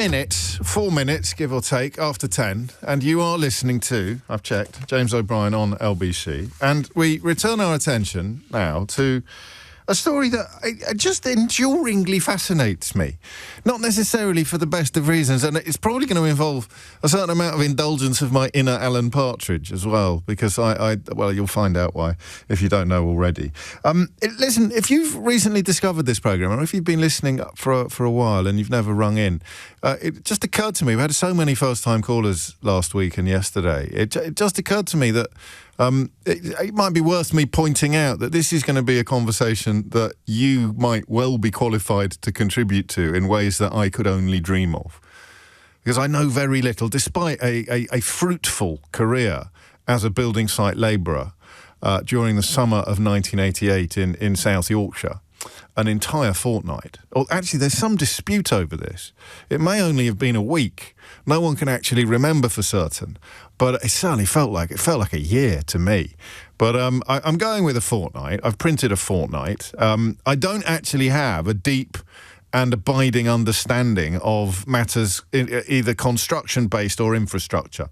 4 minutes, give or take, after 10, and you are listening to, I've checked, James O'Brien on LBC, and we return our attention now to a story that just enduringly fascinates me. Not necessarily for the best of reasons, and it's probably going to involve a certain amount of indulgence of my inner Alan Partridge as well, because well, you'll find out why if you don't know already. Listen, if you've recently discovered this programme, or if you've been listening for a while and you've never rung in, it just occurred to me, we had so many first-time callers last week and yesterday, it just occurred to me that it might be worth me pointing out that this is going to be a conversation that you might well be qualified to contribute to in ways that I could only dream of. Because I know very little, despite a fruitful career as a building site labourer during the summer of 1988 in South Yorkshire. An entire fortnight. Or actually, there's some dispute over this. It may only have been a week. No one can actually remember for certain. But it certainly felt like a year to me. But I'm going with a fortnight. I've printed a fortnight. I don't actually have a deep and abiding understanding of matters either construction-based or infrastructure.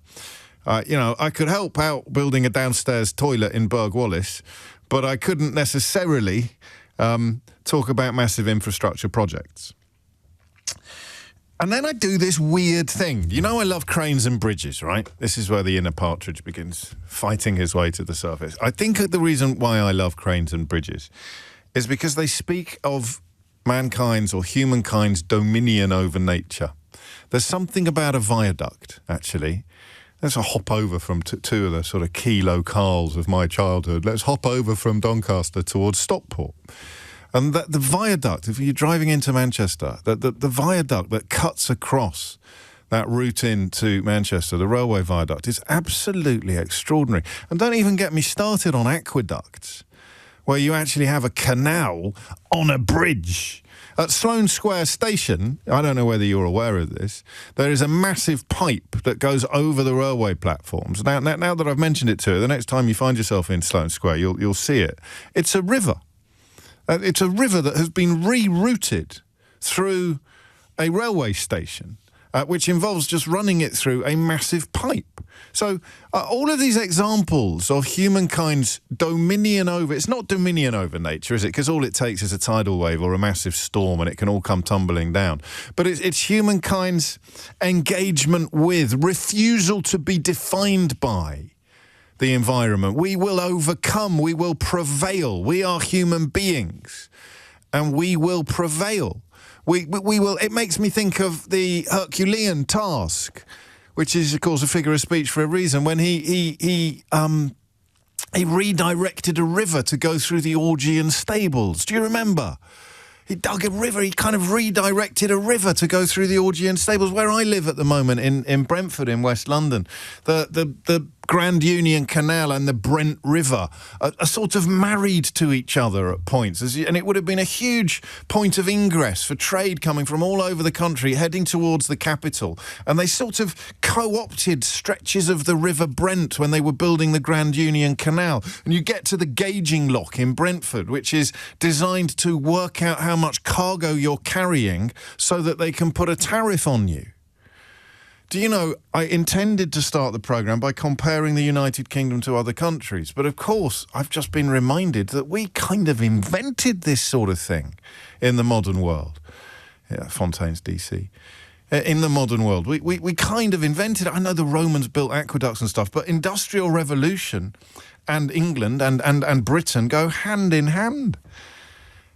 I could help out building a downstairs toilet in Burg Wallis, but I couldn't necessarily talk about massive infrastructure projects. And then I do this weird thing. You know I love cranes and bridges, right? This is where the inner Partridge begins fighting his way to the surface. I think the reason why I love cranes and bridges is because they speak of mankind's or humankind's dominion over nature. There's something about a viaduct, actually. Let's hop over from two of the sort of key locales of my childhood. Let's hop over from Doncaster towards Stockport. And the viaduct, if you're driving into Manchester, the viaduct that cuts across that route into Manchester, the railway viaduct, is absolutely extraordinary. And don't even get me started on aqueducts, where you actually have a canal on a bridge. At Sloane Square Station, I don't know whether you're aware of this, there is a massive pipe that goes over the railway platforms. Now that I've mentioned it to you, the next time you find yourself in Sloane Square, you'll see it. It's a river. It's a river that has been rerouted through a railway station, which involves just running it through a massive pipe. So all of these examples of humankind's dominion over... It's not dominion over nature, is it? Because all it takes is a tidal wave or a massive storm and it can all come tumbling down. But it's humankind's engagement with, refusal to be defined by the environment. We will overcome, we will prevail. We are human beings and we will prevail. We will. It makes me think of the Herculean task, which is, of course, a figure of speech for a reason, when he redirected a river to go through the Augean stables. Do you remember? He dug a river, he kind of redirected a river to go through the Augean stables, where I live at the moment in Brentford in West London. The Grand Union Canal and the Brent River are sort of married to each other at points. And it would have been a huge point of ingress for trade coming from all over the country, heading towards the capital. And they sort of co-opted stretches of the River Brent when they were building the Grand Union Canal. And you get to the gauging lock in Brentford, which is designed to work out how much cargo you're carrying so that they can put a tariff on you. Do you know, I intended to start the programme by comparing the United Kingdom to other countries, but of course I've just been reminded that we kind of invented this sort of thing in the modern world. Yeah, Fontaine's DC. In the modern world, we kind of invented it. I know the Romans built aqueducts and stuff, but Industrial Revolution and England and Britain go hand in hand.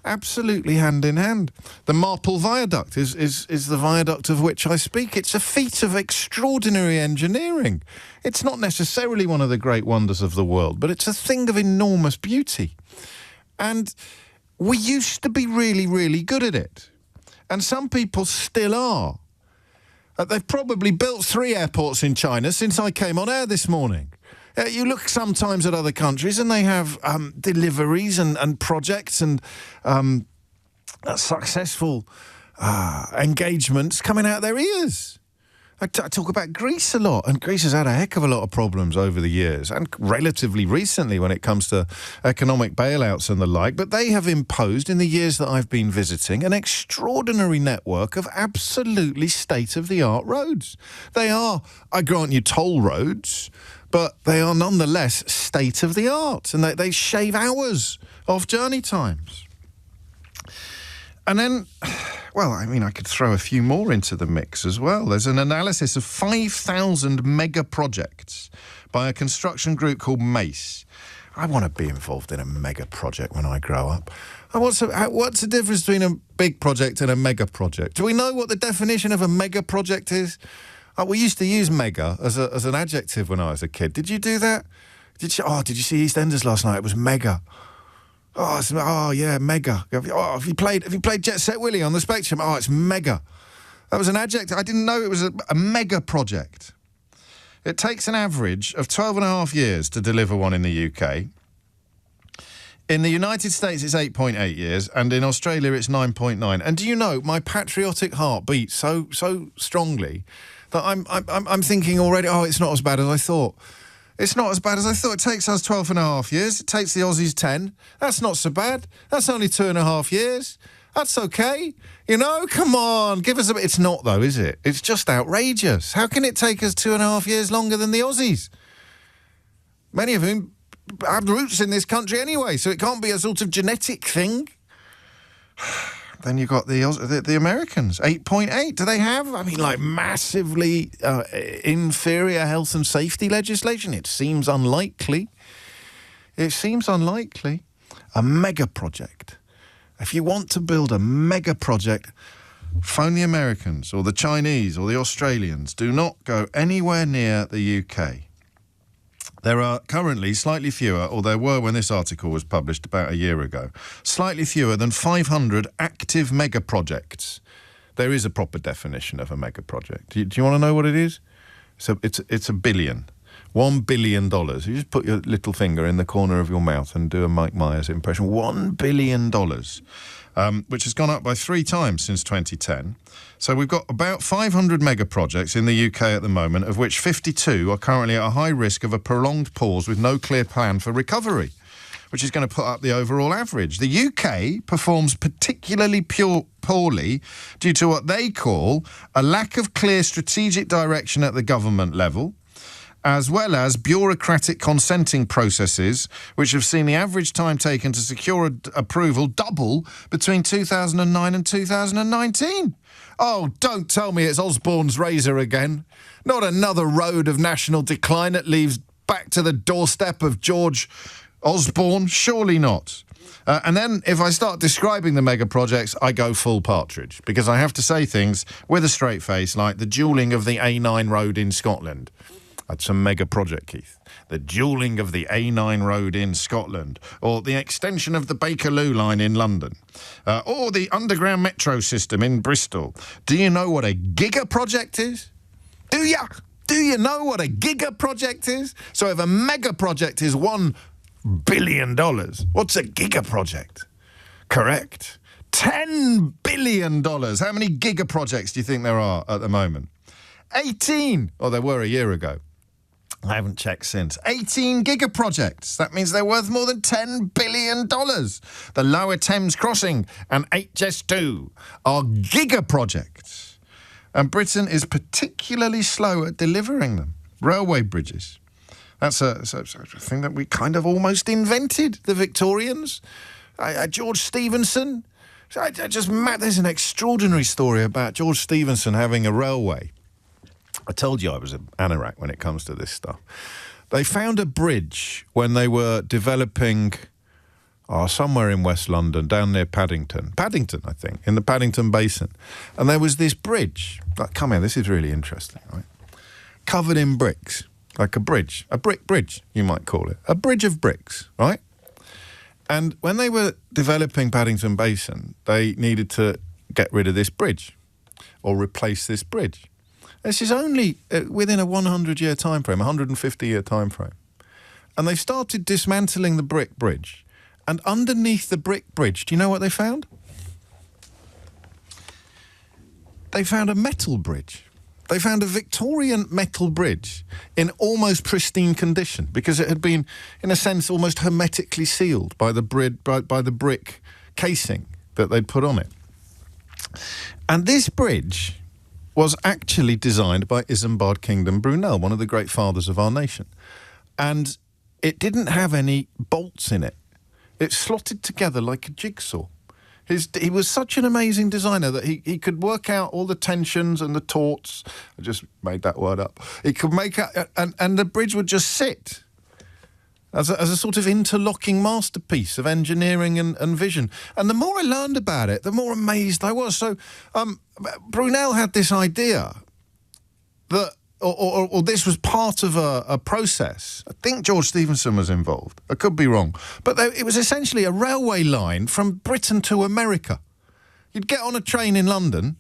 Absolutely hand in hand. The Marple Viaduct is the viaduct of which I speak. It's a feat of extraordinary engineering. It's not necessarily one of the great wonders of the world, but it's a thing of enormous beauty. And we used to be really, really good at it. And some people still are. They've probably built 3 airports in China since I came on air this morning. You look sometimes at other countries and they have deliveries and projects and successful engagements coming out their ears. I talk about Greece a lot, and Greece has had a heck of a lot of problems over the years, and relatively recently when it comes to economic bailouts and the like, but they have imposed, in the years that I've been visiting, an extraordinary network of absolutely state-of-the-art roads. They are, I grant you, toll roads, but they are nonetheless state-of-the-art, and they shave hours off journey times. And then, well, I mean, I could throw a few more into the mix as well. There's an analysis of 5,000 mega projects by a construction group called MACE. I want to be involved in a mega project when I grow up. What's the difference between a big project and a mega project? Do we know what the definition of a mega project is? We used to use mega as an adjective when I was a kid. Did you do that? Did you see EastEnders last night? It was mega. Oh yeah, mega. Have you played Jet Set Willy on the Spectrum? Oh, it's mega. That was an adjective. I didn't know it was a mega project. It takes an average of 12 and a half years to deliver one in the UK. In the United States, it's 8.8 years, and in Australia, it's 9.9. And do you know, my patriotic heart beats so strongly that I'm thinking already, it's not as bad as I thought. It's not as bad as I thought. It takes us 12 and a half years. It takes the Aussies 10. That's not so bad. That's only 2.5 years. That's okay. You know, come on, give us a bit. It's not, though, is it? It's just outrageous. How can it take us 2.5 years longer than the Aussies? Many of whom have roots in this country anyway, so it can't be a sort of genetic thing. Then you've got the Americans, 8.8. Do they have, massively inferior health and safety legislation? It seems unlikely. A mega project. If you want to build a mega project, phone the Americans or the Chinese or the Australians. Do not go anywhere near the UK. There are currently slightly fewer, or there were when this article was published about a year ago, slightly fewer than 500 active mega projects. There is a proper definition of a mega project. Do you want to know what it is? It's a billion. $1 billion. You just put your little finger in the corner of your mouth and do a Mike Myers impression. $1 billion, which has gone up by 3 times since 2010. So we've got about 500 mega projects in the UK at the moment, of which 52 are currently at a high risk of a prolonged pause with no clear plan for recovery, which is going to put up the overall average. The UK performs particularly poorly due to what they call a lack of clear strategic direction at the government level, as well as bureaucratic consenting processes, which have seen the average time taken to secure approval double between 2009 and 2019. Oh, don't tell me it's Osborne's razor again. Not another road of national decline that leads back to the doorstep of George Osborne. Surely not. And then if I start describing the mega projects, I go full Partridge, because I have to say things with a straight face, like the dualling of the A9 road in Scotland. That's a mega project, Keith. The dualling of the A9 road in Scotland, or the extension of the Bakerloo line in London, or the underground metro system in Bristol. Do you know what a giga project is? Do ya? Do you know what a giga project is? So if a mega project is $1 billion, what's a giga project? Correct. $10 billion. How many giga projects do you think there are at the moment? 18. Or there were a year ago. I haven't checked since. 18 giga projects. That means they're worth more than $10 billion. The Lower Thames Crossing and HS2 are giga projects. And Britain is particularly slow at delivering them. Railway bridges. That's a thing that we kind of almost invented, the Victorians. George Stephenson. There's an extraordinary story about George Stephenson having a railway. I told you I was an anorak when it comes to this stuff. They found a bridge when they were developing somewhere in West London, down near Paddington, I think, in the Paddington Basin. And there was this bridge. Come here, this is really interesting, right? Covered in bricks, like a bridge, a brick bridge, you might call it. A bridge of bricks, right? And when they were developing Paddington Basin, they needed to get rid of this bridge or replace this bridge. This is only within a 100-year time frame, 150-year time frame. And they started dismantling the brick bridge. And underneath the brick bridge, do you know what they found? They found a metal bridge. They found a Victorian metal bridge in almost pristine condition because it had been, in a sense, almost hermetically sealed by the brick casing that they'd put on it. And this bridge was actually designed by Isambard Kingdom Brunel, one of the great fathers of our nation. And it didn't have any bolts in it. It slotted together like a jigsaw. He was such an amazing designer that he could work out all the tensions and the tauts. I just made that word up. He could make out, and the bridge would just sit as a sort of interlocking masterpiece of engineering and vision. And the more I learned about it, the more amazed I was. So Brunel had this idea that, or this was part of a process. I think George Stephenson was involved. I could be wrong. But it was essentially a railway line from Britain to America. You'd get on a train in London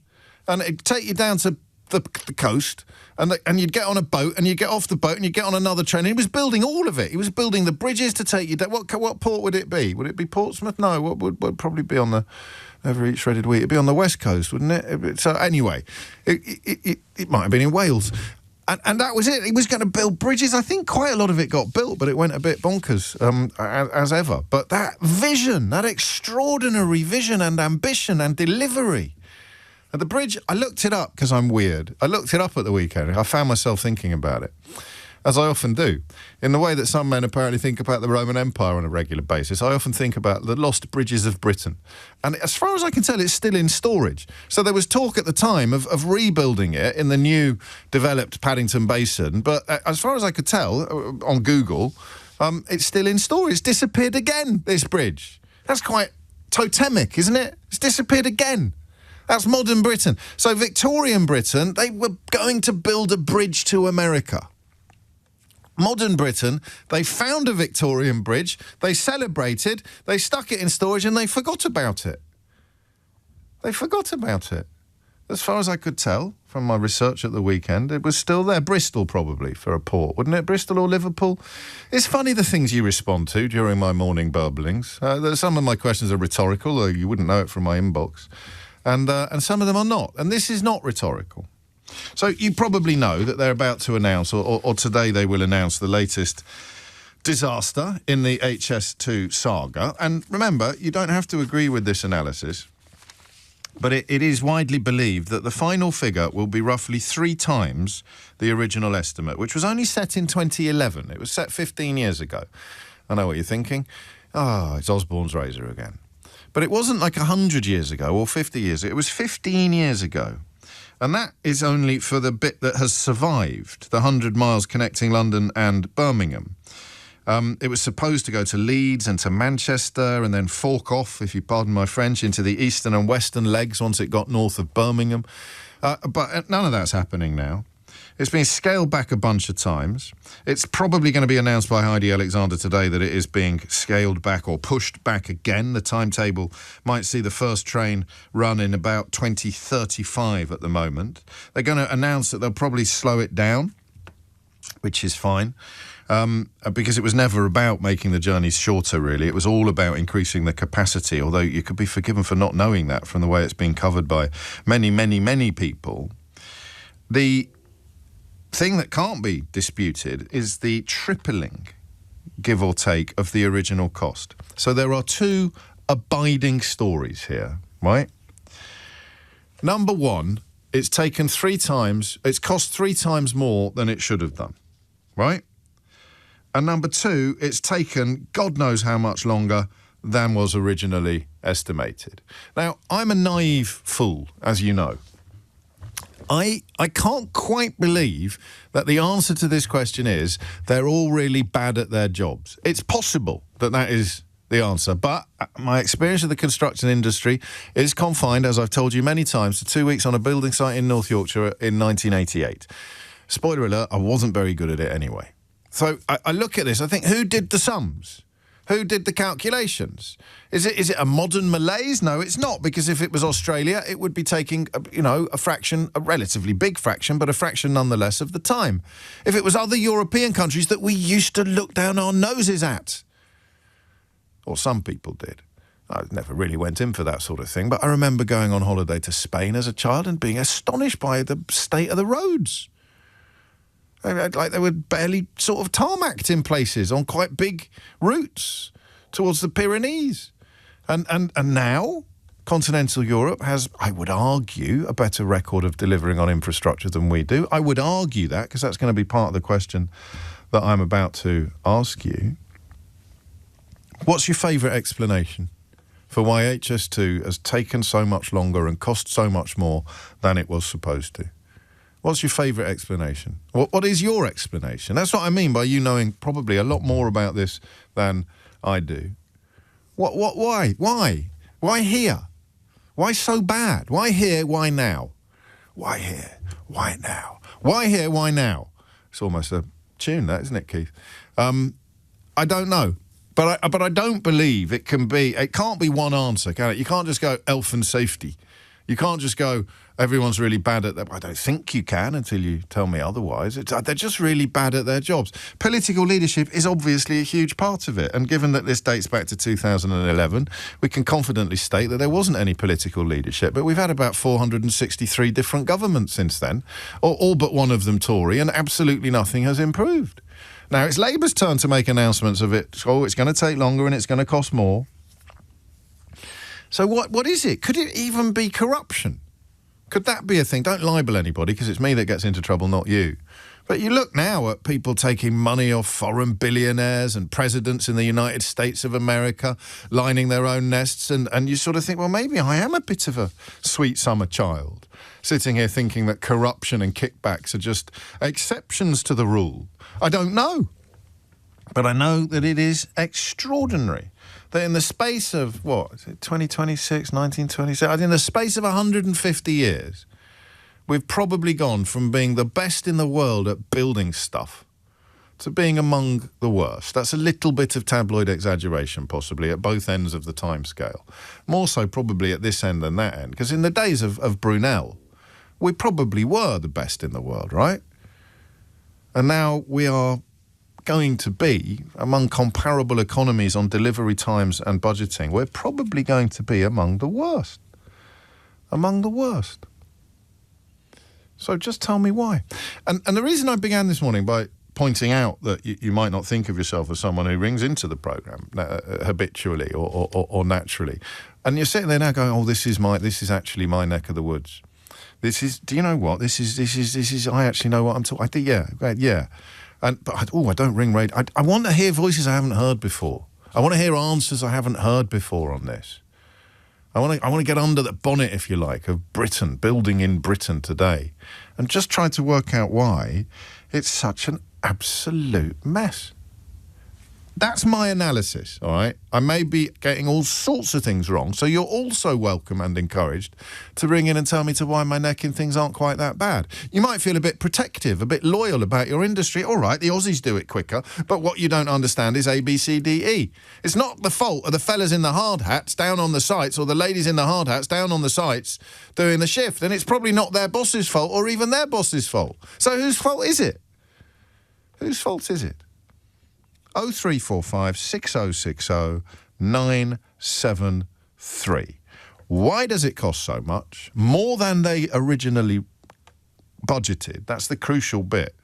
and it'd take you down to the coast and you'd get on a boat and you'd get off the boat and you'd get on another train. And he was building all of it. He was building the bridges to take you down. What port would it be? Would it be Portsmouth? No, what would probably be on the... Never eat shredded wheat. It'd be on the west coast, wouldn't it? So anyway, it might have been in Wales. And that was it. He was going to build bridges. I think quite a lot of it got built, but it went a bit bonkers, as ever. But that vision, that extraordinary vision and ambition and delivery. And the bridge, I looked it up because I'm weird. I looked it up at the weekend. I found myself thinking about it, as I often do. In the way that some men apparently think about the Roman Empire on a regular basis, I often think about the lost bridges of Britain. And as far as I can tell, it's still in storage. So there was talk at the time of rebuilding it in the new developed Paddington Basin. But as far as I could tell, on Google, it's still in storage. It's disappeared again, this bridge. That's quite totemic, isn't it? It's disappeared again. That's modern Britain. So Victorian Britain, they were going to build a bridge to America. Modern Britain, they found a Victorian bridge, they celebrated, they stuck it in storage and they forgot about it. They forgot about it. As far as I could tell from my research at the weekend, it was still there. Bristol, probably, for a port, wouldn't it? Bristol or Liverpool? It's funny the things you respond to during my morning burblings. Some of my questions are rhetorical, or you wouldn't know it from my inbox. And some of them are not. And this is not rhetorical. So you probably know that they're about to announce, or today they will announce, the latest disaster in the HS2 saga. And remember, you don't have to agree with this analysis, but it is widely believed that the final figure will be roughly 3 times the original estimate, which was only set in 2011. It was set 15 years ago. I know what you're thinking. It's Osborne's razor again. But it wasn't like 100 years ago or 50 years ago. It was 15 years ago. And that is only for the bit that has survived, the 100 miles connecting London and Birmingham. It was supposed to go to Leeds and to Manchester and then fork off, if you pardon my French, into the eastern and western legs once it got north of Birmingham. But none of that's happening now. It's been scaled back a bunch of times. It's probably going to be announced by Heidi Alexander today that it is being scaled back or pushed back again. The timetable might see the first train run in about 2035 at the moment. They're going to announce that they'll probably slow it down, which is fine, because it was never about making the journeys shorter, really. It was all about increasing the capacity, although you could be forgiven for not knowing that from the way it's been covered by many, many, many people. The thing that can't be disputed is the tripling, give or take, of the original cost. So there are 2 abiding stories here, right? Number 1, it's taken 3 times, it's cost 3 times more than it should have done, right? And number 2, it's taken God knows how much longer than was originally estimated. Now, I'm a naive fool, as you know. I can't quite believe that the answer to this question is they're all really bad at their jobs. It's possible that is the answer, but my experience of the construction industry is confined, as I've told you many times, to 2 weeks on a building site in North Yorkshire in 1988. Spoiler alert, I wasn't very good at it anyway. So I look at this, I think, who did the sums? Who did the calculations? Is it a modern malaise? No, it's not, because if it was Australia, it would be taking, a fraction, a relatively big fraction, but a fraction nonetheless of the time. If it was other European countries that we used to look down our noses at, or some people did, I never really went in for that sort of thing, but I remember going on holiday to Spain as a child and being astonished by the state of the roads. Like they were barely sort of tarmacked in places on quite big routes towards the Pyrenees. And now continental Europe has, I would argue, a better record of delivering on infrastructure than we do. I would argue that, because that's going to be part of the question that I'm about to ask you. What's your favourite explanation for why HS2 has taken so much longer and cost so much more than it was supposed to? What's your favourite explanation? What is your explanation? That's what I mean by you knowing probably a lot more about this than I do. Why? Why here? Why so bad? Why here? Why now? Why here? Why now? Why here? Why now? It's almost a tune, that, isn't it, Keith? I don't know. But I don't believe it can't be one answer, can it? You can't just go health and safety. You can't just go, everyone's really bad at that. I don't think you can until you tell me otherwise. They're just really bad at their jobs. Political leadership is obviously a huge part of it. And given that this dates back to 2011, we can confidently state that there wasn't any political leadership. But we've had about 463 different governments since then, all but one of them Tory, and absolutely nothing has improved. Now, it's Labour's turn to make announcements of it. Oh, it's going to take longer and it's going to cost more. So what is it? Could it even be corruption? Could that be a thing? Don't libel anybody, because it's me that gets into trouble, not you. But you look now at people taking money off foreign billionaires and presidents in the United States of America, lining their own nests, and you sort of think, well, maybe I am a bit of a sweet summer child, sitting here thinking that corruption and kickbacks are just exceptions to the rule. I don't know. But I know that it is extraordinary that in the space of, 2026, 1926, in the space of 150 years, we've probably gone from being the best in the world at building stuff to being among the worst. That's a little bit of tabloid exaggeration, possibly, at both ends of the timescale. More so probably at this end than that end, because in the days of Brunel, we probably were the best in the world, right? And now we are going to be, among comparable economies on delivery times and budgeting, we're probably going to be among the worst. Among the worst. So just tell me why. And the reason I began this morning by pointing out that you might not think of yourself as someone who rings into the programme habitually or naturally, and you're sitting there now going, oh, this is actually my neck of the woods. Do you know what? This is, I actually know what I'm talking, I think, yeah. But I don't ring radio. I want to hear voices I haven't heard before. I want to hear answers I haven't heard before on this. I want to get under the bonnet, if you like, of Britain, building in Britain today, and just try to work out why it's such an absolute mess. That's my analysis, all right? I may be getting all sorts of things wrong, so you're also welcome and encouraged to ring in and tell me to wind my neck in things aren't quite that bad. You might feel a bit protective, a bit loyal about your industry. All right, the Aussies do it quicker, but what you don't understand is ABCDE. It's not the fault of the fellas in the hard hats down on the sites or the ladies in the hard hats down on the sites doing the shift, and it's probably not their boss's fault or even their boss's fault. So whose fault is it? Whose fault is it? 0345 6060 973. Why does it cost so much? More than they originally budgeted. That's the crucial bit.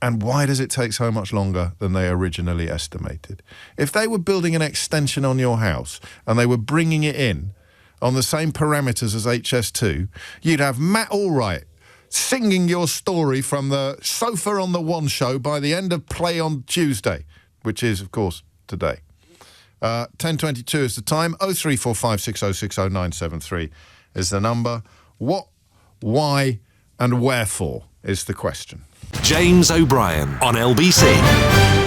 And why does it take so much longer than they originally estimated? If they were building an extension on your house and they were bringing it in on the same parameters as HS2, you'd have Matt Allwright singing your story from the sofa on the One show by the end of play on Tuesday, which is, of course, today. 10:22 is the time. 0345 6060 973 is the number. What, why, and wherefore is the question. James O'Brien on LBC.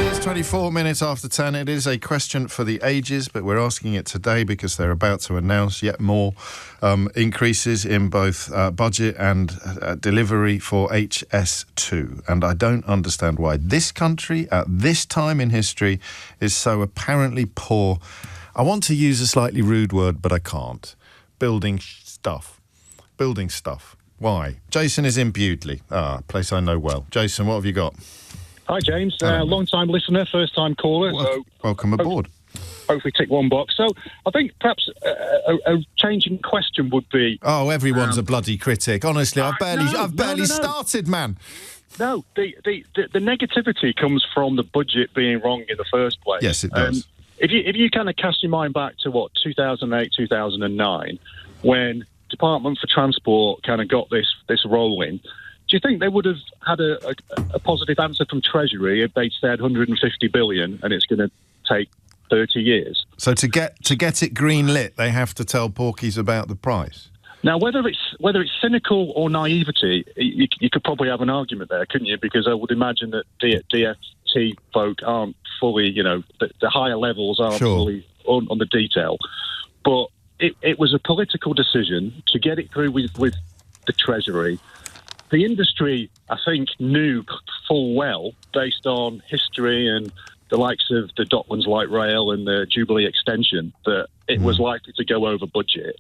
It's 24 minutes after 10. It is a question for the ages, but we're asking it today because they're about to announce yet more increases in both budget and delivery for HS2. And I don't understand why this country, at this time in history, is so apparently poor. I want to use a slightly rude word, but I can't. Building stuff. Why? Jason is in Bewdley, a place I know well. Jason, what have you got? Hi, James. Long-time listener, first-time caller. Welcome aboard. hopefully tick one box. So I think perhaps a changing question would be... Oh, everyone's a bloody critic. Honestly, I've barely started, man. No, the negativity comes from the budget being wrong in the first place. Yes, it does. If you kind of cast your mind back to, 2008, 2009, when Department for Transport kind of got this rolling, do you think they would have had a positive answer from Treasury if they'd said 150 billion and it's going to take 30 years? So to get it green lit, they have to tell porkies about the price. Now, whether it's cynical or naivety, you could probably have an argument there, couldn't you? Because I would imagine that DFT folk aren't fully, the higher levels aren't fully on the detail. But it was a political decision to get it through with the Treasury. The industry, I think, knew full well, based on history and the likes of the Docklands Light Rail and the Jubilee extension, that it was likely to go over budget.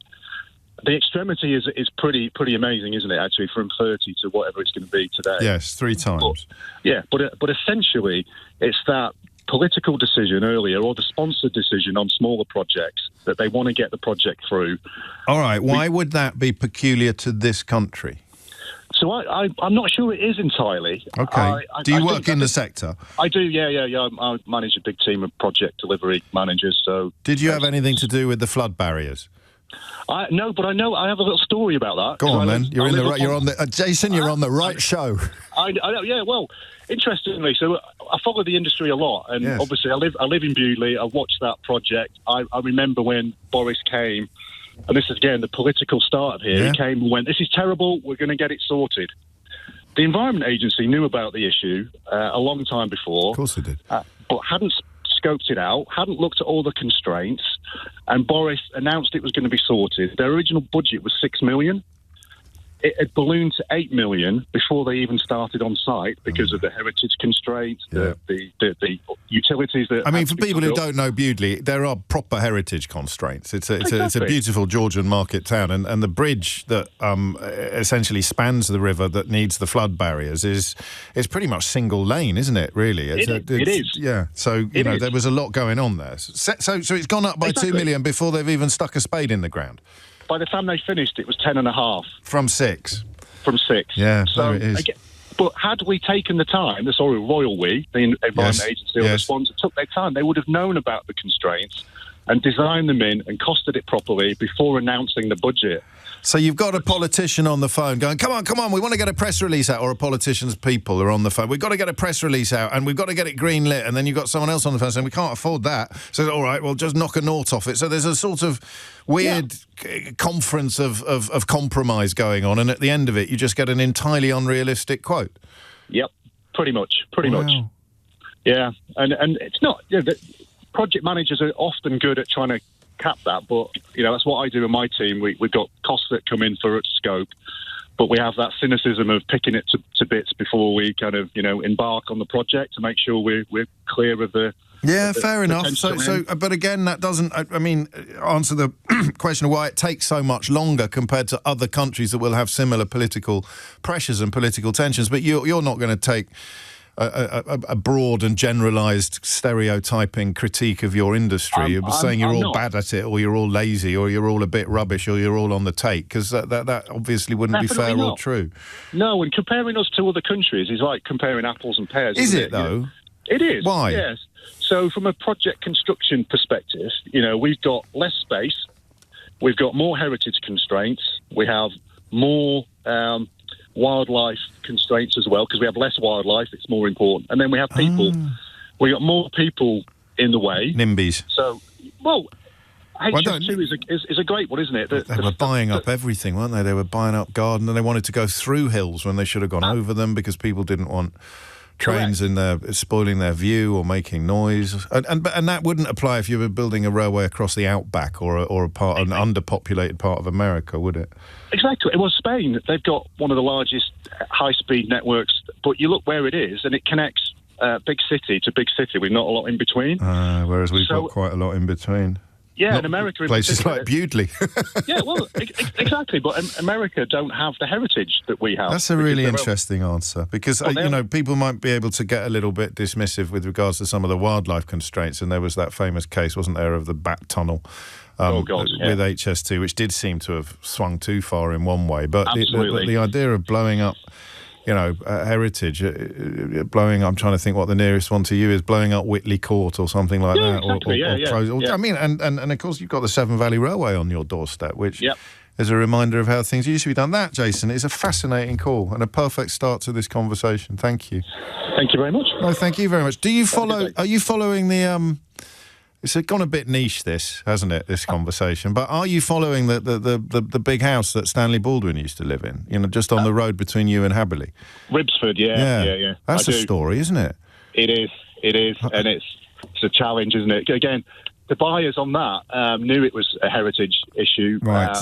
The extremity is pretty amazing, isn't it, actually, from 30 to whatever it's going to be today. Yes, 3 times. But essentially, it's that political decision earlier or the sponsor decision on smaller projects that they want to get the project through. All right, why would that be peculiar to this country? So I'm not sure it is entirely. Okay. Do you work in the sector? I do, yeah. I manage a big team of project delivery managers. So, did you have anything to do with the flood barriers? No, but I know I have a little story about that. Go on, then. You're on the Jason. You're on the right show. I know. Yeah. Well, interestingly, so I follow the industry a lot, and obviously I live in Bewdley. I watched that project. I remember when Boris came, and this is again the political start here. Yeah. He came and went, "This is terrible. We're going to get it sorted." The Environment Agency knew about the issue a long time before. Of course they did, but hadn't scoped it out, hadn't looked at all the constraints, and Boris announced it was going to be sorted. Their original budget was 6 million. It had ballooned to 8 million before they even started on site because of the heritage constraints, the utilities that... I mean, for people who don't know Bewdley, there are proper heritage constraints. It's a beautiful Georgian market town, and the bridge that essentially spans the river that needs the flood barriers is pretty much single lane, isn't it, really? It is. Yeah, so, there was a lot going on there. So it's gone up by 2 million before they've even stuck a spade in the ground. By the time they finished, it was 10.5. From 6. From 6. Yeah, so there it is. Again, but had we taken the time, the Environment Agency or the sponsor took their time, they would have known about the constraints and designed them in and costed it properly before announcing the budget. So you've got a politician on the phone going, come on, we want to get a press release out, or a politician's people are on the phone. We've got to get a press release out, and we've got to get it green lit, and then you've got someone else on the phone saying, we can't afford that. So, all right, well, just knock a nought off it. So there's a sort of weird conference of compromise going on, and at the end of it, you just get an entirely unrealistic quote. Yep, pretty much. Yeah, and it's not... project managers are often good at trying to cap that, but that's what I do in my team. We've got costs that come in for scope, but we have that cynicism of picking it to bits before we kind of embark on the project to make sure we're clear of the... Yeah, fair enough. So, but again, that doesn't, answer the question of why it takes so much longer compared to other countries that will have similar political pressures and political tensions. But you're not going to take a broad and generalised stereotyping critique of your industry. You're saying you're all bad at it, or you're all lazy, or you're all a bit rubbish, or you're all on the take, because that obviously wouldn't be fair or true. No, and comparing us to other countries is like comparing apples and pears. Is it, though? It is. Why? Yes. So from a project construction perspective, we've got less space, we've got more heritage constraints, we have more wildlife constraints as well, because we have less wildlife, it's more important. And then we have people. We got more people in the way. NIMBYs. So, HS2 is a great one, isn't it? They were buying up everything, weren't they? They were buying up garden, and they wanted to go through hills when they should have gone over them, because people didn't want trains in there spoiling their view or making noise, and that wouldn't apply if you were building a railway across the outback or an underpopulated part of America, would it? Exactly. Well, Spain, they've got one of the largest high-speed networks, but you look where it is, and it connects big city to big city with not a lot in between. Whereas we've got quite a lot in between. Yeah, Not in America, in places particular. like Bewdley. Yeah, well, exactly. But America don't have the heritage that we have. That's a really interesting answer because, people might be able to get a little bit dismissive with regards to some of the wildlife constraints. And there was that famous case, wasn't there, of the bat tunnel with HS2, which did seem to have swung too far in one way. But the idea of blowing up, heritage, blowing up, I'm trying to think what the nearest one to you is, blowing up Whitley Court or something like that. Exactly. I mean, and of course you've got the Severn Valley Railway on your doorstep, which is a reminder of how things used to be done. That, Jason, is a fascinating call and a perfect start to this conversation. Thank you. Thank you very much. No, thank you very much. Are you following the... It's gone a bit niche, this, hasn't it, this conversation? But are you following the big house that Stanley Baldwin used to live in, just on the road between you and Haberley? Ribsford, yeah. That's a story, isn't it? It is, and it's a challenge, isn't it? Again, the buyers on that knew it was a heritage issue. Right.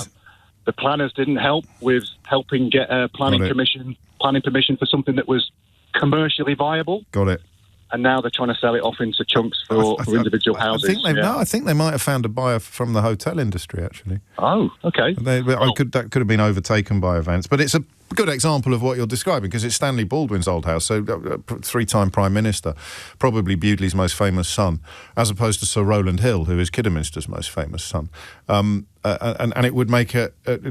The planners didn't help with helping get planning permission for something that was commercially viable. Got it. And now they're trying to sell it off into chunks for individual houses. I think they might have found a buyer from the hotel industry, actually. Oh, okay. That could have been overtaken by events. But it's a good example of what you're describing, because it's Stanley Baldwin's old house, so three-time Prime Minister, probably Bewdley's most famous son, as opposed to Sir Rowland Hill, who is Kidderminster's most famous son. And it would make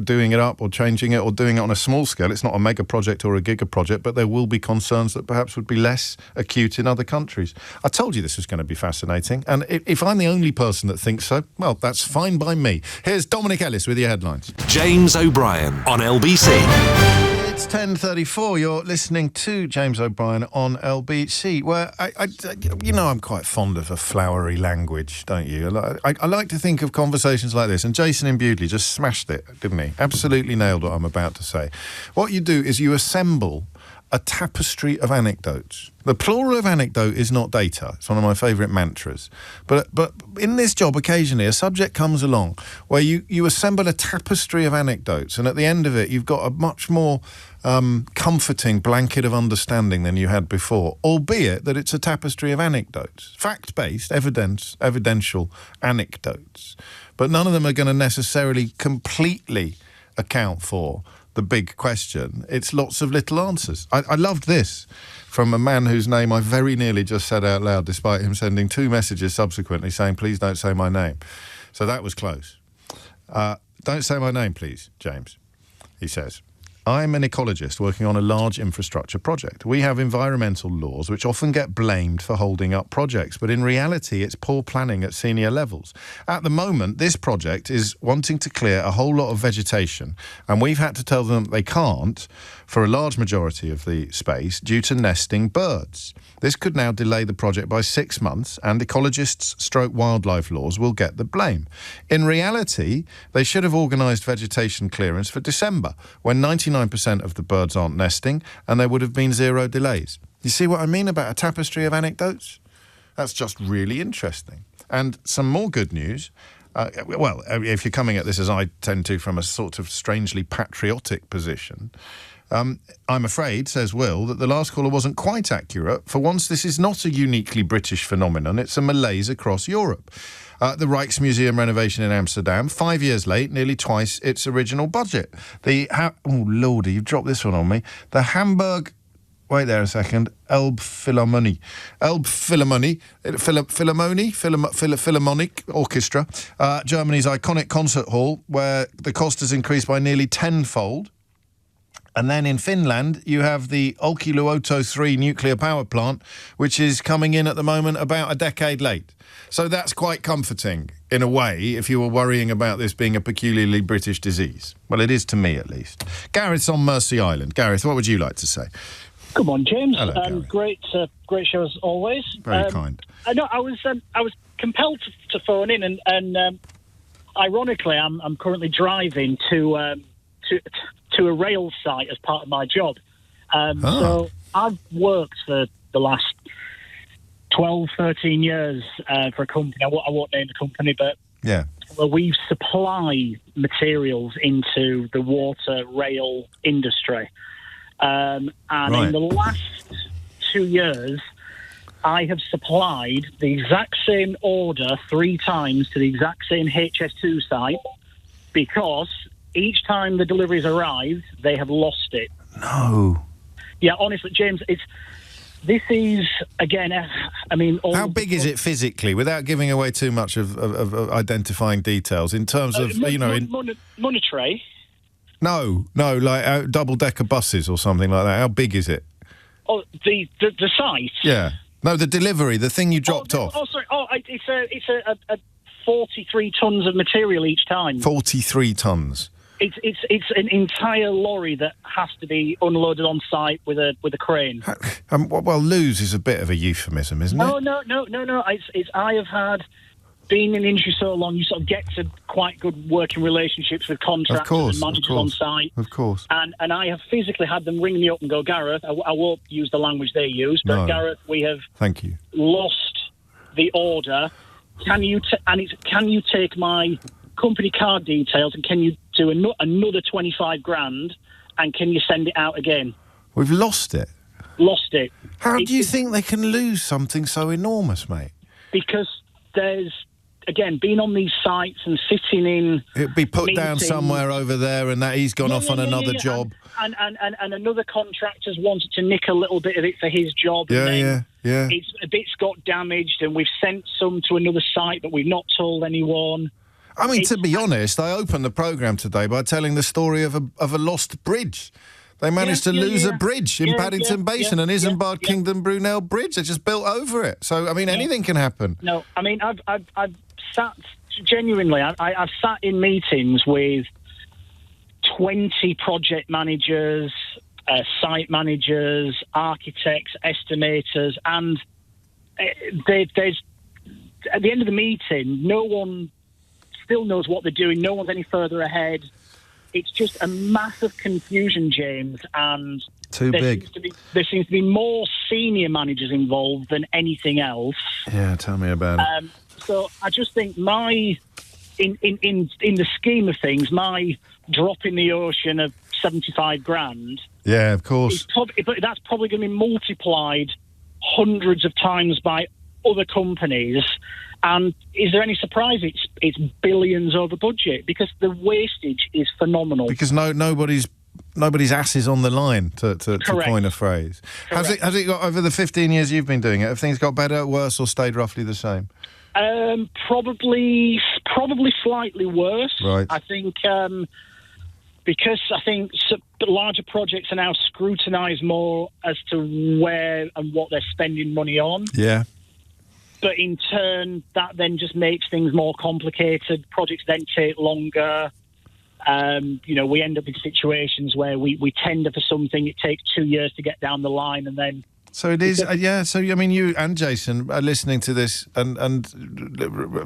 doing it up or changing it or doing it on a small scale. It's not a mega project or a giga project, but there will be concerns that perhaps would be less acute in other countries. I told you this was going to be fascinating, and if I'm the only person that thinks so, well, that's fine by me. Here's Dominic Ellis with your headlines. James O'Brien on LBC. It's 10:34. You're listening to James O'Brien on LBC, where I'm quite fond of a flowery language, don't you? I like to think of conversations like this, and Jason in Bewdley just smashed it, didn't he? Absolutely nailed what I'm about to say. What you do is you assemble a tapestry of anecdotes. The plural of anecdote is not data. It's one of my favourite mantras. But in this job, occasionally, a subject comes along where you assemble a tapestry of anecdotes, and at the end of it, you've got a much more comforting blanket of understanding than you had before, albeit that it's a tapestry of anecdotes. Fact-based, evidential anecdotes. But none of them are going to necessarily completely account for the big question. It's lots of little answers. I loved this from a man whose name I very nearly just said out loud, despite him sending 2 messages subsequently saying, please don't say my name. So that was close. Don't say my name, please, James, he says. I'm an ecologist working on a large infrastructure project. We have environmental laws which often get blamed for holding up projects, but in reality it's poor planning at senior levels. At the moment, this project is wanting to clear a whole lot of vegetation, and we've had to tell them they can't for a large majority of the space due to nesting birds. This could now delay the project by 6 months, and ecologists/wildlife laws will get the blame. In reality, they should have organised vegetation clearance for December, when 99% of the birds aren't nesting, and there would have been 0 delays. You see what I mean about a tapestry of anecdotes? That's just really interesting. And some more good news. If you're coming at this as I tend to from a sort of strangely patriotic position, I'm afraid, says Will, that the last caller wasn't quite accurate. For once, this is not a uniquely British phenomenon. It's a malaise across Europe. The Rijksmuseum renovation in Amsterdam, 5 years late, nearly twice its original budget. Oh, Lordy, you've dropped this one on me. The Hamburg... Wait there a second. Philharmonic Orchestra, Germany's iconic concert hall, where the cost has increased by nearly tenfold. And then in Finland, you have the Olkiluoto 3 nuclear power plant, which is coming in at the moment about a decade late. So that's quite comforting, in a way, if you were worrying about this being a peculiarly British disease. Well, it is to me, at least. Gareth's on Mersey Island. Gareth, what would you like to say? Good morning, James. Hello, great show as always. Very kind. I know. I was compelled to phone in, and ironically, I'm currently driving to a rail site as part of my job. So I've worked for the last 12, 13 years for a company. I won't name the company, but yeah, well, we supply materials into the water rail industry. And in the last 2 years, I have supplied the exact same order 3 times to the exact same HS2 site because each time the deliveries arrived, they have lost it. No. Yeah, honestly, James, this is, again, I mean... How big is it physically, without giving away too much of identifying details, in terms of, monetary? No, like double-decker buses or something like that. How big is it? Oh, the site? Yeah. No, the delivery, the thing you dropped off. Oh, sorry. Oh, it's a 43 tons of material each time. 43 tons. It's an entire lorry that has to be unloaded on site with a crane. Well, lose is a bit of a euphemism, isn't it? No. I have had, being in the industry so long, you sort of get to quite good working relationships with contractors and managers on site. Of course. And I have physically had them ring me up and go, Gareth, I won't use the language they use, but Gareth, we have lost the order. Can you take my company card details and can you do another 25 grand and can you send it out again? We've lost it. Lost it. How do you think they can lose something so enormous, mate? Because there's, again, being on these sites and sitting in... It'd be put meetings, down somewhere over there and that he's gone off on another job. And another contractor's wanted to nick a little bit of it for his job. Yeah. A bit's got damaged and we've sent some to another site but we've not told anyone. I mean, to be honest, I opened the programme today by telling the story of a lost bridge. They managed to lose a bridge in Paddington Basin, an Isambard Kingdom Brunel bridge. They just built over it. So, I mean, anything can happen. No, I mean, I've sat, genuinely, I've sat in meetings with 20 project managers, site managers, architects, estimators, and there's, at the end of the meeting, no one still knows what they're doing. No one's any further ahead. It's just a massive confusion, James, and there seems to be more senior managers involved than anything else. Yeah, tell me about it. So I just think in the scheme of things, my drop in the ocean of 75 grand. Yeah, of course. But that's probably going to be multiplied hundreds of times by other companies. And is there any surprise it's billions over budget? Because the wastage is phenomenal. Because nobody's ass is on the line, to coin a phrase. Has it got, over the 15 years you've been doing it, have things got better, worse, or stayed roughly the same? Probably slightly worse. Right. I think because I think larger projects are now scrutinised more as to where and what they're spending money on. Yeah. But in turn, that then just makes things more complicated. Projects then take longer. We end up in situations where we tender for something. It takes 2 years to get down the line, and then... So it is, So, I mean, you and Jason are listening to this and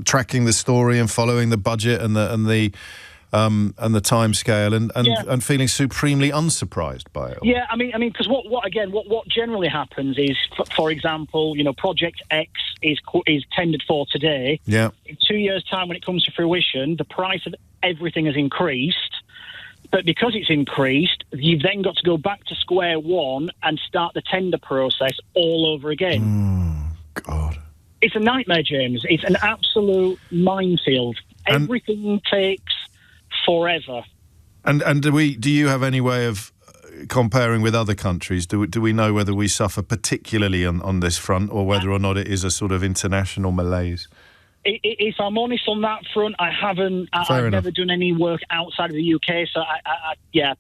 tracking the story and following the budget and the time scale and feeling supremely unsurprised by it all. Yeah, I mean, because what generally happens is, for example, Project X is tendered for today. Yeah. In 2 years' time, when it comes to fruition, the price of everything has increased. But because it's increased, you've then got to go back to square one and start the tender process all over again. God. It's a nightmare, James. It's an absolute minefield. Everything takes forever. And do you have any way of comparing with other countries? Do we know whether we suffer particularly on this front, or whether or not it is a sort of international malaise? If I'm honest on that front, I haven't. I've never done any work outside of the UK, so I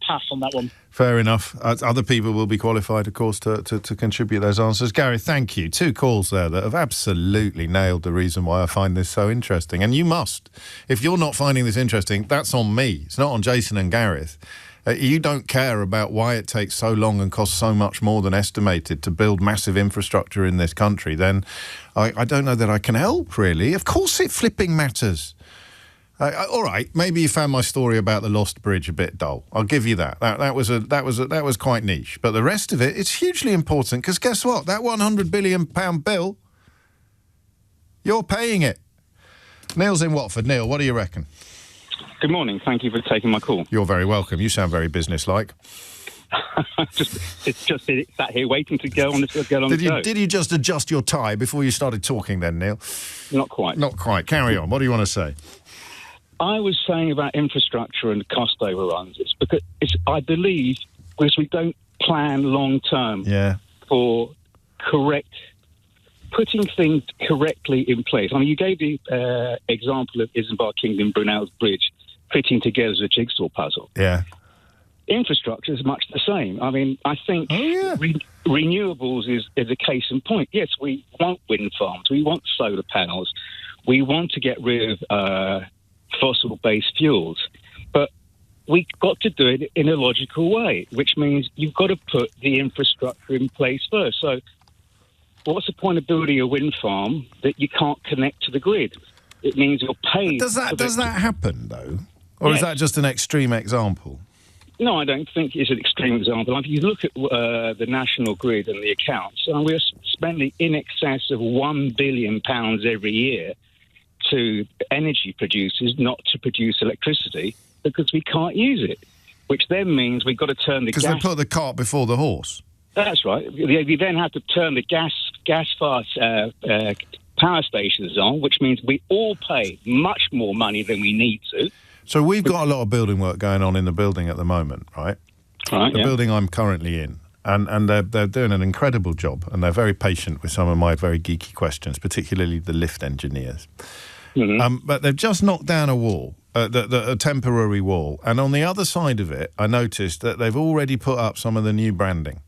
pass on that one. Fair enough. Other people will be qualified, of course, to contribute those answers. Gary, thank you. 2 calls there that have absolutely nailed the reason why I find this so interesting. And you must. If you're not finding this interesting, that's on me. It's not on Jason and Gareth. You don't care about why it takes so long and costs so much more than estimated to build massive infrastructure in this country, then I don't know that I can help, really. Of course it flipping matters. All right, maybe you found my story about the lost bridge a bit dull. I'll give you that. That was quite niche. But the rest of it, it's hugely important, because guess what? That £100 billion bill, you're paying it. Neil's in Watford. Neil, what do you reckon? Good morning. Thank you for taking my call. You're very welcome. You sound very businesslike. It's just sat here waiting to go on the show. Did you just adjust your tie before you started talking then, Neil? Not quite. Not quite. Carry on. What do you want to say? I was saying about infrastructure and cost overruns. It's because I believe because we don't plan long term for putting things correctly in place. I mean, you gave the example of Isambard Kingdom Brunel's Bridge fitting together as a jigsaw puzzle. Yeah. Infrastructure is much the same. I mean, I think renewables is a case in point. Yes, we want wind farms. We want solar panels. We want to get rid of fossil-based fuels. But we've got to do it in a logical way, which means you've got to put the infrastructure in place first. So what's the point of building a wind farm that you can't connect to the grid? It means you're paid. Does that happen, though? Or is that just an extreme example? No, I don't think it's an extreme example. If you look at the national grid and the accounts, we're spending in excess of £1 billion every year to energy producers not to produce electricity because we can't use it, which then means we've got to turn the gas... Because they put the cart before the horse. That's right. We then have to turn the gas-fired power stations on, which means we all pay much more money than we need to. So we've got a lot of building work going on in the building at the moment, right? Right. The building I'm currently in. And they're doing an incredible job, and they're very patient with some of my very geeky questions, particularly the lift engineers. Mm-hmm. But they've just knocked down a wall, a temporary wall, and on the other side of it, I noticed that they've already put up some of the new branding,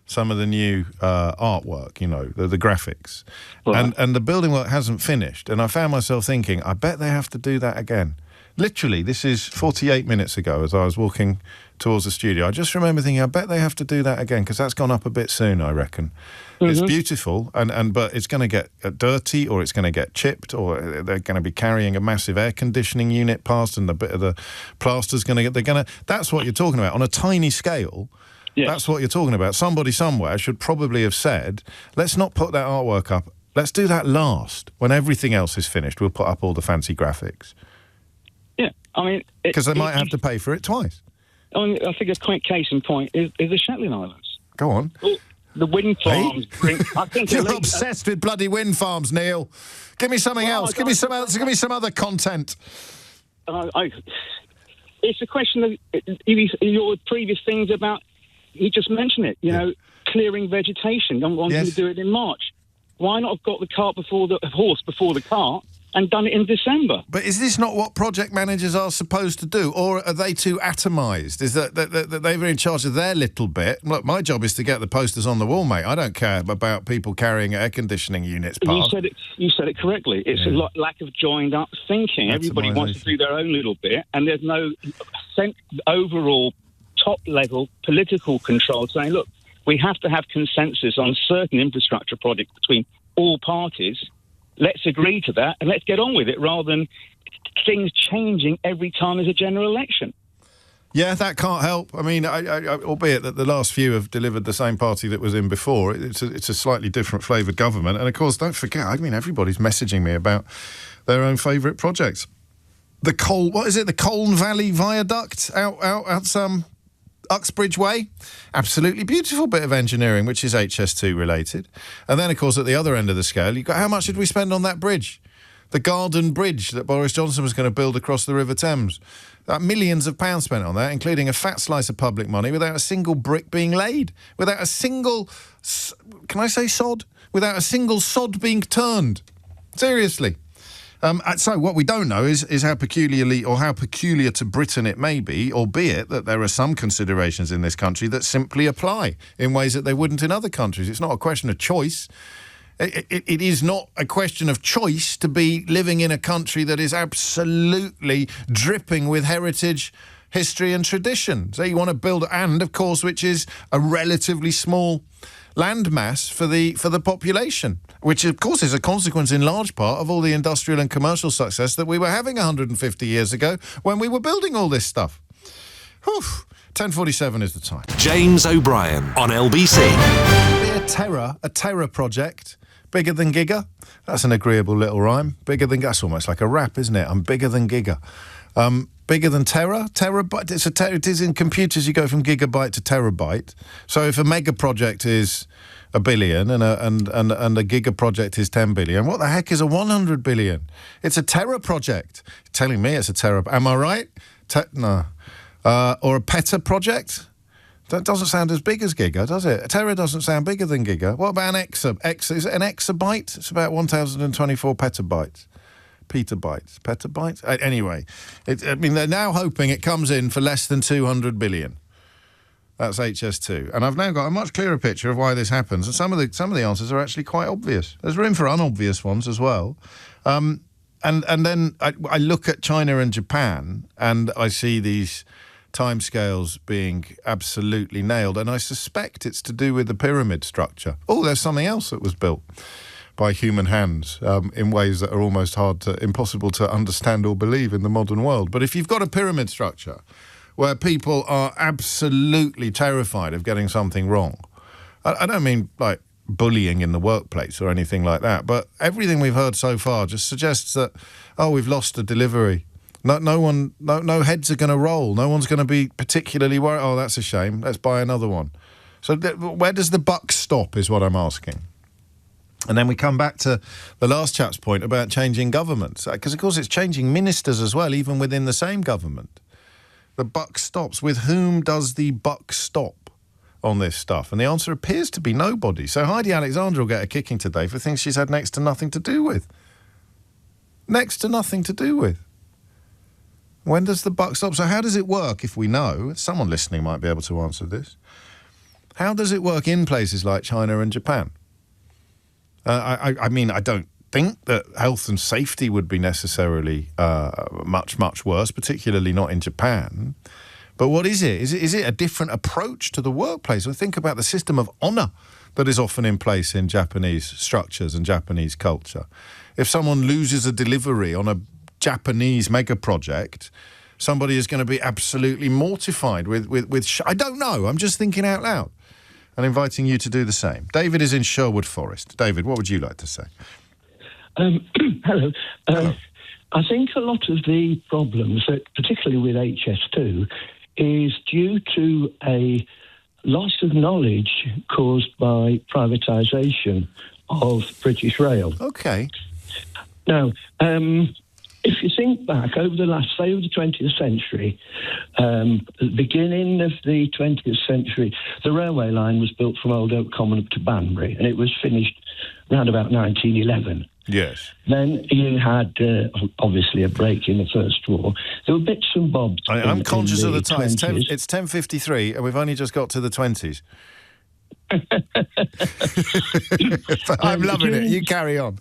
some of the new artwork, the graphics. Right. And the building work hasn't finished, and I found myself thinking, I bet they have to do that again. Literally, this is 48 minutes ago as I was walking towards the studio. I just remember thinking, I bet they have to do that again because that's gone up a bit soon, I reckon. Mm-hmm. It's beautiful, but it's going to get dirty or it's going to get chipped or they're going to be carrying a massive air conditioning unit past and a bit of the plaster's going to get... That's what you're talking about. On a tiny scale, yes. That's what you're talking about. Somebody somewhere should probably have said, let's not put that artwork up. Let's do that last. When everything else is finished, we'll put up all the fancy graphics. Yeah, I mean... Because they might have to pay for it twice. I think a quick case in point is the Shetland Islands. Go on. Well, the wind farms bring... I think You're obsessed with bloody wind farms, Neil. Give me something else. Give me some else. Give me some other content. It's a question of your previous things about... You just mentioned it, clearing vegetation. I'm wanting to do it in March. Why not have got the cart before the horse before the cart and done it in December? But is this not what project managers are supposed to do? Or are they too atomised? Is that they're in charge of their little bit? Look, my job is to get the posters on the wall, mate. I don't care about people carrying air conditioning units past. You said it correctly. It's a lack of joined-up thinking. Everybody wants to do their own little bit, and there's no overall top-level political control saying, look, we have to have consensus on certain infrastructure projects between all parties. Let's agree to that and let's get on with it rather than things changing every time there's a general election. Yeah, that can't help. I mean, albeit that the last few have delivered the same party that was in before, it's a slightly different flavoured government. And, of course, don't forget, everybody's messaging me about their own favourite projects. The Colne Valley Viaduct out some... Uxbridge Way, absolutely beautiful bit of engineering, which is HS2 related. And then, of course, at the other end of the scale, you've got how much did we spend on that bridge? The Garden Bridge that Boris Johnson was going to build across the River Thames. Millions of pounds spent on that, including a fat slice of public money, without a single brick being laid, without a single, can I say sod? Without a single sod being turned. Seriously. So what we don't know is how peculiar to Britain it may be, albeit that there are some considerations in this country that simply apply in ways that they wouldn't in other countries. It's not a question of choice. It is not a question of choice to be living in a country that is absolutely dripping with heritage, history and tradition. So you want to build, and of course, which is a relatively small landmass for the population, which of course is a consequence in large part of all the industrial and commercial success that we were having 150 years ago when we were building all this stuff. 10:47 is the time. James O'Brien on LBC. A terror project, bigger than Giga. That's an agreeable little rhyme. Bigger than, that's almost like a rap, isn't it? I'm bigger than Giga. Bigger than terabyte. It is in computers. You go from gigabyte to terabyte. So if a mega project is a billion and a giga project is 10 billion, what the heck is a 100 billion? It's a tera project. You're telling me it's a tera. Am I right? No. Or a peta project? That doesn't sound as big as giga, does it? Tera doesn't sound bigger than giga. What about an is it an exabyte? It's about 1,024 petabytes. Petabytes? Anyway, they're now hoping it comes in for less than 200 billion. That's HS2. And I've now got a much clearer picture of why this happens. And some of the answers are actually quite obvious. There's room for unobvious ones as well. And then I look at China and Japan, and I see these timescales being absolutely nailed, and I suspect it's to do with the pyramid structure. Oh, there's something else that was built by human hands in ways that are almost impossible to understand or believe in the modern world. But if you've got a pyramid structure where people are absolutely terrified of getting something wrong, I don't mean like bullying in the workplace or anything like that, but everything we've heard so far just suggests that, we've lost a delivery. No heads are going to roll. No one's going to be particularly worried. Oh, that's a shame. Let's buy another one. So where does the buck stop is what I'm asking. And then we come back to the last chap's point about changing governments. Because, of course, it's changing ministers as well, even within the same government. The buck stops. With whom does the buck stop on this stuff? And the answer appears to be nobody. So Heidi Alexandra will get a kicking today for things she's had next to nothing to do with. Next to nothing to do with. When does the buck stop? So how does it work if we know? Someone listening might be able to answer this. How does it work in places like China and Japan? I mean, I don't think that health and safety would be necessarily much, much worse, particularly not in Japan. But what is it? Is it a different approach to the workplace? Or think about the system of honour that is often in place in Japanese structures and Japanese culture. If someone loses a delivery on a Japanese mega project, somebody is going to be absolutely mortified with I don't know. I'm just thinking out loud and inviting you to do the same. David is in Sherwood Forest. David, what would you like to say? Hello. I think a lot of the problems, particularly with HS2, is due to a loss of knowledge caused by privatisation of British Rail. Okay. Now, if you think back over the 20th century, the beginning of the 20th century, the railway line was built from Old Oak Common up to Banbury, and it was finished around about 1911. Yes. Then you had, obviously, a break in the First War. There were bits and bobs. I'm conscious of the time. It's 10:53, and we've only just got to the 20s. I'm loving it. You carry on.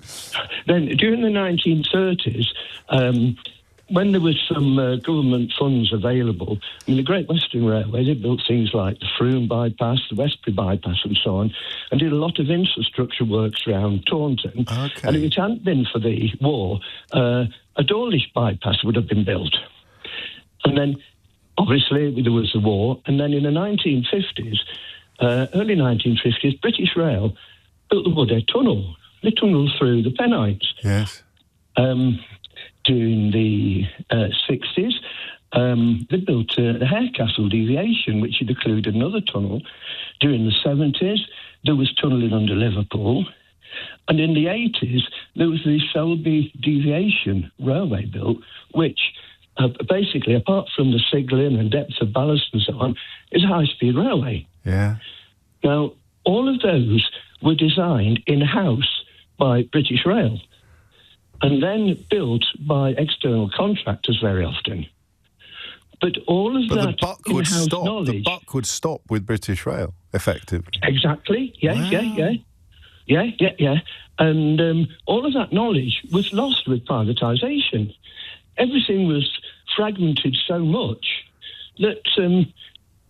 Then, during the 1930s, when there was some government funds available, the Great Western Railway, they built things like the Frome bypass, the Westbury bypass and so on, and did a lot of infrastructure works around Taunton. Okay. And if it hadn't been for the war, a Dawlish bypass would have been built. And then, obviously, there was the war, and then in the 1950s, early 1950s, British Rail built the Woodhead Tunnel, the tunnel through the Pennines. Yes. During the 60s, they built the Harecastle deviation, which had included another tunnel. During the 70s, there was tunnelling under Liverpool. And in the 80s, there was the Selby deviation railway built, which basically, apart from the signalling and depth of ballast and so on, is a high-speed railway. Yeah. Now, all of those were designed in-house by British Rail and then built by external contractors very often. But all of that in-house knowledge... The buck would stop with British Rail, effectively. Exactly. Yeah. And all of that knowledge was lost with privatisation. Everything was fragmented so much that...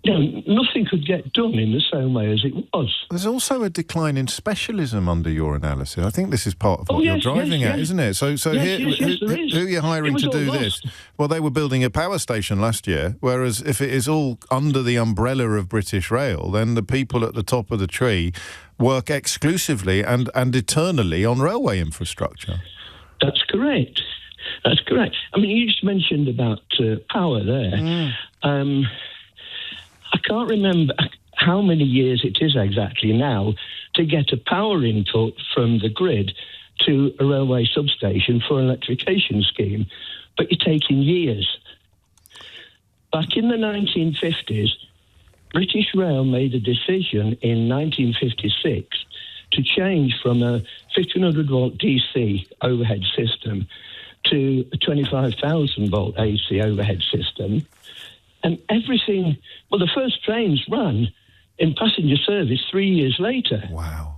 nothing could get done in the same way as it was. There's also a decline in specialism under your analysis. I think this is part of what you're driving at, isn't it? So who are you hiring to do this? Well, they were building a power station last year, whereas if it is all under the umbrella of British Rail, then the people at the top of the tree work exclusively and eternally on railway infrastructure. That's correct. That's correct. I mean, you just mentioned about power there. I can't remember how many years it is exactly now to get a power input from the grid to a railway substation for an electrification scheme, but you're taking years. Back in the 1950s, British Rail made a decision in 1956 to change from a 1500-volt DC overhead system to a 25,000-volt AC overhead system. And everything... Well, the first trains ran in passenger service 3 years later. Wow.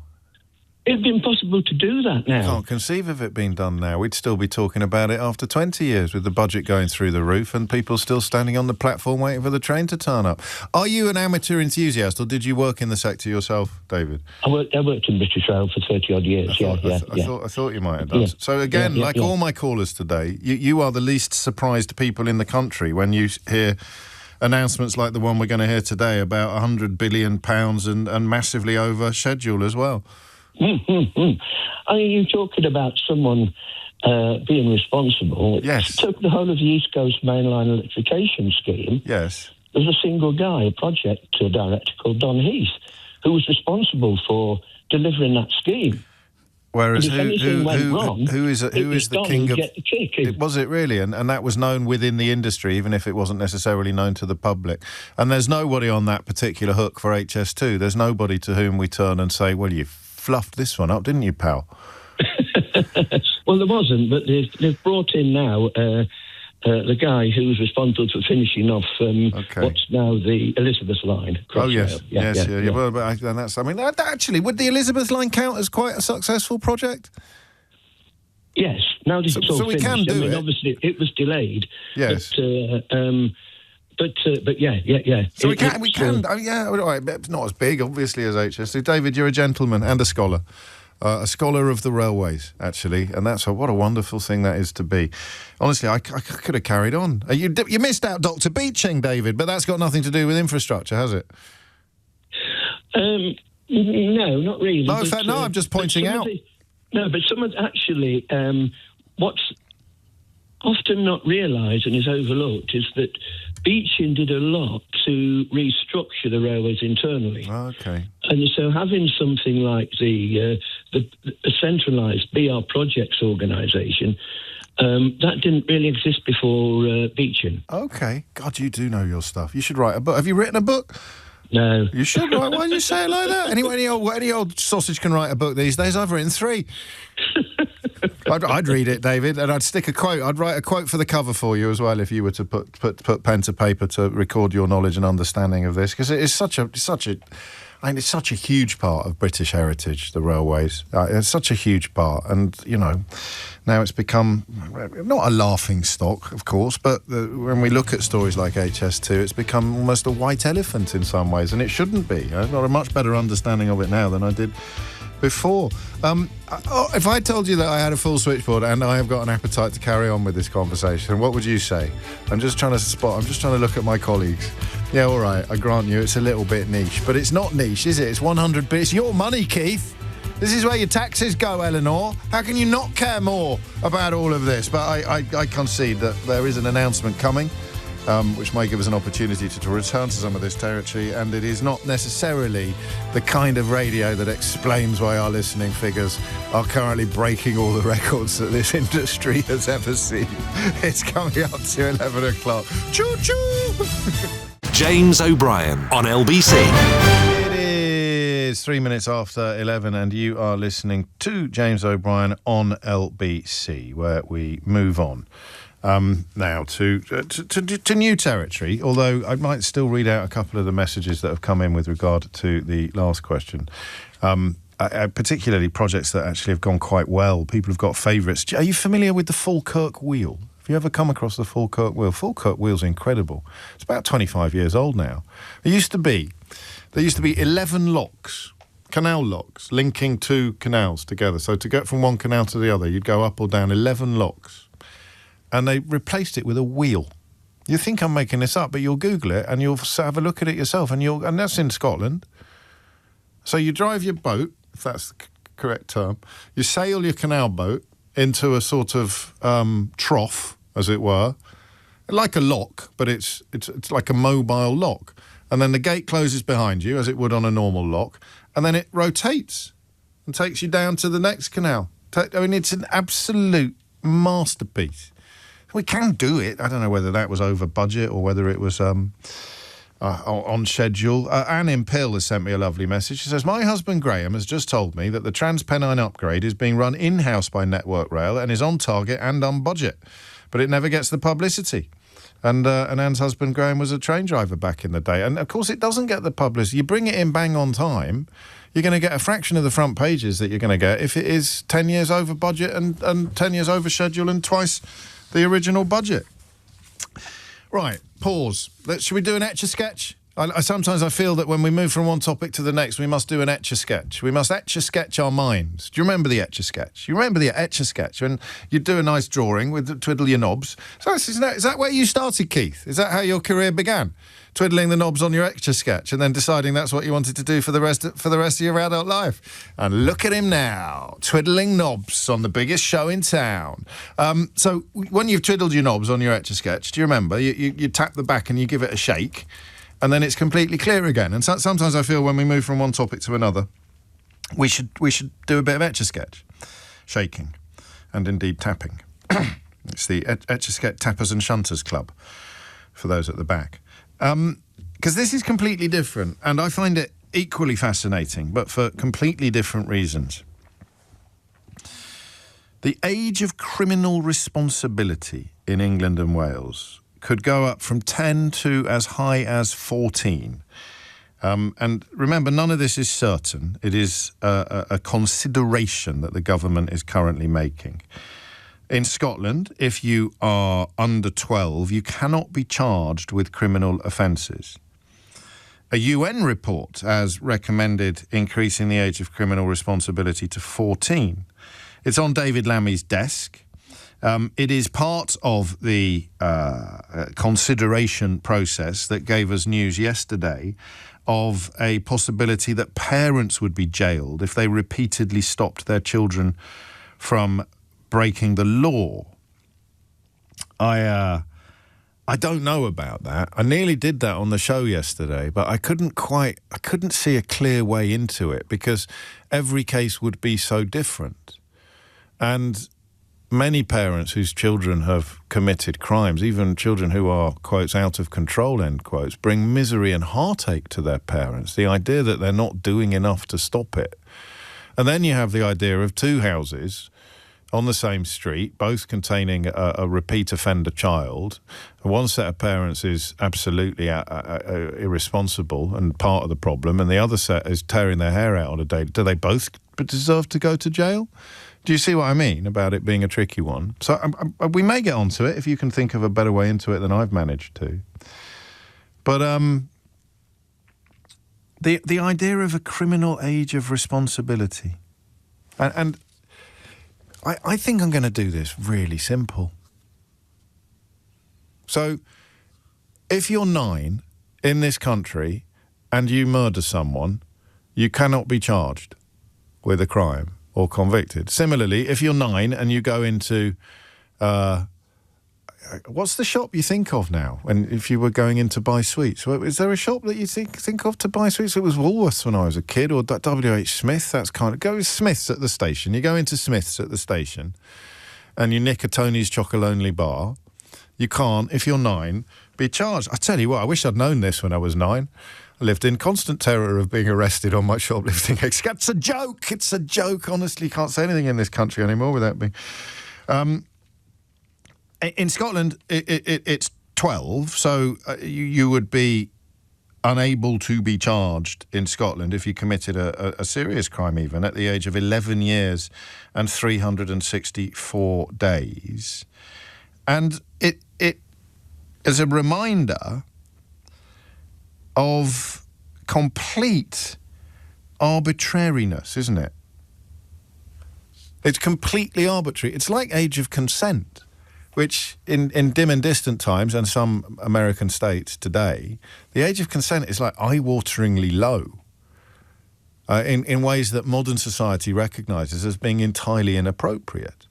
It'd be impossible to do that now. I can't conceive of it being done now. We'd still be talking about it after 20 years with the budget going through the roof and people still standing on the platform waiting for the train to turn up. Are you an amateur enthusiast or did you work in the sector yourself, David? I worked in British Rail for 30-odd years, I thought you might have done. Yeah. So again, all my callers today, you are the least surprised people in the country when you hear announcements like the one we're going to hear today about £100 billion and massively over schedule as well. Are you talking about someone being responsible? Yes. Took the whole of the East Coast Mainline electrification scheme. Yes. There's a single guy, a project director called Don Heath, who was responsible for delivering that scheme. Whereas who is the king of... Get the kick. Was it really? And that was known within the industry, even if it wasn't necessarily known to the public. And there's nobody on that particular hook for HS2. There's nobody to whom we turn and say, well, you fluffed this one up, didn't you, pal? Well, there wasn't, but they've brought in now the guy who was responsible for finishing off what's now the Elizabeth line. Oh, yes. Yes. Well, but that's, I mean, actually, would the Elizabeth line count as quite a successful project? Yes. Now this is all so we finished. can do it. Obviously, it was delayed. Yes. But yeah. So we can. Oh, yeah, all right. It's not as big, obviously, as HS2. David, you're a gentleman and a scholar. A scholar of the railways, actually, and what a wonderful thing that is to be. Honestly, I could have carried on. You missed out Dr. Beeching, David, but that's got nothing to do with infrastructure, has it? No, not really. No, in fact, no, I'm just pointing out. But someone actually, what's often not realised and is overlooked is that Beeching did a lot to restructure the railways internally. Okay. And so having something like the centralised BR Projects organisation, that didn't really exist before Beeching. Okay. God, you do know your stuff. You should write a book. Have you written a book? No. You should write. Why do you say it like that? Any old sausage can write a book these days. I've written 3. I'd read it, David, and I'd stick a quote. I'd write a quote for the cover for you as well if you were to put pen to paper to record your knowledge and understanding of this, because it is such a huge part of British heritage, the railways. It's such a huge part, and now it's become not a laughing stock, of course, but when we look at stories like HS2, it's become almost a white elephant in some ways, and it shouldn't be. I've got a much better understanding of it now than I did before. If I told you that I had a full switchboard and I have got an appetite to carry on with this conversation, what would you say? I'm just trying to look at my colleagues. Yeah, all right, I grant you it's a little bit niche, but it's not niche, is it? It's 100 bits. It's your money, Keith. This is where your taxes go, Eleanor. How can you not care more about all of this? But I concede that there is an announcement coming, which may give us an opportunity to return to some of this territory, and it is not necessarily the kind of radio that explains why our listening figures are currently breaking all the records that this industry has ever seen. It's coming up to 11 o'clock. Choo-choo! James O'Brien on LBC. It is 3 minutes after 11, and you are listening to James O'Brien on LBC, where we move on. Now to new territory, although I might still read out a couple of the messages that have come in with regard to the last question, particularly projects that actually have gone quite well. People have got favourites. Are you familiar with the Falkirk Wheel? Have you ever come across the Falkirk Wheel? Falkirk Wheel's incredible. It's about 25 years old now. There used to be 11 locks, canal locks, linking 2 canals together. So to get from one canal to the other, you'd go up or down 11 locks. And they replaced it with a wheel. You think I'm making this up, but you'll Google it and you'll have a look at it yourself, and that's in Scotland. So you drive your boat, if that's the correct term, you sail your canal boat, into a sort of trough, as it were, like a lock, but it's like a mobile lock. And then the gate closes behind you, as it would on a normal lock, and then it rotates and takes you down to the next canal. I mean, it's an absolute masterpiece. We can do it. I don't know whether that was over budget or whether it was on schedule. Anne in Pill has sent me a lovely message. She says, my husband Graham has just told me that the TransPennine upgrade is being run in-house by Network Rail and is on target and on budget, but it never gets the publicity. And Anne's husband Graham was a train driver back in the day. And, of course, it doesn't get the publicity. You bring it in bang on time, you're going to get a fraction of the front pages that you're going to get if it is 10 years over budget and 10 years over schedule and twice the original budget. Right, pause. Should we do an Etch-a-Sketch? Sometimes I feel that when we move from one topic to the next, we must do an Etch-a-Sketch. We must Etch-a-Sketch our minds. Do you remember the Etch-a-Sketch? You remember the Etch-a-Sketch when you do a nice drawing with twiddle your knobs? So is that where you started, Keith? Is that how your career began? Twiddling the knobs on your Etch-a-Sketch and then deciding that's what you wanted to do for the rest of your adult life. And look at him now, twiddling knobs on the biggest show in town. So when you've twiddled your knobs on your Etch-a-Sketch, do you remember? You tap the back and you give it a shake, and then it's completely clear again. And sometimes I feel when we move from one topic to another, we should do a bit of Etch-a-Sketch, shaking, and indeed tapping. It's the Etch-a-Sketch Tappers and Shunters Club, for those at the back. Because this is completely different, and I find it equally fascinating, but for completely different reasons. The age of criminal responsibility in England and Wales could go up from 10 to as high as 14. And remember, none of this is certain. It is a consideration that the government is currently making. In Scotland, if you are under 12, you cannot be charged with criminal offences. A UN report has recommended increasing the age of criminal responsibility to 14. It's on David Lammy's desk. It is part of the consideration process that gave us news yesterday of a possibility that parents would be jailed if they repeatedly stopped their children from breaking the law. I don't know about that. I nearly did that on the show yesterday, but I couldn't see a clear way into it because every case would be so different. And many parents whose children have committed crimes, even children who are, quotes, out of control, end quotes, bring misery and heartache to their parents. The idea that they're not doing enough to stop it. And then you have the idea of two houses on the same street, both containing a repeat offender child. One set of parents is absolutely irresponsible and part of the problem, and the other set is tearing their hair out on a day. Do they both deserve to go to jail? Do you see what I mean about it being a tricky one? So we may get onto it if you can think of a better way into it than I've managed to. But the idea of a criminal age of responsibility, and I think I'm going to do this really simple. So if you're 9 in this country and you murder someone, you cannot be charged with a crime or convicted. Similarly, if you're 9 and you go into, what's the shop you think of now? And if you were going in to buy sweets, is there a shop that you think of to buy sweets? It was Woolworths when I was a kid, or W.H. Smith. That's kind of, go with Smith's at the station. You go into Smith's at the station, and you nick a Tony's Chocolonely bar. You can't, if you're 9, be charged. I tell you what, I wish I'd known this when I was 9. I lived in constant terror of being arrested on my shoplifting. It's a joke. It's a joke. Honestly, can't say anything in this country anymore without being. In Scotland, it's 12, so you would be unable to be charged in Scotland if you committed a serious crime, even at the age of 11 years and 364 days. And it is a reminder of complete arbitrariness, isn't it? It's completely arbitrary. It's like age of consent, which in dim and distant times and some American states today, the age of consent is like eye-wateringly low in ways that modern society recognises as being entirely inappropriate.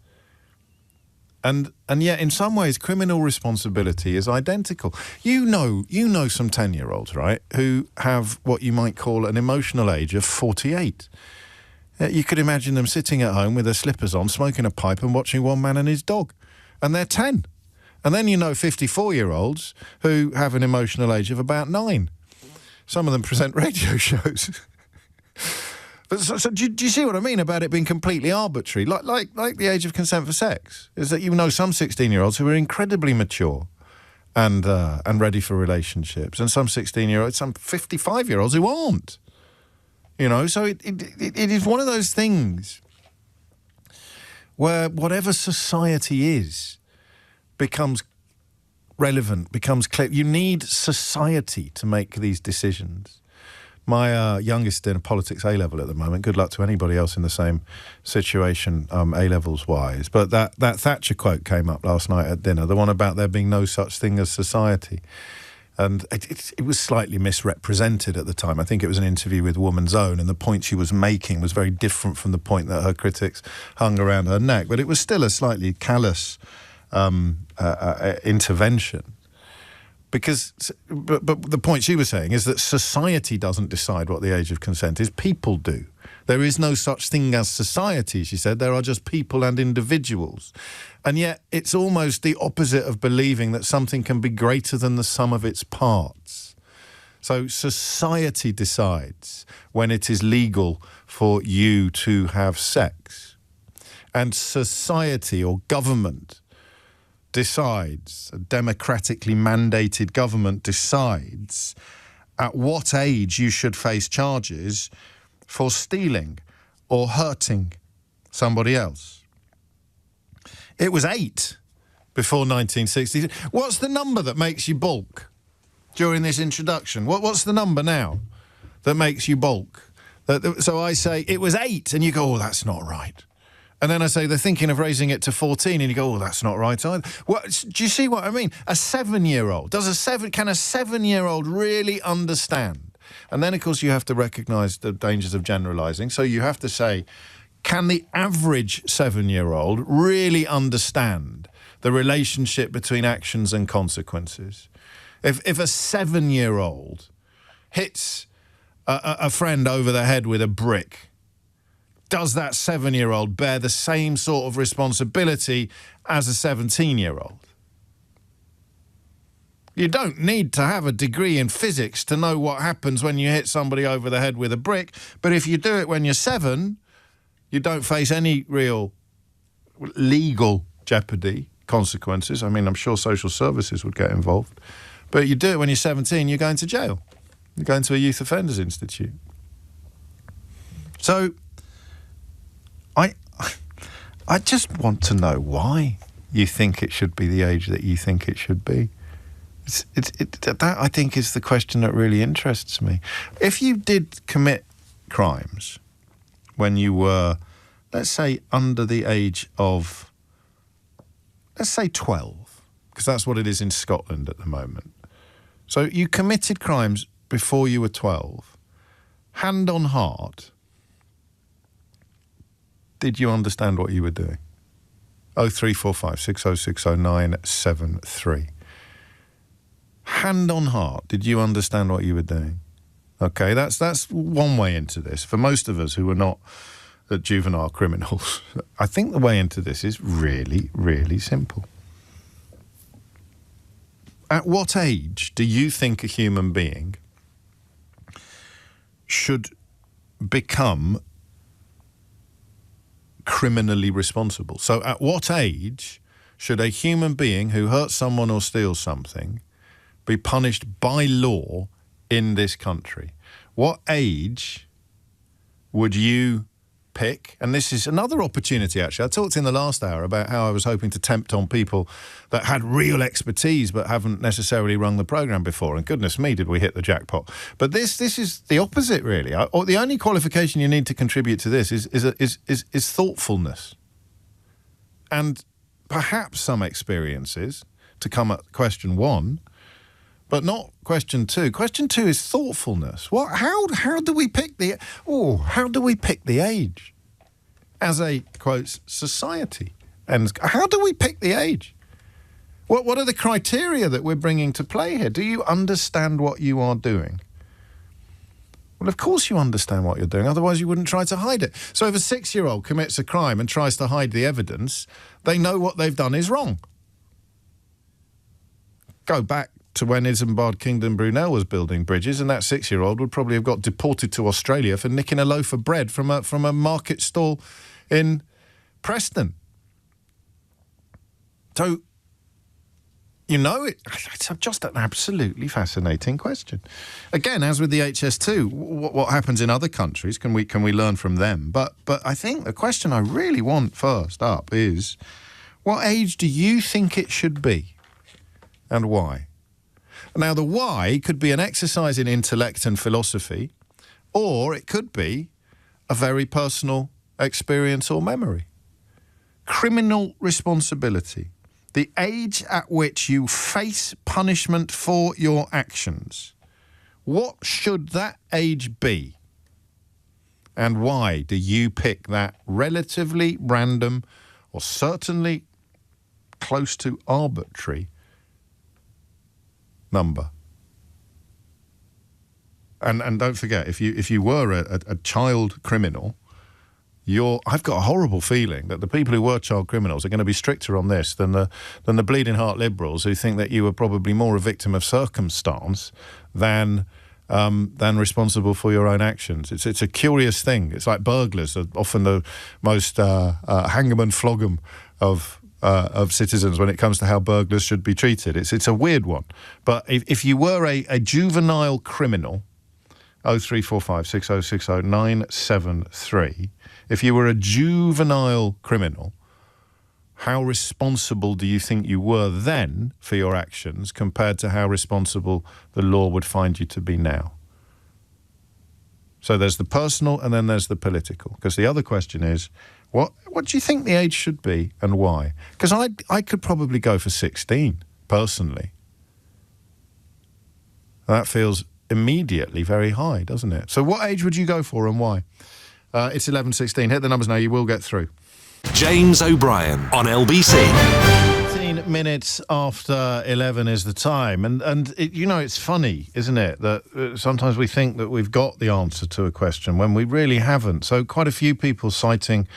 And yet, in some ways, criminal responsibility is identical. You know some 10-year-olds, right, who have what you might call an emotional age of 48. You could imagine them sitting at home with their slippers on, smoking a pipe and watching One Man and His Dog. And they're 10. And then 54-year-olds who have an emotional age of about 9. Some of them present radio shows. But so do you see what I mean about it being completely arbitrary? Like the age of consent for sex, is that some 16-year-olds who are incredibly mature and ready for relationships, and some 16-year-olds, some 55-year-olds who aren't. So it is one of those things where whatever society is becomes relevant, becomes clear. You need society to make these decisions. My youngest in a politics A-level at the moment. Good luck to anybody else in the same situation, A-levels-wise. But that Thatcher quote came up last night at dinner, the one about there being no such thing as society. And it was slightly misrepresented at the time. I think it was an interview with Woman's Own, and the point she was making was very different from the point that her critics hung around her neck. But it was still a slightly callous intervention. But the point she was saying is that society doesn't decide what the age of consent is. People do. There is no such thing as society, she said. There are just people and individuals. And yet it's almost the opposite of believing that something can be greater than the sum of its parts. So society decides when it is legal for you to have sex. And society or government decides, a democratically mandated government decides at what age you should face charges for stealing or hurting somebody else. It was 8 before 1960. What's the number that makes you balk during this introduction? What's the number now that makes you balk? So I say, it was 8, and you go, oh, that's not right. And then I say, they're thinking of raising it to 14, and you go, oh, that's not right either. Do you see what I mean? A 7-year-old, can a 7-year-old really understand? And then, of course, you have to recognise the dangers of generalising. So you have to say, can the average 7-year-old really understand the relationship between actions and consequences? If a 7-year-old hits a friend over the head with a brick, does that 7-year-old bear the same sort of responsibility as a 17-year-old? You don't need to have a degree in physics to know what happens when you hit somebody over the head with a brick, but if you do it when you're 7, you don't face any real legal jeopardy, consequences. I mean, I'm sure social services would get involved. But you do it when you're 17, you're going to jail. You're going to a youth offenders institute. So I just want to know why you think it should be the age that you think it should be. That I think is the question that really interests me. If you did commit crimes when you were, let's say, under the age of, let's say 12, because that's what it is in Scotland at the moment. So you committed crimes before you were 12. Hand on heart, did you understand what you were doing? 0345 6060 973. Hand on heart, did you understand what you were doing? Okay, that's one way into this. For most of us who are not juvenile criminals, I think the way into this is really, really simple. At what age do you think a human being should become criminally responsible? So at what age should a human being who hurts someone or steals something be punished by law in this country? What age would you pick? And this is another opportunity, actually. I talked in the last hour about how I was hoping to tempt on people that had real expertise but haven't necessarily rung the programme before. And goodness me, did we hit the jackpot. But this is the opposite, really. The only qualification you need to contribute to this is thoughtfulness. And perhaps some experiences to come at question 1, but not question 2. Question 2 is thoughtfulness. How do we pick the age as a, quote, society? And how do we pick the age? What are the criteria that we're bringing to play here? Do you understand what you are doing? Well, of course you understand what you're doing, otherwise you wouldn't try to hide it. So if a 6-year-old commits a crime and tries to hide the evidence, they know what they've done is wrong. Go back to when Isambard Kingdom Brunel was building bridges, and that 6-year-old would probably have got deported to Australia for nicking a loaf of bread from a market stall in Preston. So, it's just an absolutely fascinating question. Again, as with the HS2, what happens in other countries, can we learn from them? But I think the question I really want first up is, what age do you think it should be, and why? Now, the why could be an exercise in intellect and philosophy, or it could be a very personal experience or memory. Criminal responsibility. The age at which you face punishment for your actions. What should that age be? And why do you pick that relatively random, or certainly close to arbitrary, number? And don't forget, if you were a child criminal, I've got a horrible feeling that the people who were child criminals are going to be stricter on this than the bleeding heart liberals who think that you were probably more a victim of circumstance than responsible for your own actions. It's a curious thing. It's like burglars are often the most hang 'em and flog 'em of citizens when it comes to how burglars should be treated. It's a weird one. But if you were a juvenile criminal, 0345 6060 973, if you were a juvenile criminal, how responsible do you think you were then for your actions compared to how responsible the law would find you to be now? So there's the personal and then there's the political. Because the other question is, what do you think the age should be and why? Because I could probably go for 16, personally. That feels immediately very high, doesn't it? So what age would you go for and why? It's 11:16. Hit the numbers now, you will get through. James O'Brien on LBC. 15 minutes after 11 is the time. And it's funny, isn't it, that sometimes we think that we've got the answer to a question when we really haven't. So quite a few people citing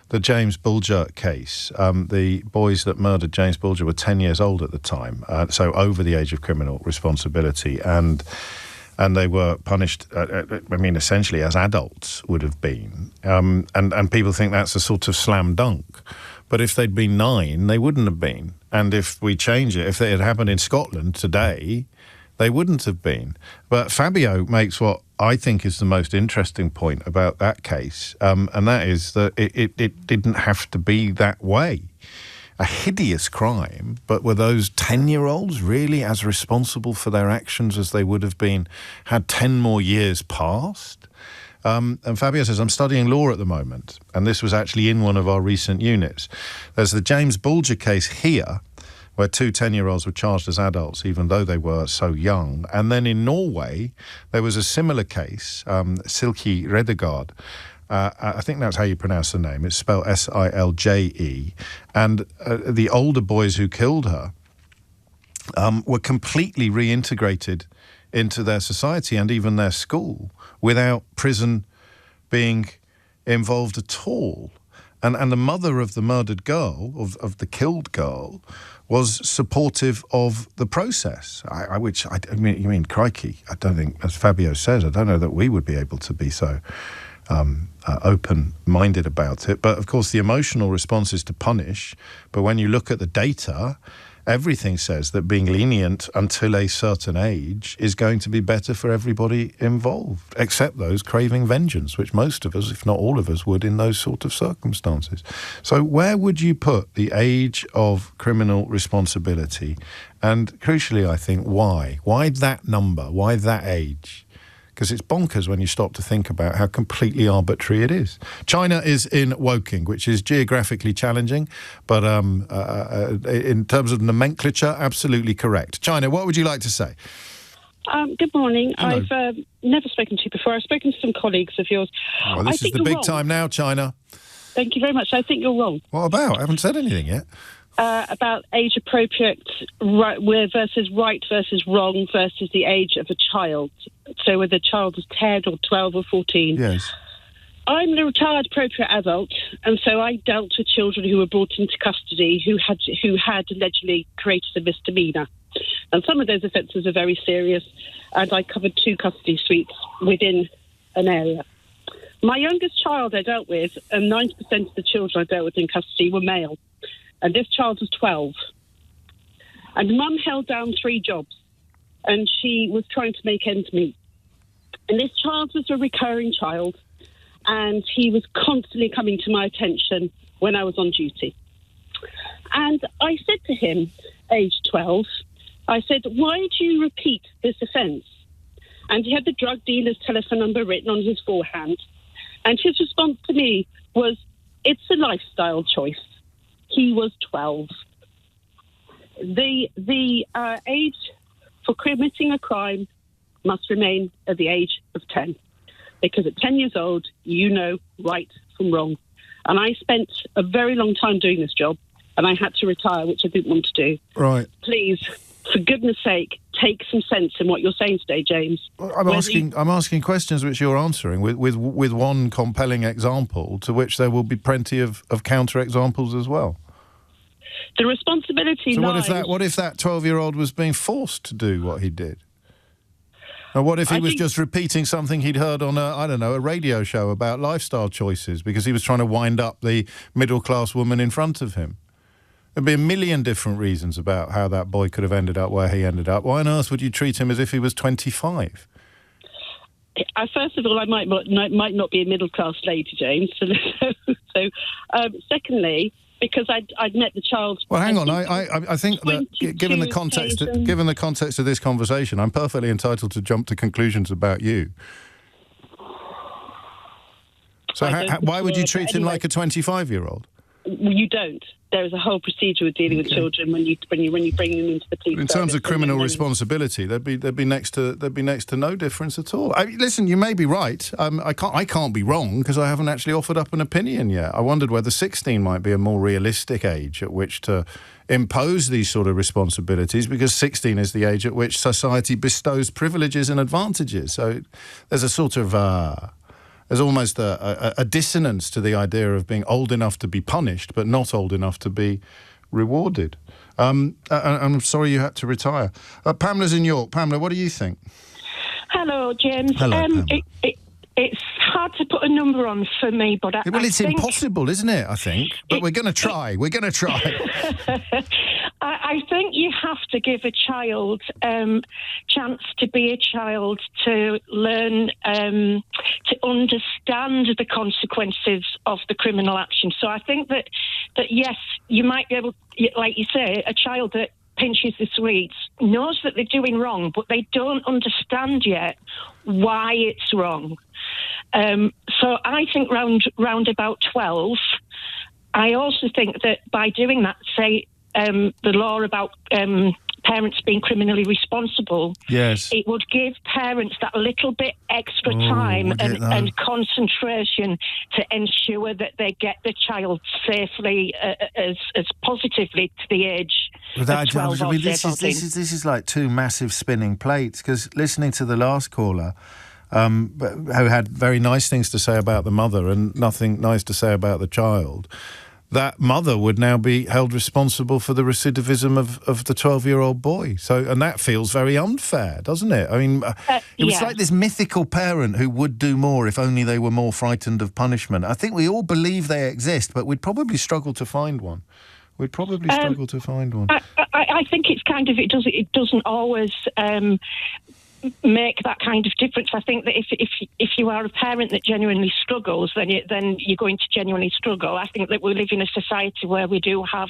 the James Bulger case. The boys that murdered James Bulger were 10 years old at the time, so over the age of criminal responsibility. And they were punished, essentially as adults would have been. And people think that's a sort of slam dunk. But if they'd been 9, they wouldn't have been. And if we change it, if it had happened in Scotland today, they wouldn't have been. But Fabio makes what I think is the most interesting point about that case, and that is that it didn't have to be that way. A hideous crime, but were those 10-year-olds really as responsible for their actions as they would have been had 10 more years passed? And Fabio says, I'm studying law at the moment, and this was actually in one of our recent units. There's the James Bulger case here, where 2 10-year-olds were charged as adults, even though they were so young. And then in Norway, there was a similar case, Silke Redegard. I think that's how you pronounce the name. It's spelled Silje. And the older boys who killed her were completely reintegrated into their society and even their school without prison being involved at all. And the mother of the murdered girl, of the killed girl, was supportive of the process. You mean, crikey, I don't think, as Fabio says, I don't know that we would be able to be so open-minded about it. But, of course, the emotional response is to punish. But when you look at the data, everything says that being lenient until a certain age is going to be better for everybody involved, except those craving vengeance, which most of us, if not all of us, would in those sort of circumstances. So where would you put the age of criminal responsibility? And crucially, I think, why? Why that number? Why that age? Because it's bonkers when you stop to think about how completely arbitrary it is. China is in Woking, which is geographically challenging, but in terms of nomenclature, absolutely correct. China, what would you like to say? Good morning. Hello. I've never spoken to you before. I've spoken to some colleagues of yours. Well, this is the big time now, China. Thank you very much. I think you're wrong. What about? I haven't said anything yet. About age appropriate versus right versus wrong versus the age of a child. So whether the child is 10 or 12 or 14. Yes. I'm a retired appropriate adult, and so I dealt with children who were brought into custody who had allegedly created a misdemeanour. And some of those offences are very serious, and I covered 2 custody suites within an area. My youngest child I dealt with, and 90% of the children I dealt with in custody were male, and this child was 12. And Mum held down 3 jobs, and she was trying to make ends meet. And this child was a recurring child, and he was constantly coming to my attention when I was on duty. And I said to him, age 12, I said, why do you repeat this offence? And he had the drug dealer's telephone number written on his forehand. And his response to me was, it's a lifestyle choice. He was 12. The age for committing a crime must remain at the age of 10. Because at 10 years old, you know right from wrong. And I spent a very long time doing this job, and I had to retire, which I didn't want to do. Right. Please, for goodness sake, take some sense in what you're saying today, James. I'm asking questions which you're answering with one compelling example, to which there will be plenty of counter examples as well. The responsibility lies... So what if that 12-year-old was being forced to do what he did? Or what if he was just repeating something he'd heard on a radio show about lifestyle choices because he was trying to wind up the middle-class woman in front of him? There'd be a million different reasons about how that boy could have ended up where he ended up. Why on earth would you treat him as if he was 25? First of all, I might not be a middle-class lady, James. So, secondly, because I'd met the child... Well, hang on. I think that given the context of this conversation, I'm perfectly entitled to jump to conclusions about you. So why would you treat him like a 25-year-old? You don't. There is a whole procedure with dealing with children when you bring them into the police. In terms of criminal responsibility, there'd be next to no difference at all. Listen, you may be right. I can't be wrong because I haven't actually offered up an opinion yet. I wondered whether 16 might be a more realistic age at which to impose these sort of responsibilities, because 16 is the age at which society bestows privileges and advantages. So there's a sort of there's almost a dissonance to the idea of being old enough to be punished, but not old enough to be rewarded. I'm sorry you had to retire. Pamela's in York. Pamela, what do you think? Hello, James. Hello, Pamela. It's hard to put a number on for me, but it's impossible, isn't it, I think? But we're going to try. We're going to try. I think you have to give a child chance to be a child, to learn, to understand the consequences of the criminal action. So I think that yes, you might be able, like you say, a child that pinches the sweets knows that they're doing wrong, but they don't understand yet why it's wrong. So I think round about 12. I also think that by doing that, say, the law about parents being criminally responsible, yes, it would give parents that little bit extra time and concentration to ensure that they get the child safely as positively to the age of 12 or 13. This is like two massive spinning plates, because listening to the last caller, who had very nice things to say about the mother and nothing nice to say about the child, that mother would now be held responsible for the recidivism of the 12-year-old boy. And that feels very unfair, doesn't it? I mean, it was like this mythical parent who would do more if only they were more frightened of punishment. I think we all believe they exist, but we'd probably struggle to find one. I think it's kind of, it doesn't always make that kind of difference. I think that if you are a parent that genuinely struggles, then you're going to genuinely struggle. I think that we live in a society where we do have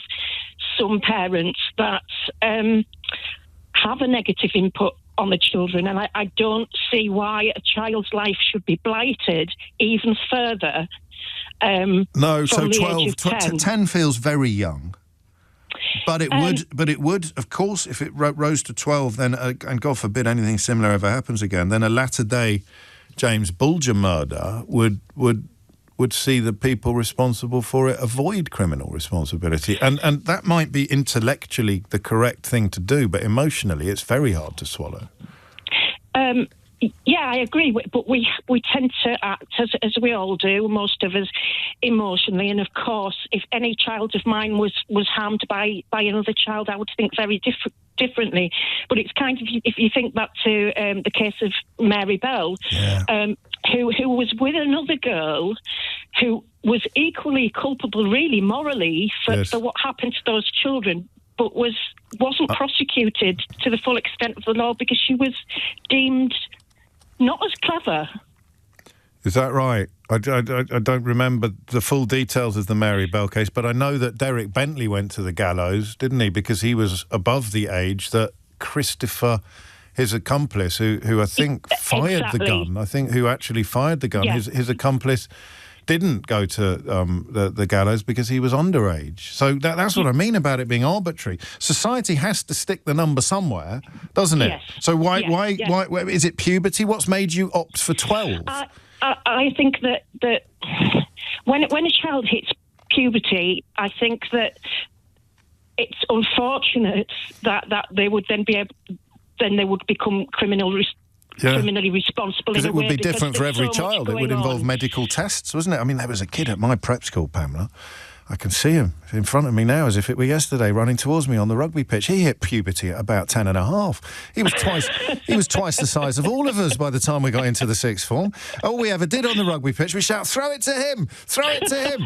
some parents that have a negative input on the children, and I don't see why a child's life should be blighted even further. No, so 10 feels very young. But it would, of course, if it rose to 12, then, and God forbid anything similar ever happens again, then a latter-day James Bulger murder would would see the people responsible for it avoid criminal responsibility. And that might be intellectually the correct thing to do, but emotionally it's very hard to swallow. Yeah, I agree, but we tend to act, as we all do, most of us, emotionally. And of course, if any child of mine was harmed by another child, I would think very differently. But it's kind of, if you think back to the case of Mary Bell, who was with another girl who was equally culpable, really, morally, for what happened to those children, but wasn't prosecuted to the full extent of the law because she was deemed not as clever. Is that right? I don't remember the full details of the Mary Bell case, but I know that Derek Bentley went to the gallows, didn't he? Because he was above the age that Christopher, his accomplice, who I think fired the gun, I think who actually fired the gun, his accomplice didn't go to the gallows because he was underage. So that's what I mean about it being arbitrary. Society has to stick the number somewhere, doesn't it? Yes. So why is it puberty? What's made you opt for 12? I think that when a child hits puberty, I think that it's unfortunate that they would then they would become criminally responsible. Because it would be different for every child. It would involve medical tests, wasn't it? I mean, there was a kid at my prep school, Pamela. I can see him in front of me now as if it were yesterday, running towards me on the rugby pitch. He hit puberty at about 10 and a half. He was twice the size of all of us by the time we got into the sixth form. All we ever did on the rugby pitch was shout, "Throw it to him! Throw it to him!"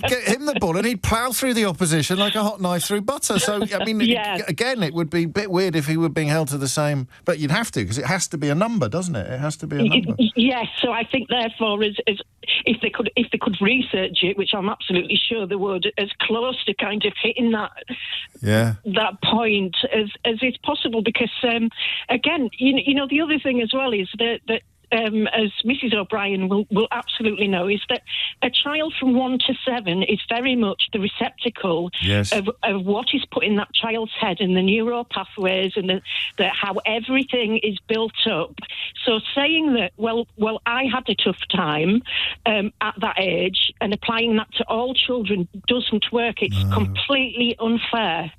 Get him the ball, and he'd plough through the opposition like a hot knife through butter. So, I mean, again, it would be a bit weird if he were being held to the same... But you'd have to, because it has to be a number, doesn't it? It has to be a number. Yes, so I think, therefore, if they could research it, which I'm absolutely sure they would, as close to kind of hitting that point as is possible, because again, you know, the other thing as well is that as Mrs. O'Brien will absolutely know, is that a child from 1 to 7 is very much the receptacle of what is put in that child's head and the neural pathways and how everything is built up. So saying that, well, I had a tough time at that age, and applying that to all children doesn't work. It's completely unfair.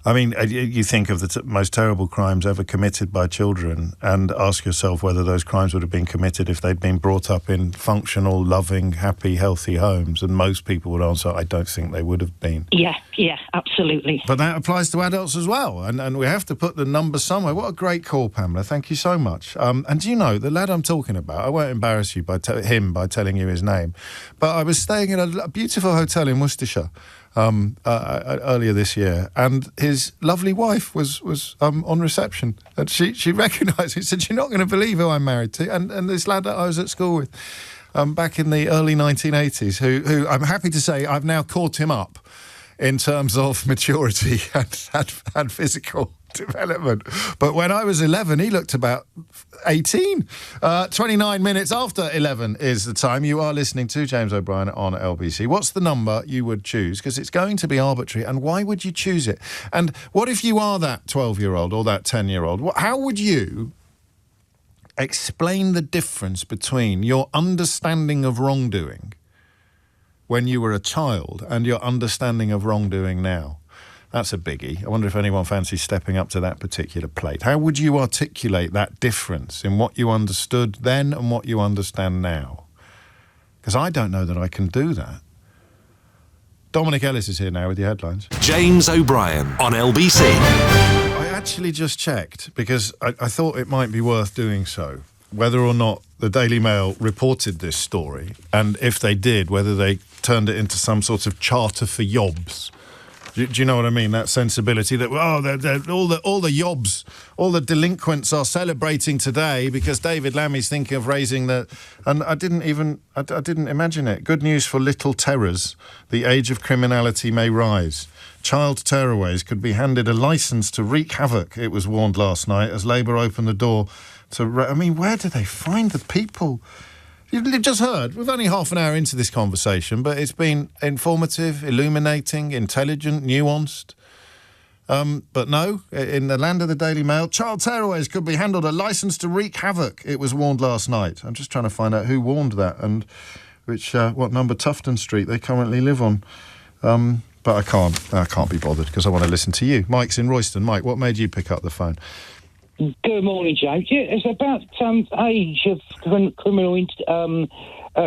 I mean, you think of the most terrible crimes ever committed by children and ask yourself whether those crimes would have been committed if they'd been brought up in functional, loving, happy, healthy homes. And most people would answer, I don't think they would have been. Yeah, absolutely. But that applies to adults as well. And we have to put the numbers somewhere. What a great call, Pamela. Thank you so much. And do you know, the lad I'm talking about, I won't embarrass you by telling you his name, but I was staying in a beautiful hotel in Worcestershire earlier this year, and his lovely wife was on reception, and she recognised me, said, "You're not going to believe who I'm married to," and this lad that I was at school with back in the early 1980s, who I'm happy to say I've now caught him up in terms of maturity and physical development. But when I was 11, he looked about 18. 29 minutes after 11 is the time. You are listening to James O'Brien on LBC. What's the number you would choose? Because it's going to be arbitrary. And why would you choose it? And what if you are that 12-year-old or that 10-year-old? How would you explain the difference between your understanding of wrongdoing when you were a child and your understanding of wrongdoing now? That's a biggie. I wonder if anyone fancies stepping up to that particular plate. How would you articulate that difference in what you understood then and what you understand now? Because I don't know that I can do that. Dominic Ellis is here now with your headlines. James O'Brien on LBC. I actually just checked, because I thought it might be worth doing so, whether or not the Daily Mail reported this story, and if they did, whether they turned it into some sort of charter for yobs. Do you know what I mean? That sensibility that, all the yobs, all the delinquents are celebrating today because David Lammy's thinking of raising the... And I didn't imagine it. Good news for little terrors. The age of criminality may rise. Child tearaways could be handed a licence to wreak havoc, it was warned last night, as Labour opened the door to... I mean, where do they find the people? You've just heard, we're only half an hour into this conversation, but it's been informative, illuminating, intelligent, nuanced. But no, in the land of the Daily Mail, child tearaways could be handled a licence to wreak havoc, it was warned last night. I'm just trying to find out who warned that and which what number Tufton Street they currently live on. But I can't be bothered because I want to listen to you. Mike's in Royston. Mike, what made you pick up the phone? Good morning, James. Yeah, it's about age of criminal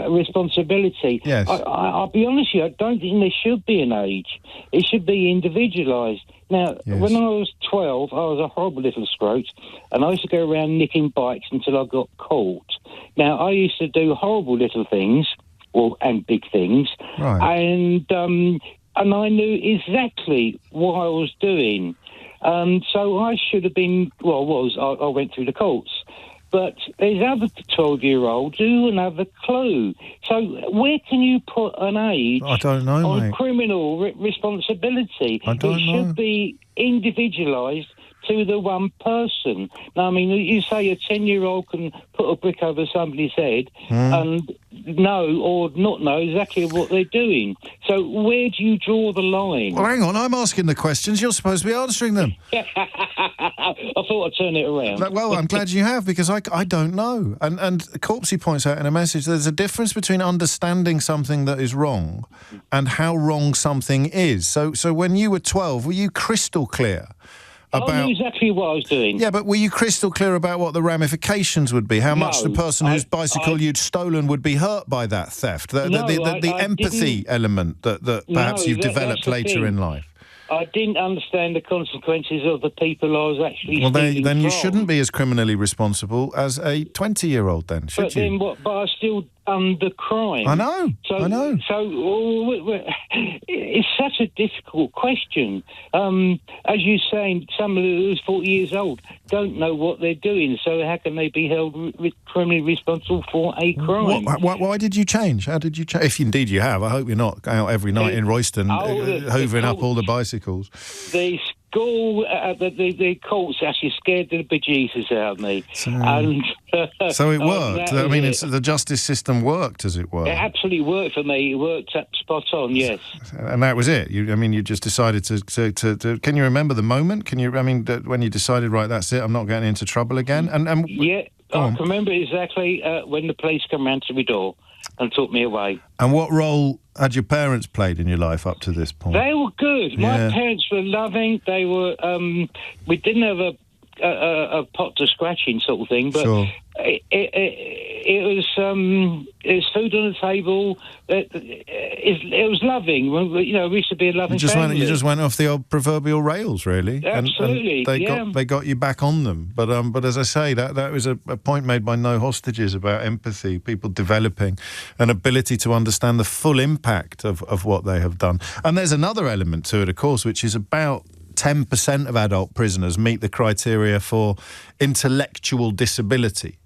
responsibility. Yes. I'll be honest with you, I don't think there should be an age. It should be individualised. Now, when I was 12, I was a horrible little scrote, and I used to go around nicking bikes until I got caught. Now, I used to do horrible little things, and big things, right. and I knew exactly what I was doing. So I should have been, I went through the courts. But there's other 12-year-olds who wouldn't have a clue. So where can you put an age I don't know, on mate. criminal responsibility? I don't know. It should be individualised to the one person. Now, I mean, you say a 10-year-old can put a brick over somebody's head and know or not know exactly what they're doing. So where do you draw the line? Well, hang on, I'm asking the questions. You're supposed to be answering them. I thought I'd turn it around. Well, I'm glad you have, because I don't know. And Corpsey points out in a message there's a difference between understanding something that is wrong and how wrong something is. So when you were 12, were you crystal clear? I knew exactly what I was doing. Yeah, but were you crystal clear about what the ramifications would be? How much the person whose bicycle you'd stolen would be hurt by that theft? The empathy element that perhaps you've developed later in life. I didn't understand the consequences of the people I was actually stealing then you from. shouldn't be as criminally responsible as a 20-year-old then, should you? Then what? But I still done the crime. I know. So it's such a difficult question. As you're saying, some of those 40 years old don't know what they're doing, so how can they be held criminally responsible for a crime? Why did you change? How did you change? If indeed you have, I hope you're not out every night in Royston hoovering up all the bicycles. The school, the courts actually scared the bejesus out of me. So it worked. I mean, the justice system worked, as it were. It absolutely worked for me. It worked spot on, yes. And that was it. You just decided to. Can you remember the moment? When you decided, right, that's it, I'm not getting into trouble again? Yeah, I can remember exactly when the police come round to my door and took me away. And what role had your parents played in your life up to this point? They were good. Yeah. My parents were loving. They were. We didn't have a pot to scratching sort of thing, but sure. it was food on the table. It was loving. We used to be a loving family. You just went off the old proverbial rails, really. Absolutely, and they got you back on them. But as I say, that was a point made by No Hostages about empathy, people developing an ability to understand the full impact of what they have done. And there's another element to it, of course, which is about 10% of adult prisoners meet the criteria for intellectual disability,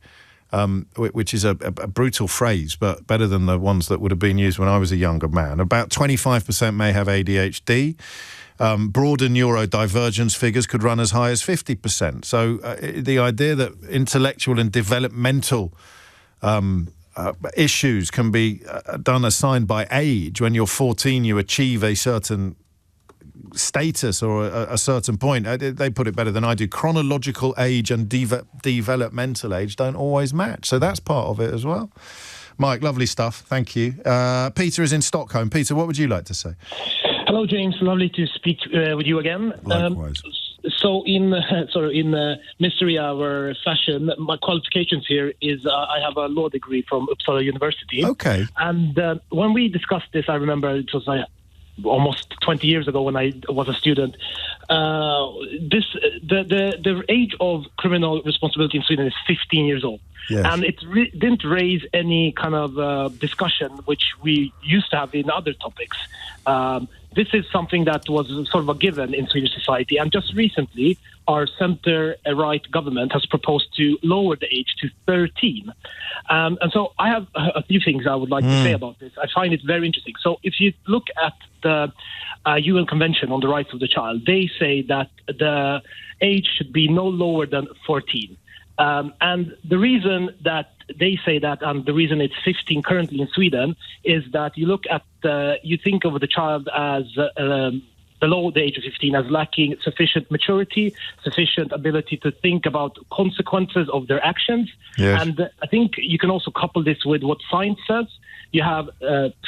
which is a brutal phrase, but better than the ones that would have been used when I was a younger man. About 25% may have ADHD. Broader neurodivergence figures could run as high as 50%. So the idea that intellectual and developmental issues can be assigned by age. When you're 14, you achieve a certain status or a certain point. They put it better than I do. Chronological age and developmental age don't always match. So that's part of it as well. Mike, lovely stuff. Thank you. Peter is in Stockholm. Peter, what would you like to say? Hello, James. Lovely to speak with you again. Likewise. So in mystery hour fashion, my qualifications here is I have a law degree from Uppsala University. Okay. And when we discussed this, I remember it was almost 20 years ago when I was a student. The age of criminal responsibility in Sweden is 15 years old. Yes. And it didn't raise any kind of discussion which we used to have in other topics. This is something that was sort of a given in Swedish society. And just recently, our center-right government has proposed to lower the age to 13. And so I have a few things I would like to say about this. I find it very interesting. So if you look at the UN Convention on the Rights of the Child, they say that the age should be no lower than 14. And the reason that they say that, and the reason it's 15 currently in Sweden, is that you look at you think of the child as below the age of 15 as lacking sufficient maturity, sufficient ability to think about consequences of their actions. Yes. And I think you can also couple this with what science says. You have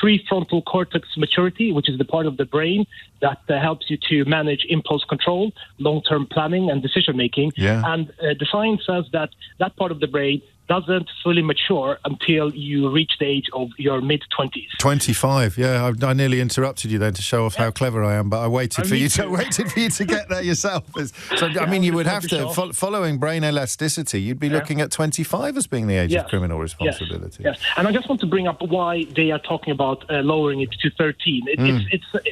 prefrontal cortex maturity, which is the part of the brain that helps you to manage impulse control, long-term planning, and decision-making. Yeah. And the science says that that part of the brain doesn't fully mature until you reach the age of your mid-20s. 25, yeah. I nearly interrupted you then to show off how clever I am, but I waited for you to get there yourself. So, I mean, you would have to, following brain elasticity, you'd be looking at 25 as being the age of criminal responsibility. Yes, and I just want to bring up why they are talking about lowering it to 13.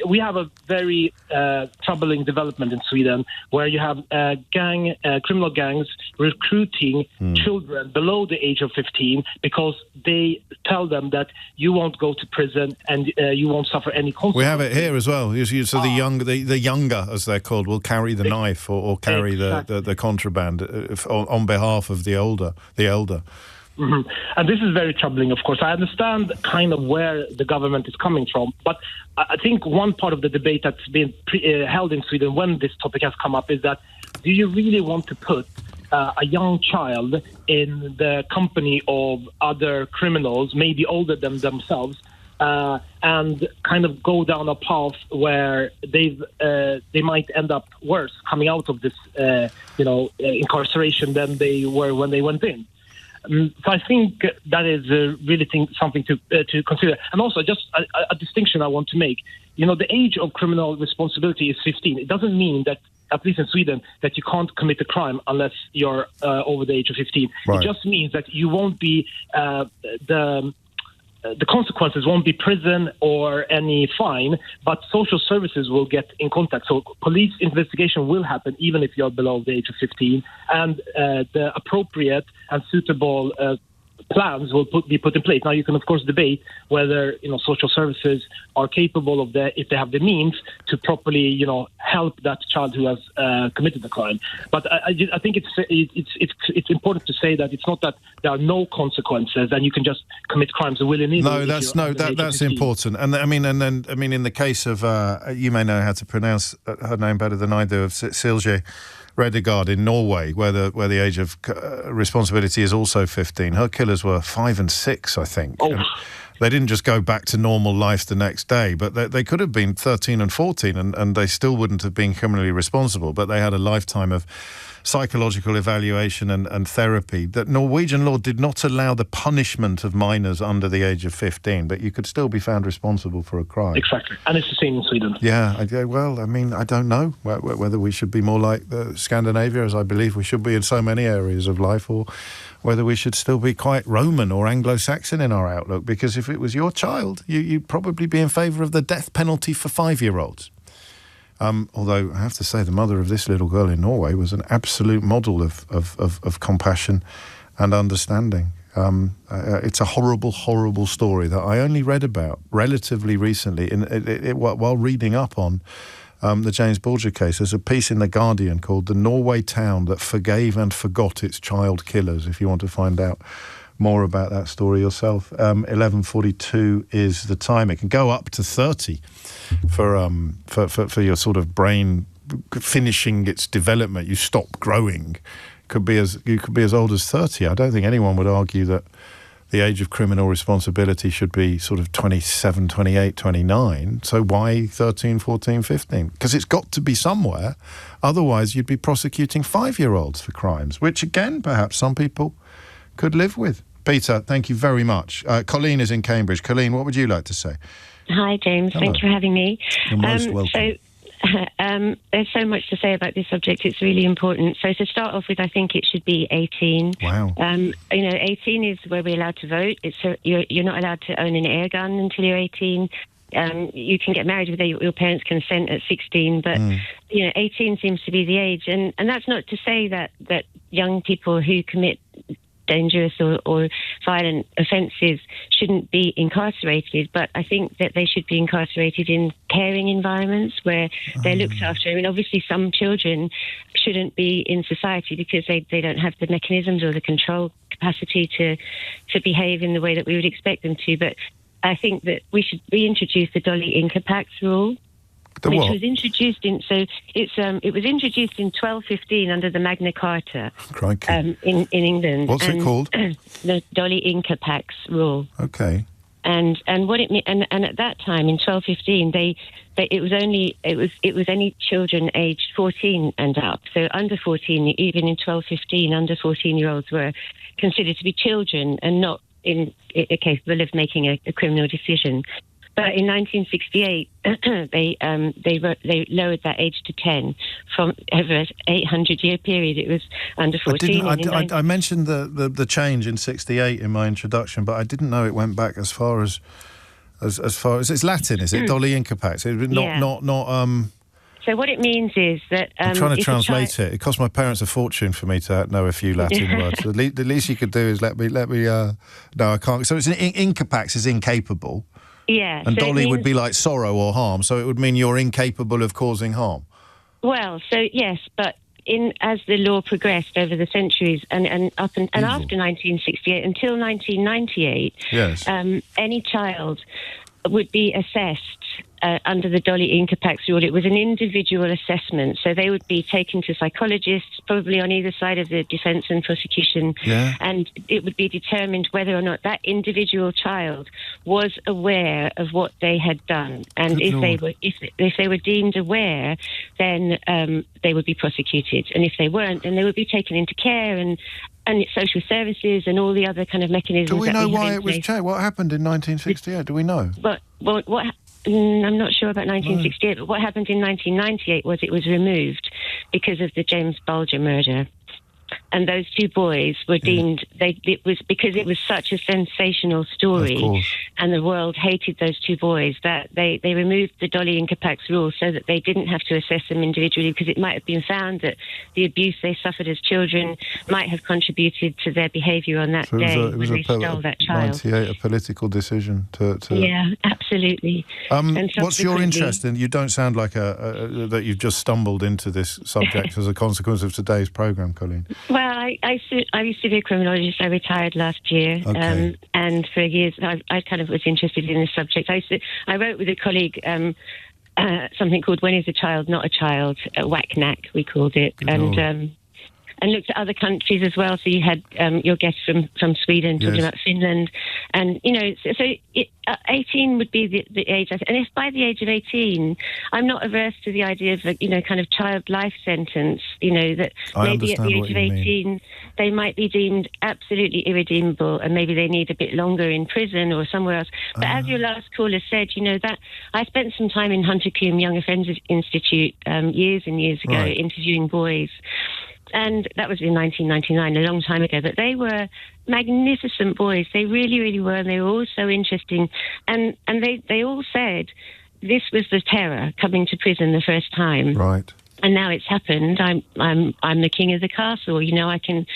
We have a very troubling development in Sweden where you have criminal gangs recruiting children below the age of 15 because they tell them that you won't go to prison and you won't suffer any consequences. We have it here as well. So the younger, as they're called, will carry the knife or carry the contraband on behalf of the elder. Mm-hmm. And this is very troubling, of course. I understand kind of where the government is coming from, but I think one part of the debate that's been held in Sweden when this topic has come up is that do you really want to put a young child in the company of other criminals, maybe older than themselves, and kind of go down a path where they might end up worse coming out of this, incarceration than they were when they went in. So I think that is really something to consider. And also, just a distinction I want to make. The age of criminal responsibility is 15. It doesn't mean that, at least in Sweden, that you can't commit a crime unless you're over the age of 15. Right. It just means that you won't be the consequences won't be prison or any fine, but social services will get in contact. So police investigation will happen even if you're below the age of 15, and the appropriate and suitable plans will be put in place. Now, you can, of course, debate whether social services are capable of if they have the means to properly, help that child who has committed the crime. But I think it's important to say that it's not that there are no consequences and you can just commit crimes willy-nilly. No, that's important. And then in the case of you may know how to pronounce her name better than I do, of Silje Redegard in Norway, where the age of responsibility is also 15. Her killers were 5 and 6, I think. Oh. They didn't just go back to normal life the next day, but they could have been 13 and 14, and they still wouldn't have been criminally responsible, but they had a lifetime of psychological evaluation and therapy. That Norwegian law did not allow the punishment of minors under the age of 15, but you could still be found responsible for a crime. Exactly, and it's the same in Sweden. Yeah, I don't know whether we should be more like Scandinavia, as I believe we should be in so many areas of life, or whether we should still be quite Roman or Anglo-Saxon in our outlook, because if it was your child, you'd probably be in favour of the death penalty for 5-year-olds. Although I have to say the mother of this little girl in Norway was an absolute model of compassion and understanding. It's a horrible, horrible story that I only read about relatively recently while reading up on the James Bulger case. There's a piece in The Guardian called "The Norway Town That Forgave and Forgot Its Child Killers," if you want to find out more about that story yourself. 11:42 is the time. It can go up to 30 for your sort of brain finishing its development. You stop growing. You could be as old as 30. I don't think anyone would argue that the age of criminal responsibility should be sort of 27, 28, 29. So why 13, 14, 15? Because it's got to be somewhere. Otherwise, you'd be prosecuting 5-year-olds for crimes, which again, perhaps some people could live with. Peter, thank you very much. Colleen is in Cambridge. Colleen, what would you like to say? Hi, James. Hello. Thank you for having me. You're most welcome. There's so much to say about this subject. It's really important. So to start off with, I think it should be 18. Wow. 18 is where we're allowed to vote. You're not allowed to own an air gun until you're 18. You can get married with your parents' consent at 16, but 18 seems to be the age. And that's not to say that young people who commit dangerous or violent offences shouldn't be incarcerated, but I think that they should be incarcerated in caring environments where they're looked after. I mean, obviously some children shouldn't be in society because they don't have the mechanisms or the control capacity to behave in the way that we would expect them to, but I think that we should reintroduce the Dolly Incapax rule. The which what? was introduced in. So it was introduced in 1215 under the Magna Carta in England. What's it called? The Dolly Inca Pax rule. Okay. And what it and at that time in 1215 it was any children aged 14 and up. So under 14, even in 1215, under 14-year-olds were considered to be children and not capable of making a criminal decision. But in 1968, they lowered that age to 10. From over an 800-year period, it was under 14. I mentioned the change in 68 in my introduction, but I didn't know it went back as far as it's Latin, is it? Dolly Inca Pax. Not. So what it means is that I'm trying to translate it. It cost my parents a fortune for me to know a few Latin words. The least you could do is let me. No, I can't. So it's Inca Pax is incapable. Yeah. And so Dolly would be like sorrow or harm, so it would mean you're incapable of causing harm. Well, so yes, but as the law progressed over the centuries and after 1968 until 1998, yes. Any child would be assessed under the Dolly Inca Pax rule. It was an individual assessment, so they would be taken to psychologists, probably on either side of the defence and prosecution, and it would be determined whether or not that individual child was aware of what they had done. And if they were deemed aware, then they would be prosecuted, and if they weren't, then they would be taken into care and social services and all the other kind of mechanisms. Do we know why it was changed? What happened in 1968? Do we know? I'm not sure about 1968, but what happened in 1998 was it was removed because of the James Bulger murder. And those two boys were deemed, it was because it was such a sensational story and the world hated those two boys that they removed the Dolly Inca Pax rule so that they didn't have to assess them individually, because it might have been found that the abuse they suffered as children might have contributed to their behaviour on that day when they stole that child. 98, a political decision to... Yeah, absolutely. What's your interest in... You don't sound like that you've just stumbled into this subject as a consequence of today's programme, Colleen. Well, I used to be a criminologist. I retired last year, and for years I kind of was interested in this subject. I wrote with a colleague something called "When is a Child Not a Child?" WACNAC, we called it, and looked at other countries as well. So you had your guest from Sweden talking about Finland, and 18 would be the age. And if by the age of 18, I'm not averse to the idea of kind of child life sentence. That maybe at the age of 18 they might be deemed absolutely irredeemable, and maybe they need a bit longer in prison or somewhere else. But as your last caller said, that I spent some time in Hunter Combe Young Offenders Institute years and years ago interviewing boys. And that was in 1999, a long time ago. But they were magnificent boys. They really, really were. And they were all so interesting. And they all said this was the terror, coming to prison the first time. Right. And now it's happened. I'm the king of the castle. I can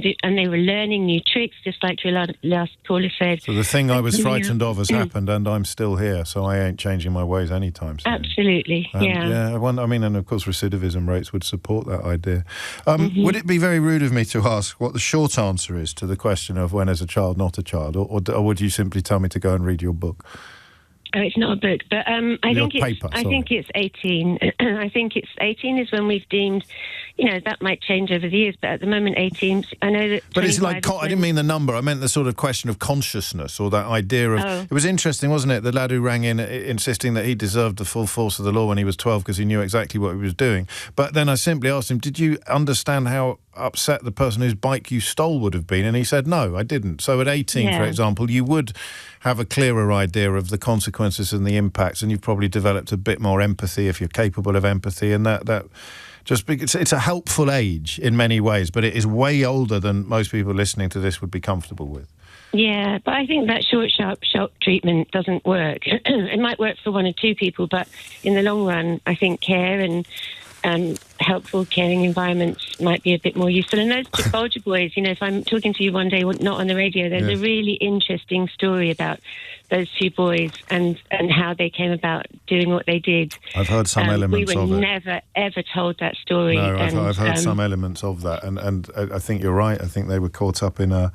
do. And they were learning new tricks, just like your last caller said. So the thing I was frightened of has happened, and I'm still here. So I ain't changing my ways anytime soon. Absolutely, yeah. And of course, recidivism rates would support that idea. Would it be very rude of me to ask what the short answer is to the question of when is a child not a child, or would you simply tell me to go and read your book? Oh, it's not a book, but I think it's 18. I think it's 18 is when we've deemed, that might change over the years, but at the moment 18. I know that. But it's like I didn't mean the number. I meant the sort of question of consciousness, or that idea of. It was interesting, wasn't it? The lad who rang in insisting that he deserved the full force of the law when he was 12 because he knew exactly what he was doing. But then I simply asked him, "Did you understand how upset the person whose bike you stole would have been?" And he said, "No, I didn't." So at 18, for example, you would have a clearer idea of the consequences and the impacts, and you've probably developed a bit more empathy if you're capable of empathy, and that just because it's a helpful age in many ways, but it is way older than most people listening to this would be comfortable with. Yeah, but I think that short, sharp shock treatment doesn't work. It might work for one or two people, but in the long run, I think care and helpful, caring environments might be a bit more useful. And those two Bulger boys, if I'm talking to you one day, not on the radio, there's a really interesting story about those two boys and how they came about doing what they did. I've heard some elements of it. We were never, ever told that story. No, I've heard some elements of that, and I think you're right. I think they were caught up in a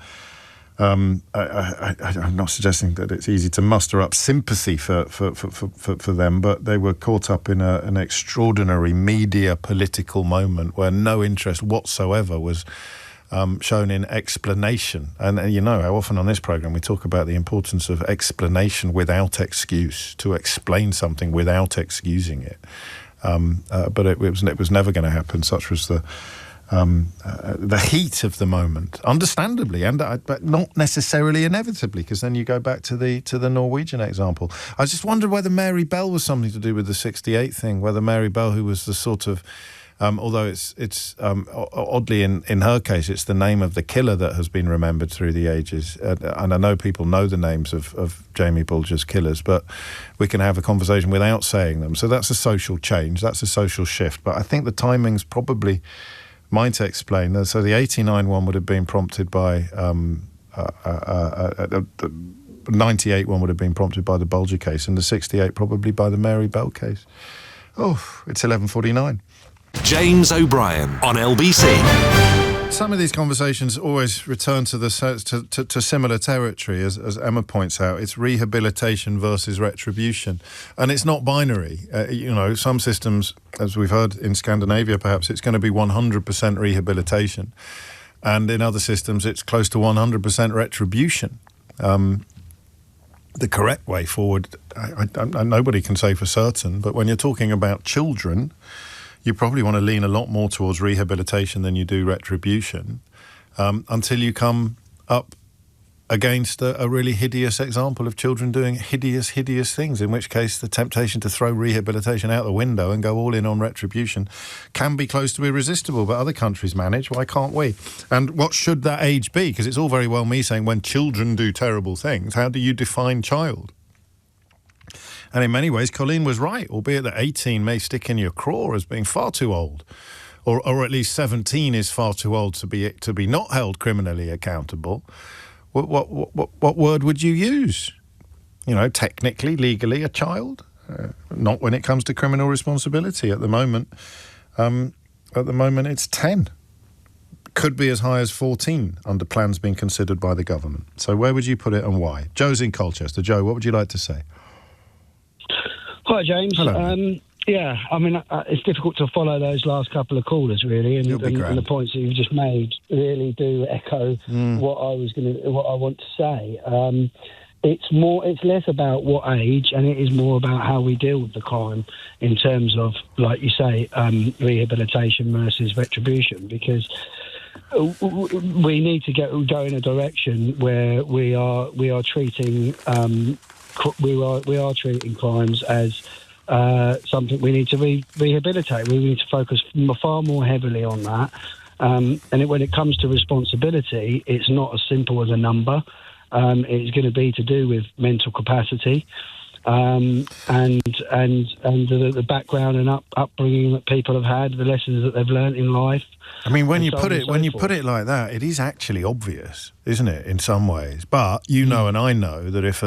I'm not suggesting that it's easy to muster up sympathy for them, but they were caught up in an extraordinary media political moment where no interest whatsoever was shown in explanation. And you know how often on this programme we talk about the importance of explanation without excuse, to explain something without excusing it. But it was never going to happen. Such was the heat of the moment, understandably, but not necessarily inevitably, because then you go back to the Norwegian example. I just wondered whether Mary Bell was something to do with the 68 thing, whether Mary Bell, who was the sort of, although it's oddly in her case, it's the name of the killer that has been remembered through the ages. And I know people know the names of Jamie Bulger's killers, but we can have a conversation without saying them. So that's a social change, that's a social shift. But I think the timing's probably might explain. So the 89 one would have been prompted by the 98 one would have been prompted by the Bulger case, and the 68 probably by the Mary Bell case. Oh, it's 11:49. James O'Brien on LBC. Some of these conversations always return to to similar territory, as Emma points out. It's rehabilitation versus retribution, and it's not binary. Some systems, as we've heard in Scandinavia, perhaps it's going to be 100% rehabilitation, and in other systems it's close to 100% retribution. The correct way forward, nobody can say for certain, but when you're talking about children, you probably want to lean a lot more towards rehabilitation than you do retribution, until you come up against a really hideous example of children doing hideous things, in which case the temptation to throw rehabilitation out the window and go all in on retribution can be close to irresistible. But other countries manage. Why can't we? And what should that age be? Because it's all very well me saying when children do terrible things, how do you define child? And in many ways, Colleen was right, albeit that 18 may stick in your craw as being far too old, or at least 17 is far too old to be not held criminally accountable. What word would you use? Technically, legally, a child? Not when it comes to criminal responsibility. At the moment, it's 10. Could be as high as 14 under plans being considered by the government. So where would you put it and why? Joe's in Colchester. Joe, what would you like to say? Hi, James. Hello. It's difficult to follow those last couple of callers, really, and the points that you've just made really do echo what I want to say. It's less about what age, and it is more about how we deal with the crime in terms of, like you say, rehabilitation versus retribution, because we need to go in a direction where we are treating treating crimes as something we need to rehabilitate. We need to focus far more heavily on that. When it comes to responsibility, it's not as simple as a number. It's going to be to do with mental capacity and the background and upbringing that people have had, the lessons that they've learnt in life. I mean, when you put it like that, it is actually obvious, isn't it? In some ways, but you know, and I know that if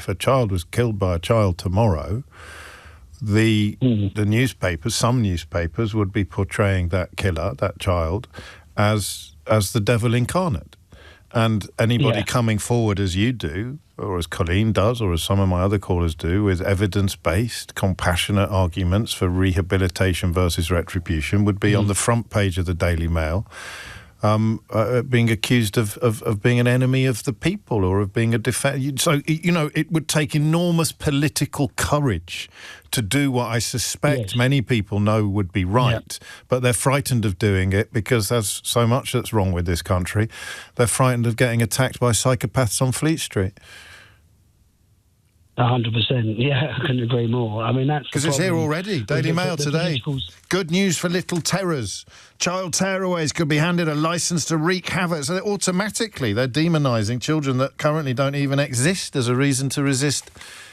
a child was killed by a child tomorrow, the newspapers, some newspapers, would be portraying that killer, that child, as the devil incarnate, and anybody coming forward as you do, or as Colleen does, or as some of my other callers do, with evidence-based, compassionate arguments for rehabilitation versus retribution, would be on the front page of the Daily Mail, being accused of being an enemy of the people, or of being a defender. So, it would take enormous political courage to do what I suspect many people know would be right, but they're frightened of doing it because there's so much that's wrong with this country. They're frightened of getting attacked by psychopaths on Fleet Street. 100%. Yeah, I couldn't agree more. I mean, that's because it's here already. Daily Mail today. Good news for little terrors. Child tearaways could be handed a licence to wreak havoc. So automatically they're demonising children that currently don't even exist as a reason to resist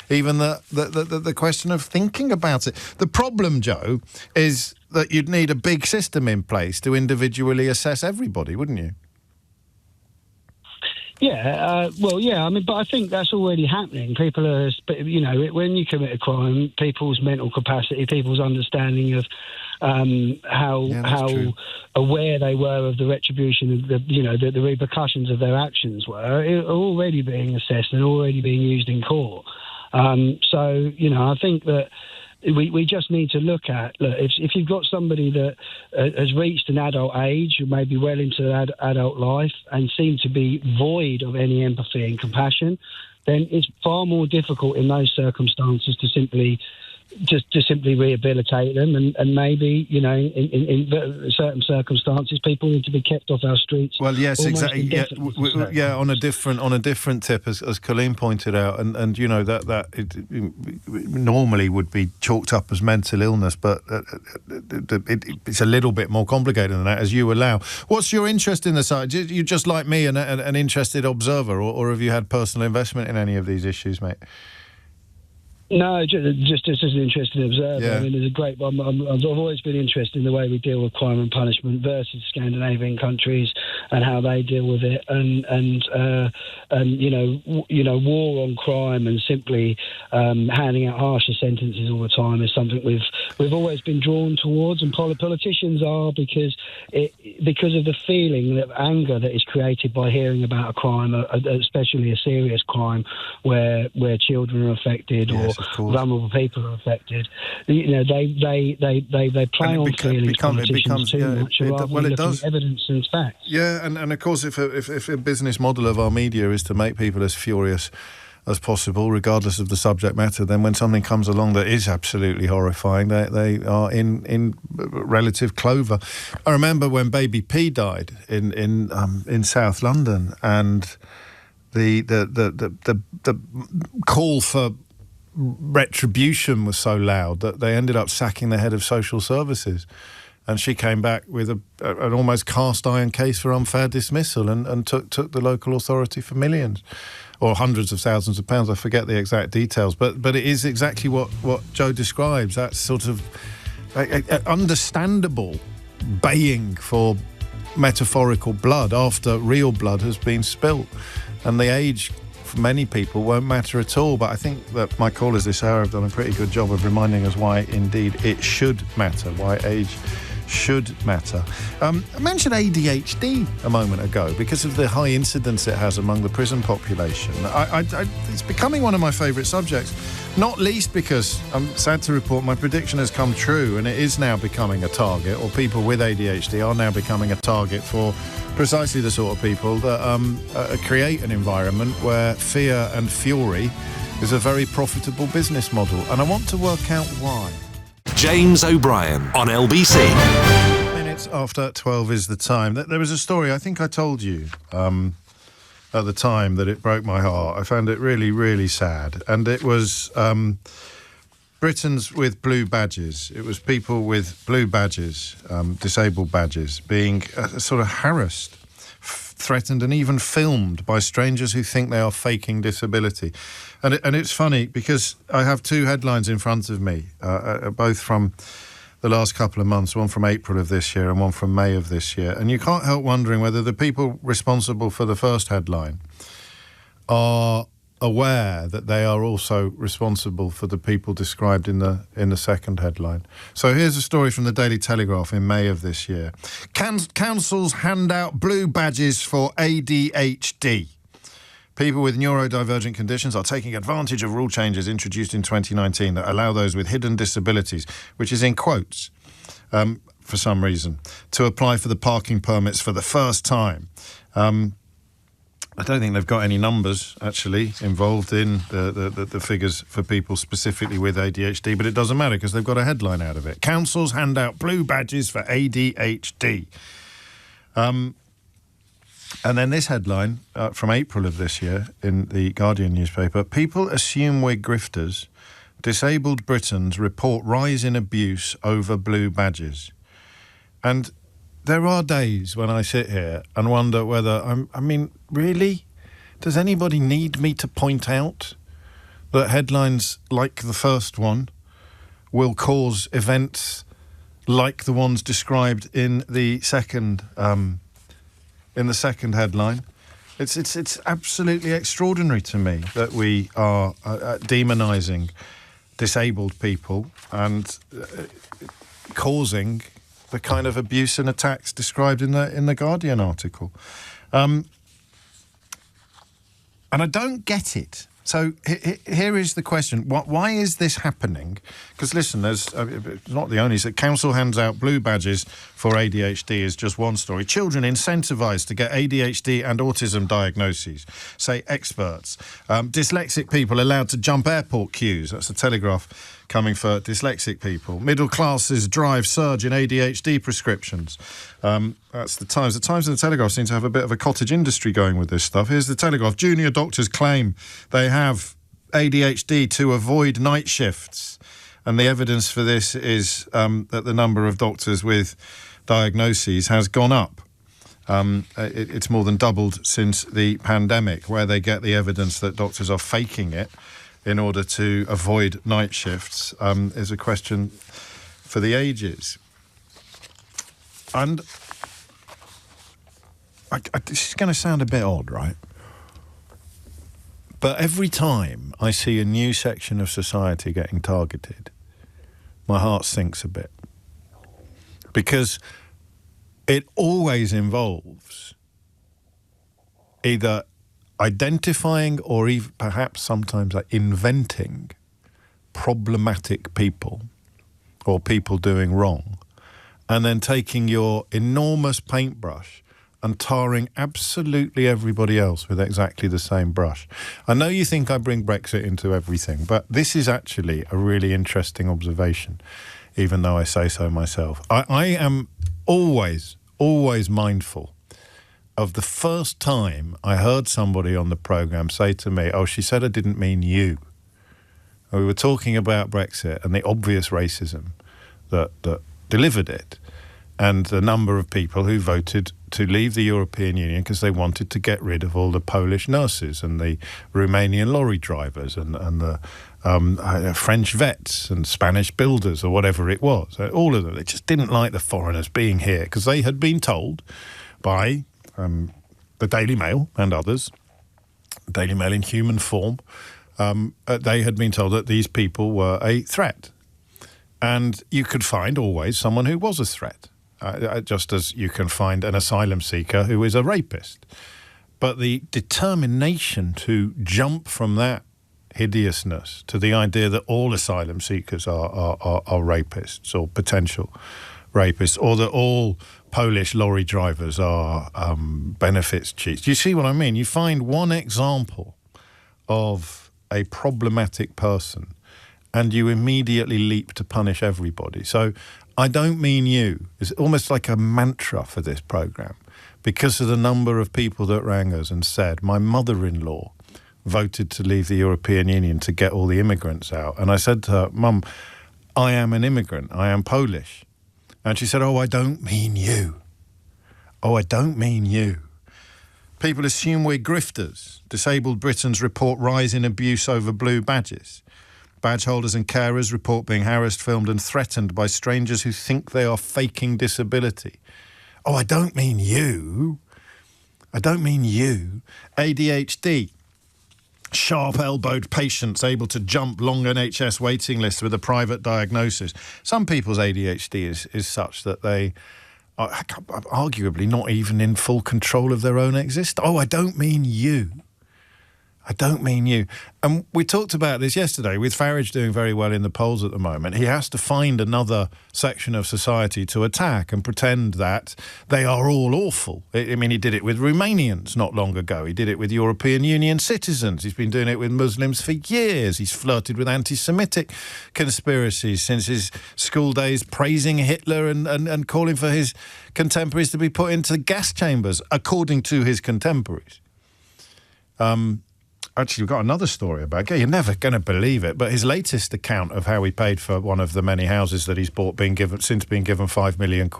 even the question of thinking about it. The problem, Joe, is that you'd need a big system in place to individually assess everybody, wouldn't you? Yeah, but I think that's already happening. People are, when you commit a crime, people's mental capacity, people's understanding of how aware they were of the retribution of the repercussions of their actions were already being assessed and already being used in court. So I think that we just need to look at, if you've got somebody that has reached an adult age, maybe well into adult life, and seem to be void of any empathy and compassion, then it's far more difficult in those circumstances to simply rehabilitate them, and maybe in certain circumstances people need to be kept off our streets. Well, yes, exactly. Yeah, on a different tip, as Colleen pointed out, and that it normally would be chalked up as mental illness, but it's a little bit more complicated than that, as you allow. What's your interest in the site? You just like me, an interested observer, or have you had personal investment in any of these issues, mate? No, just as an interested observer. Yeah. I mean, there's a great one. I've always been interested in the way we deal with crime and punishment versus Scandinavian countries and how they deal with it, and war on crime and simply handing out harsher sentences all the time is something we've always been drawn towards, and politicians are, because of the feeling of anger that is created by hearing about a crime, especially a serious crime where children are affected, yes, or vulnerable people are affected. They play on feelings. It becomes too much, rather than looking at evidence and facts. Yeah, and of course, if a business model of our media is to make people as furious as possible, regardless of the subject matter, then when something comes along that is absolutely horrifying, they are in relative clover. I remember when Baby P died in South London, and the call for retribution was so loud that they ended up sacking the head of social services, and she came back with an almost cast iron case for unfair dismissal, and took the local authority for millions or hundreds of thousands of pounds. I forget the exact details, but it is exactly what Joe describes, that sort of understandable baying for metaphorical blood after real blood has been spilt, and the age for many people won't matter at all. But I think that my callers this hour have done a pretty good job of reminding us why indeed it should matter, why age should matter. I mentioned ADHD a moment ago because of the high incidence it has among the prison population. It's becoming one of my favourite subjects, not least because I'm sad to report my prediction has come true, and it is now becoming a target, or people with ADHD are now becoming a target for precisely the sort of people that create an environment where fear and fury is a very profitable business model, and I want to work out why. James O'Brien on LBC. Minutes after 12 is the time. There was a story, I think I told you at the time, that it broke my heart. I found it really, really sad. And it was Britons with blue badges. It was people with blue badges, disabled badges, being sort of harassed, threatened and even filmed by strangers who think they are faking disability. And it's funny because I have two headlines in front of me, both from the last couple of months, one from April of this year and one from May of this year. And you can't help wondering whether the people responsible for the first headline are aware that they are also responsible for the people described in the second headline. So here's a story from the Daily Telegraph in May of this year. Councils hand out blue badges for ADHD. People with neurodivergent conditions are taking advantage of rule changes introduced in 2019 that allow those with hidden disabilities, which is in quotes for some reason, to apply for the parking permits for the first time. I don't think they've got any numbers, actually, involved in the figures for people specifically with ADHD, but it doesn't matter because they've got a headline out of it. Councils hand out blue badges for ADHD. And then this headline from April of this year in the Guardian newspaper: people assume we're grifters. Disabled Britons report rise in abuse over blue badges. And there are days when I sit here and wonder whether really? Does anybody need me to point out that headlines like the first one will cause events like the ones described in the second headline? It's absolutely extraordinary to me that we are demonising disabled people, and causing the kind of abuse and attacks described in the Guardian article. And I don't get it. So here is the question. Why is this happening? Because, listen, there's not the only... Council hands out blue badges for ADHD is just one story. Children incentivised to get ADHD and autism diagnoses, say experts. Dyslexic people allowed to jump airport queues. That's the Telegraph coming for dyslexic people. Middle classes drive surge in ADHD prescriptions. That's the Times. The Times and the Telegraph seem to have a bit of a cottage industry going with this stuff. Here's the Telegraph. Junior doctors claim they have ADHD to avoid night shifts. And the evidence for this is that the number of doctors with diagnoses has gone up. It's more than doubled since the pandemic, where they get the evidence that doctors are faking it in order to avoid night shifts, is a question for the ages. And this is going to sound a bit odd, right? But every time I see a new section of society getting targeted, my heart sinks a bit. Because it always involves either identifying or even perhaps sometimes inventing problematic people or people doing wrong, and then taking your enormous paintbrush and tarring absolutely everybody else with exactly the same brush. I know you think I bring Brexit into everything, but this is actually a really interesting observation, even though I say so myself. I am always mindful of the first time I heard somebody on the programme say to me, "Oh, she said I didn't mean you." And we were talking about Brexit and the obvious racism that delivered it, and the number of people who voted to leave the European Union because they wanted to get rid of all the Polish nurses and the Romanian lorry drivers and the French vets and Spanish builders or whatever it was. All of them. They just didn't like the foreigners being here because they had been told by the Daily Mail and others, Daily Mail in human form, they had been told that these people were a threat. And you could find always someone who was a threat, just as you can find an asylum seeker who is a rapist. But the determination to jump from that hideousness to the idea that all asylum seekers are rapists or potential rapists, or that all Polish lorry drivers are benefits cheats. Do you see what I mean? You find one example of a problematic person and you immediately leap to punish everybody. So I don't mean you. It's almost like a mantra for this programme because of the number of people that rang us and said, my mother-in-law voted to leave the European Union to get all the immigrants out. And I said to her, Mum, I am an immigrant. I am Polish. And she said, oh, I don't mean you. Oh, I don't mean you. People assume we're grifters. Disabled Britons report rise in abuse over blue badges. Badge holders and carers report being harassed, filmed and threatened by strangers who think they are faking disability. Oh, I don't mean you. I don't mean you. ADHD. Sharp-elbowed patients able to jump long NHS waiting lists with a private diagnosis. Some people's ADHD is such that they are arguably not even in full control of their own existence. Oh, I don't mean you. I don't mean you. And we talked about this yesterday with Farage doing very well in the polls at the moment. He has to find another section of society to attack and pretend that they are all awful. I mean, he did it with Romanians not long ago. He did it with European Union citizens. He's been doing it with Muslims for years. He's flirted with anti-Semitic conspiracies since his school days, praising Hitler and calling for his contemporaries to be put into gas chambers, according to his contemporaries. Actually, we've got another story about it. You're never going to believe it, but his latest account of how he paid for one of the many houses that he's bought, since being given £5 million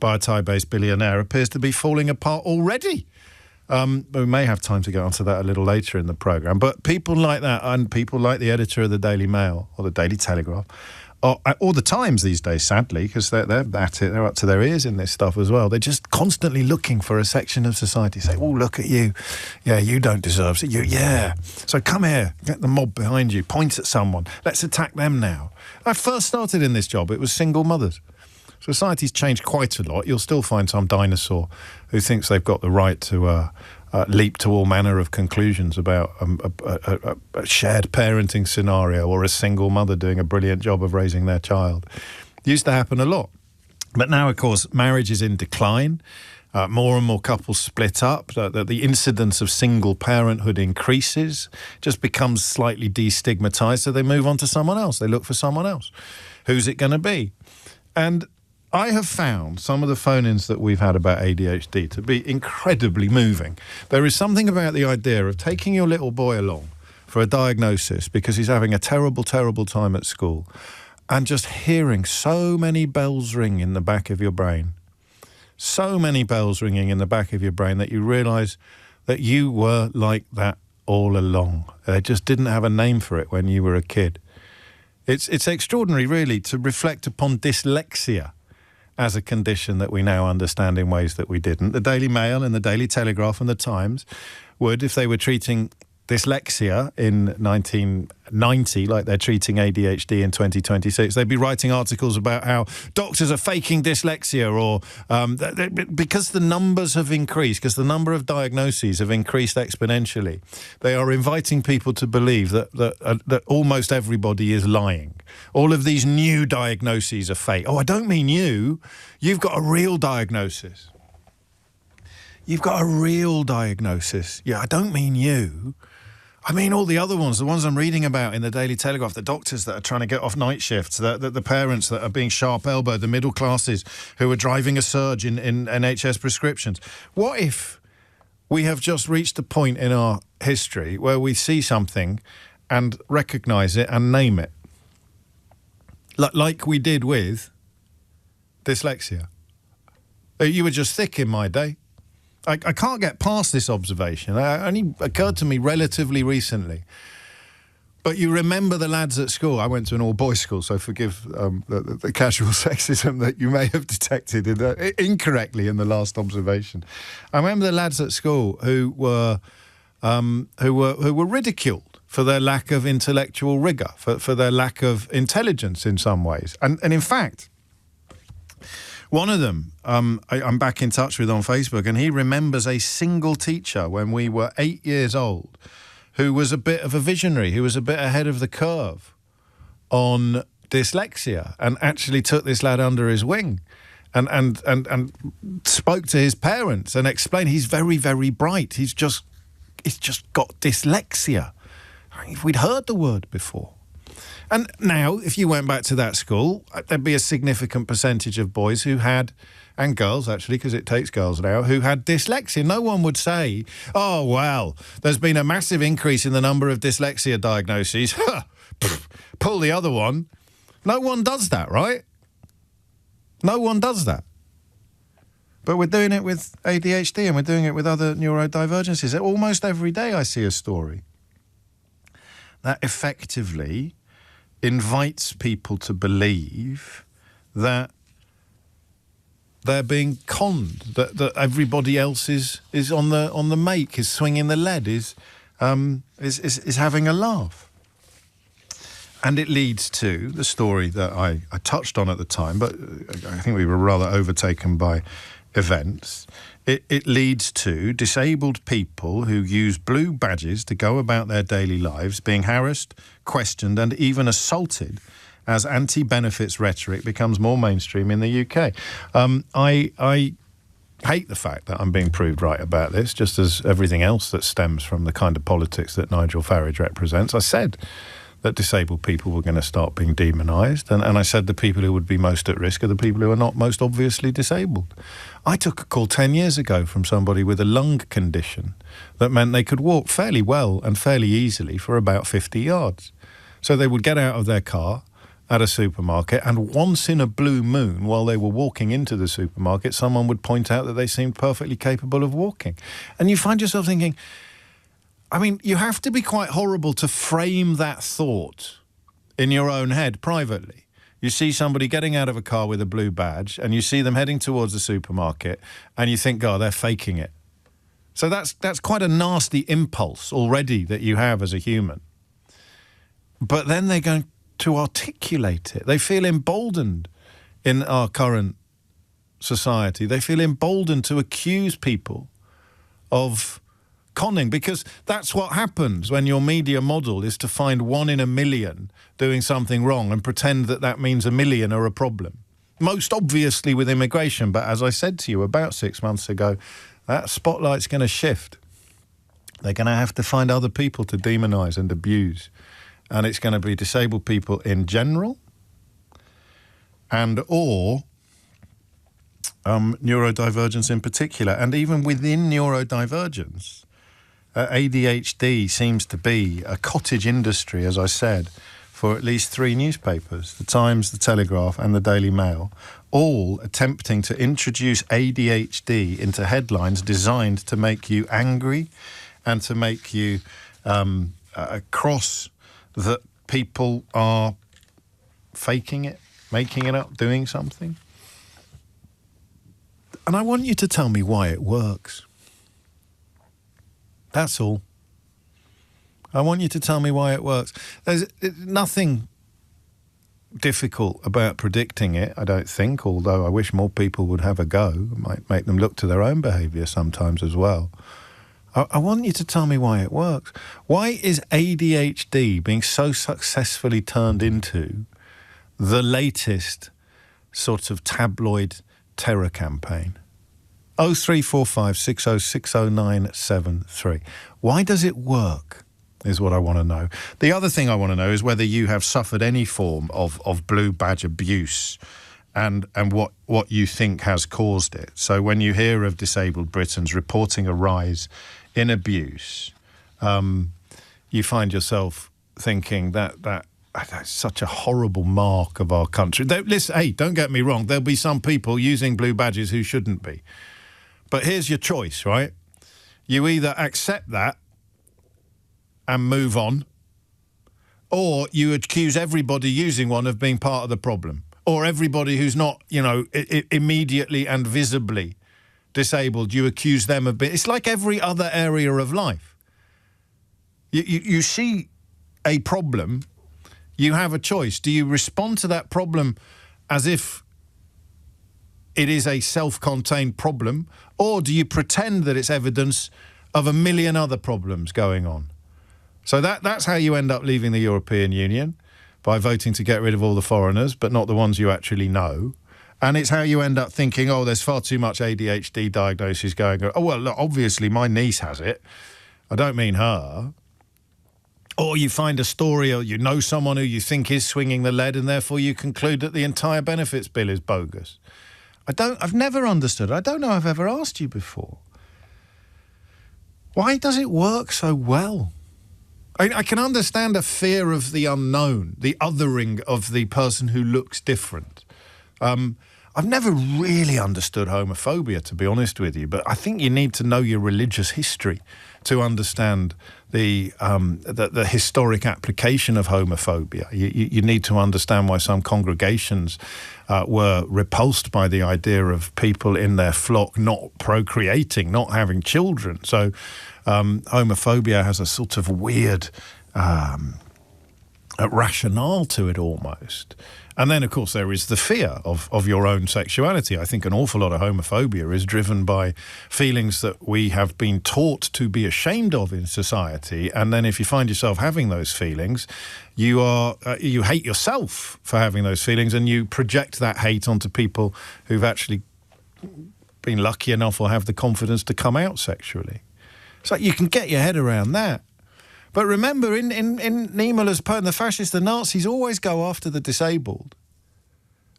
by a Thai-based billionaire, appears to be falling apart already. We may have time to get onto that a little later in the programme. But people like that, and people like the editor of the Daily Mail or the Daily Telegraph, or the Times these days, sadly, because they're at it, they're up to their ears in this stuff as well. They're just constantly looking for a section of society. Say, oh, look at you. Yeah, you don't deserve it. Yeah. So come here, get the mob behind you, point at someone. Let's attack them now. I first started in this job, it was single mothers. Society's changed quite a lot. You'll still find some dinosaur who thinks they've got the right to leap to all manner of conclusions about a shared parenting scenario or a single mother doing a brilliant job of raising their child. It used to happen a lot. But now, of course, marriage is in decline. More and more couples split up. The incidence of single parenthood increases, just becomes slightly destigmatized, so they move on to someone else. They look for someone else. Who's it going to be? And I have found some of the phone-ins that we've had about ADHD to be incredibly moving. There is something about the idea of taking your little boy along for a diagnosis because he's having a terrible, terrible time at school and just hearing so many bells ring in the back of your brain. So many bells ringing in the back of your brain that you realise that you were like that all along. They just didn't have a name for it when you were a kid. It's extraordinary, really, to reflect upon dyslexia as a condition that we now understand in ways that we didn't. The Daily Mail and the Daily Telegraph and the Times would, if they were treating dyslexia in 1990 like they're treating ADHD in 2026, they'd be writing articles about how doctors are faking dyslexia, or because the numbers have increased, because the number of diagnoses have increased exponentially, they are inviting people to believe that almost everybody is lying. All of these new diagnoses are fake. Oh, I don't mean you. You've got a real diagnosis. You've got a real diagnosis. Yeah, I don't mean you. I mean all the other ones, the ones I'm reading about in the Daily Telegraph, the doctors that are trying to get off night shifts, the parents that are being sharp-elbowed, the middle classes who are driving a surge in NHS prescriptions. What if we have just reached a point in our history where we see something and recognise it and name it? Like we did with dyslexia. You were just thick in my day. I can't get past this observation. It only occurred to me relatively recently. But you remember the lads at school. I went to an all-boys school, so forgive the casual sexism that you may have detected incorrectly in the last observation. I remember the lads at school who were ridiculed for their lack of intellectual rigour, for their lack of intelligence in some ways. And in fact, one of them, I'm back in touch with on Facebook, and he remembers a single teacher when we were 8 years old who was a bit of a visionary, who was a bit ahead of the curve on dyslexia, and actually took this lad under his wing and spoke to his parents and explained he's very, very bright. He's just got dyslexia. I mean, we'd heard the word before. And now, if you went back to that school, there'd be a significant percentage of boys who had, and girls actually, because it takes girls now, who had dyslexia. No one would say, oh, well, there's been a massive increase in the number of dyslexia diagnoses. Pull the other one. No one does that, right? No one does that. But we're doing it with ADHD and we're doing it with other neurodivergencies. Almost every day I see a story that effectively invites people to believe that they're being conned, that everybody else is on the make, is swinging the lead, is having a laugh. And it leads to the story that I touched on at the time, but I think we were rather overtaken by events. It leads to disabled people who use blue badges to go about their daily lives being harassed, questioned and even assaulted as anti-benefits rhetoric becomes more mainstream in the UK. I hate the fact that I'm being proved right about this, just as everything else that stems from the kind of politics that Nigel Farage represents. I said that disabled people were going to start being demonised, and I said the people who would be most at risk are the people who are not most obviously disabled. I took a call 10 years ago from somebody with a lung condition that meant they could walk fairly well and fairly easily for about 50 yards. So they would get out of their car at a supermarket, and once in a blue moon, while they were walking into the supermarket, someone would point out that they seemed perfectly capable of walking. And you find yourself thinking, I mean, you have to be quite horrible to frame that thought in your own head privately. You see somebody getting out of a car with a blue badge and you see them heading towards the supermarket and you think, God, they're faking it. So that's quite a nasty impulse already that you have as a human. But then they're going to articulate it. They feel emboldened in our current society. They feel emboldened to accuse people of conning, because that's what happens when your media model is to find 1 in a million doing something wrong and pretend that that means a million are a problem. Most obviously with immigration, but as I said to you about 6 months ago, that spotlight's going to shift. They're going to have to find other people to demonise and abuse. And it's going to be disabled people in general or neurodivergence in particular. And even within neurodivergence, ADHD seems to be a cottage industry, as I said, for at least 3 newspapers, The Times, The Telegraph and The Daily Mail, all attempting to introduce ADHD into headlines designed to make you angry and to make you cross that people are faking it, making it up, doing something. And I want you to tell me why it works. That's all. I want you to tell me why it works. There's nothing difficult about predicting it, I don't think, although I wish more people would have a go. It might make them look to their own behaviour sometimes as well. I want you to tell me why it works. Why is ADHD being so successfully turned into the latest sort of tabloid terror campaign? 0345 6060973. Why does it work, is what I want to know. The other thing I want to know is whether you have suffered any form of blue badge abuse and what you think has caused it. So when you hear of disabled Britons reporting a rise in abuse, you find yourself thinking that's such a horrible mark of our country. Listen, hey, don't get me wrong, there'll be some people using blue badges who shouldn't be. But here's your choice, right? You either accept that and move on, or you accuse everybody using one of being part of the problem, or everybody who's not, immediately and visibly disabled, you accuse them of being... It's like every other area of life. You see a problem, you have a choice. Do you respond to that problem as if it is a self-contained problem, or do you pretend that it's evidence of a million other problems going on? So that's how you end up leaving the European Union, by voting to get rid of all the foreigners, but not the ones you actually know. And it's how you end up thinking, there's far too much ADHD diagnosis going on. Oh, well, look, obviously my niece has it. I don't mean her. Or you find a story, or you know someone who you think is swinging the lead, and therefore you conclude that the entire benefits bill is bogus. I've never understood. I don't know I've ever asked you before. Why does it work so well? I can understand a fear of the unknown, the othering of the person who looks different. I've never really understood homophobia, to be honest with you, but I think you need to know your religious history to understand the historic application of homophobia. You need to understand why some congregations were repulsed by the idea of people in their flock not procreating, not having children. So homophobia has a sort of weird rationale to it almost. And then, of course, there is the fear of your own sexuality. I think an awful lot of homophobia is driven by feelings that we have been taught to be ashamed of in society. And then if you find yourself having those feelings, you hate yourself for having those feelings, and you project that hate onto people who've actually been lucky enough or have the confidence to come out sexually. So you can get your head around that. But remember, in Niemöller's poem, the fascists, the Nazis always go after the disabled.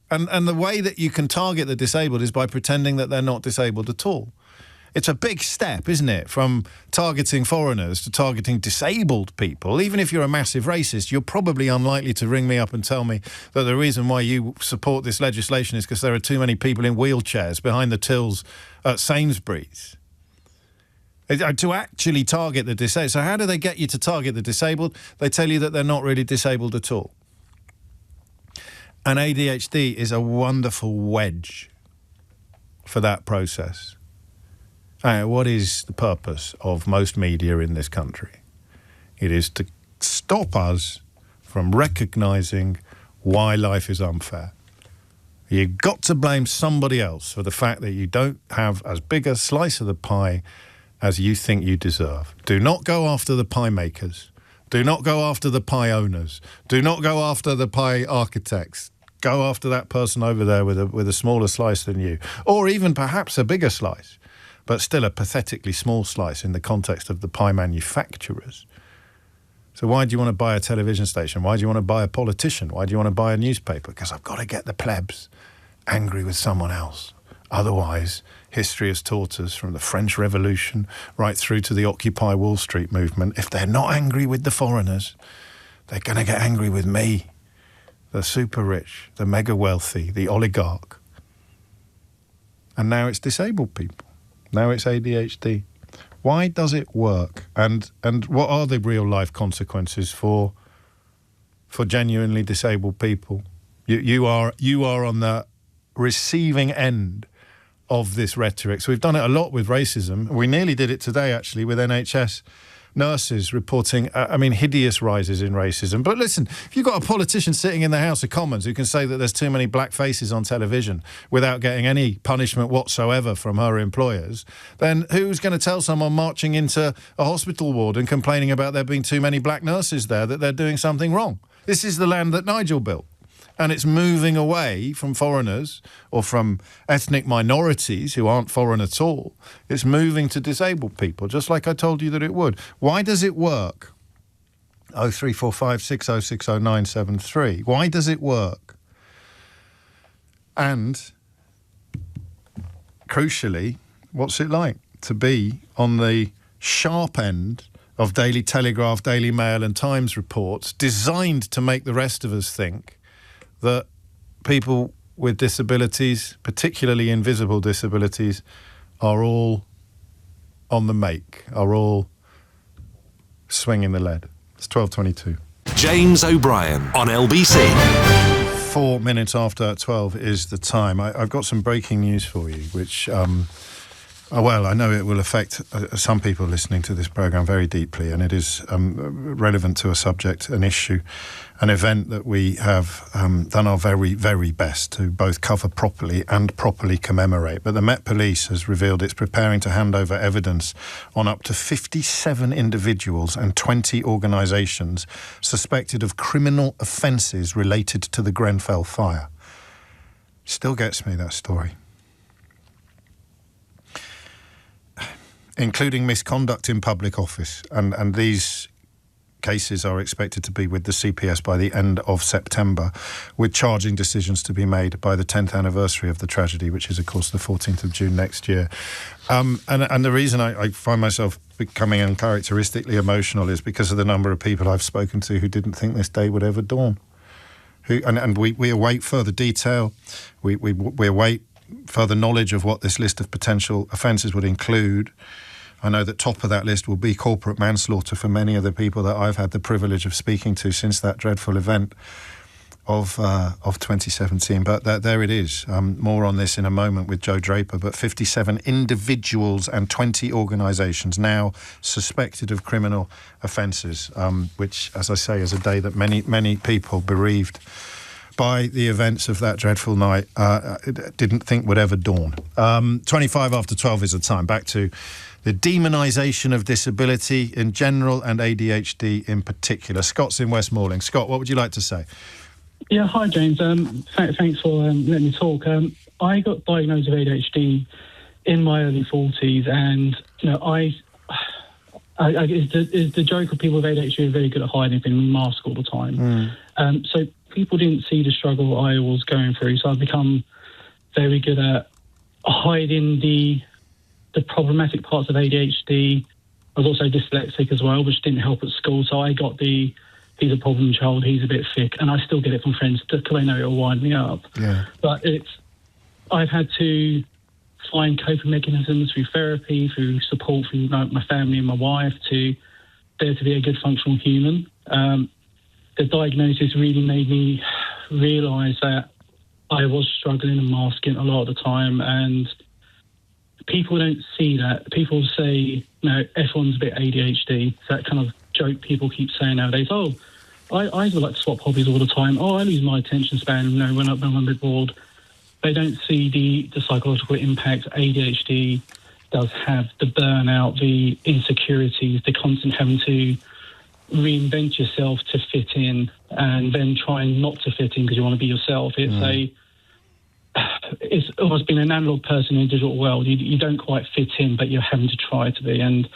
And the way that you can target the disabled is by pretending that they're not disabled at all. It's a big step, isn't it, from targeting foreigners to targeting disabled people. Even if you're a massive racist, you're probably unlikely to ring me up and tell me that the reason why you support this legislation is because there are too many people in wheelchairs behind the tills at Sainsbury's. To actually target the disabled. So how do they get you to target the disabled? They tell you that they're not really disabled at all. And ADHD is a wonderful wedge for that process. What is the purpose of most media in this country? It is to stop us from recognising why life is unfair. You've got to blame somebody else for the fact that you don't have as big a slice of the pie as you think you deserve. Do not go after the pie makers. Do not go after the pie owners. Do not go after the pie architects. Go after that person over there with a smaller slice than you, or even perhaps a bigger slice, but still a pathetically small slice in the context of the pie manufacturers. So why do you want to buy a television station? Why do you want to buy a politician? Why do you want to buy a newspaper? Because I've got to get the plebs angry with someone else. Otherwise, history has taught us from the French Revolution right through to the Occupy Wall Street movement, if they're not angry with the foreigners, they're going to get angry with me, the super rich, the mega wealthy, the oligarch. And now it's disabled people. Now it's ADHD. Why does it work? And what are the real life consequences for genuinely disabled people? You are on the receiving end of this rhetoric. So we've done it a lot with racism. We nearly did it today, actually, with NHS nurses reporting, hideous rises in racism. But listen, if you've got a politician sitting in the House of Commons who can say that there's too many black faces on television without getting any punishment whatsoever from her employers, then who's going to tell someone marching into a hospital ward and complaining about there being too many black nurses there that they're doing something wrong? This is the land that Nigel built. And it's moving away from foreigners or from ethnic minorities who aren't foreign at all. It's moving to disabled people, just like I told you that it would. Why does it work? 0345 6060 973. Why does it work? And, crucially, what's it like to be on the sharp end of Daily Telegraph, Daily Mail and Times reports designed to make the rest of us think that people with disabilities, particularly invisible disabilities, are all on the make, are all swinging the lead. It's 12:22. James O'Brien on LBC. 4 minutes after 12 is the time. I've got some breaking news for you, which, I know it will affect some people listening to this programme very deeply, and it is relevant to a subject, an issue, an event that we have done our very, very best to both cover properly and properly commemorate. But the Met Police has revealed it's preparing to hand over evidence on up to 57 individuals and 20 organisations suspected of criminal offences related to the Grenfell fire. Still gets me, that story. Including misconduct in public office. And these cases are expected to be with the CPS by the end of September, with charging decisions to be made by the 10th anniversary of the tragedy, which is, of course, the 14th of June next year. And the reason I find myself becoming uncharacteristically emotional is because of the number of people I've spoken to who didn't think this day would ever dawn. We await further detail. We await further knowledge of what this list of potential offences would include. I know that top of that list will be corporate manslaughter for many of the people that I've had the privilege of speaking to since that dreadful event of 2017. But there it is. More on this in a moment with Joe Draper. But 57 individuals and 20 organisations now suspected of criminal offences, which, as I say, is a day that many people bereaved by the events of that dreadful night didn't think would ever dawn. 25 after 12 is the time. Back to the demonisation of disability in general and ADHD in particular. Scott's in Westmoreland. Scott, what would you like to say? Yeah, hi, James. Thanks for letting me talk. I got diagnosed with ADHD in my early 40s, and it's the joke of people with ADHD are very good at hiding things and mask all the time. So people didn't see the struggle I was going through, so I've become very good at hiding the problematic parts of ADHD. I was also dyslexic as well, which didn't help at school, so I got he's a problem child, he's a bit thick, and I still get it from friends because they know it'll wind me up. Yeah. But I've had to find coping mechanisms through therapy, through support from my family and my wife to dare to be a good functional human. The diagnosis really made me realise that I was struggling and masking a lot of the time, and people don't see that. People say, everyone's a bit ADHD. It's that kind of joke people keep saying nowadays. Oh, I like to swap hobbies all the time. Oh, I lose my attention span when I'm a bit bored. they don't see the psychological impact ADHD does have, the burnout, the insecurities, the constant having to reinvent yourself to fit in and then trying not to fit in because you want to be yourself. It's almost being an analog person in a digital world. You don't quite fit in, but you're having to try to be. And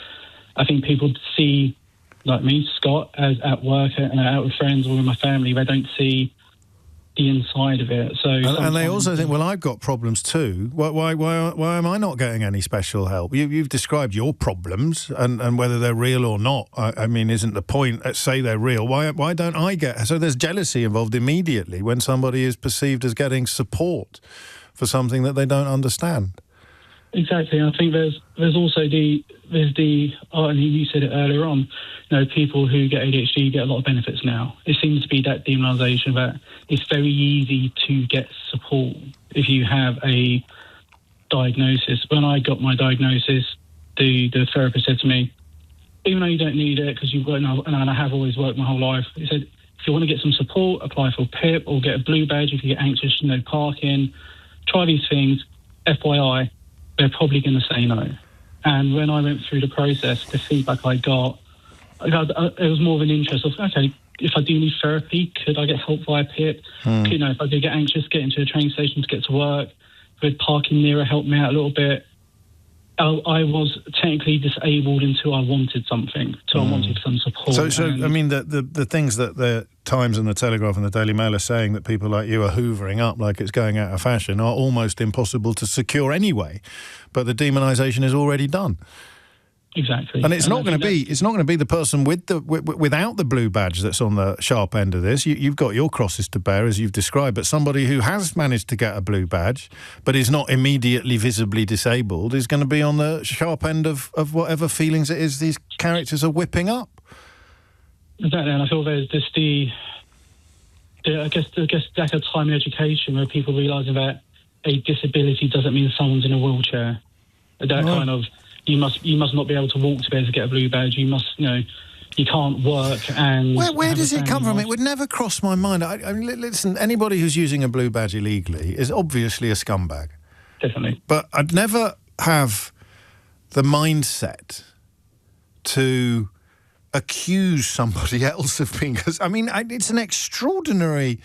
I think people see, like me, Scott, as at work and out with friends or with my family. They don't see the inside of it. And they also think, well, I've got problems too. Why am I not getting any special help? You've described your problems, and whether they're real or not, I mean, isn't the point. Let's say they're real. Why don't I get... So there's jealousy involved immediately when somebody is perceived as getting support for something that they don't understand. Exactly. I think there's also and you said it earlier on, people who get ADHD get a lot of benefits now. It seems to be that demonisation that it's very easy to get support if you have a diagnosis. When I got my diagnosis, the therapist said to me, even though you don't need it because you've worked, and I have always worked my whole life, he said, if you want to get some support, apply for PIP or get a blue badge if you get anxious, no parking, try these things. FYI, they're probably going to say no. And when I went through the process, the feedback I got, it was more of an interest of, okay, if I do need therapy, could I get help via PIP? If I do get anxious, get into a train station to get to work, with parking nearer help me out a little bit. I was technically disabled until I wanted something, until I wanted some support. So I mean, the things that the Times and the Telegraph and the Daily Mail are saying that people like you are hoovering up like it's going out of fashion are almost impossible to secure anyway. But the demonisation is already done. Exactly. And it's not going to be the person without the blue badge that's on the sharp end of this. You've got your crosses to bear, as you've described, but somebody who has managed to get a blue badge but is not immediately visibly disabled is going to be on the sharp end of whatever feelings it is these characters are whipping up. Exactly, and I feel there's just I guess lack of time in education where people realising that a disability doesn't mean someone's in a wheelchair. Kind of... You must not be able to walk to be able to get a blue badge. You must, you can't work. And where does it come from? It would never cross my mind. I mean, listen, anybody who's using a blue badge illegally is obviously a scumbag. Definitely. But I'd never have the mindset to accuse somebody else of being... Because, I mean, it's an extraordinary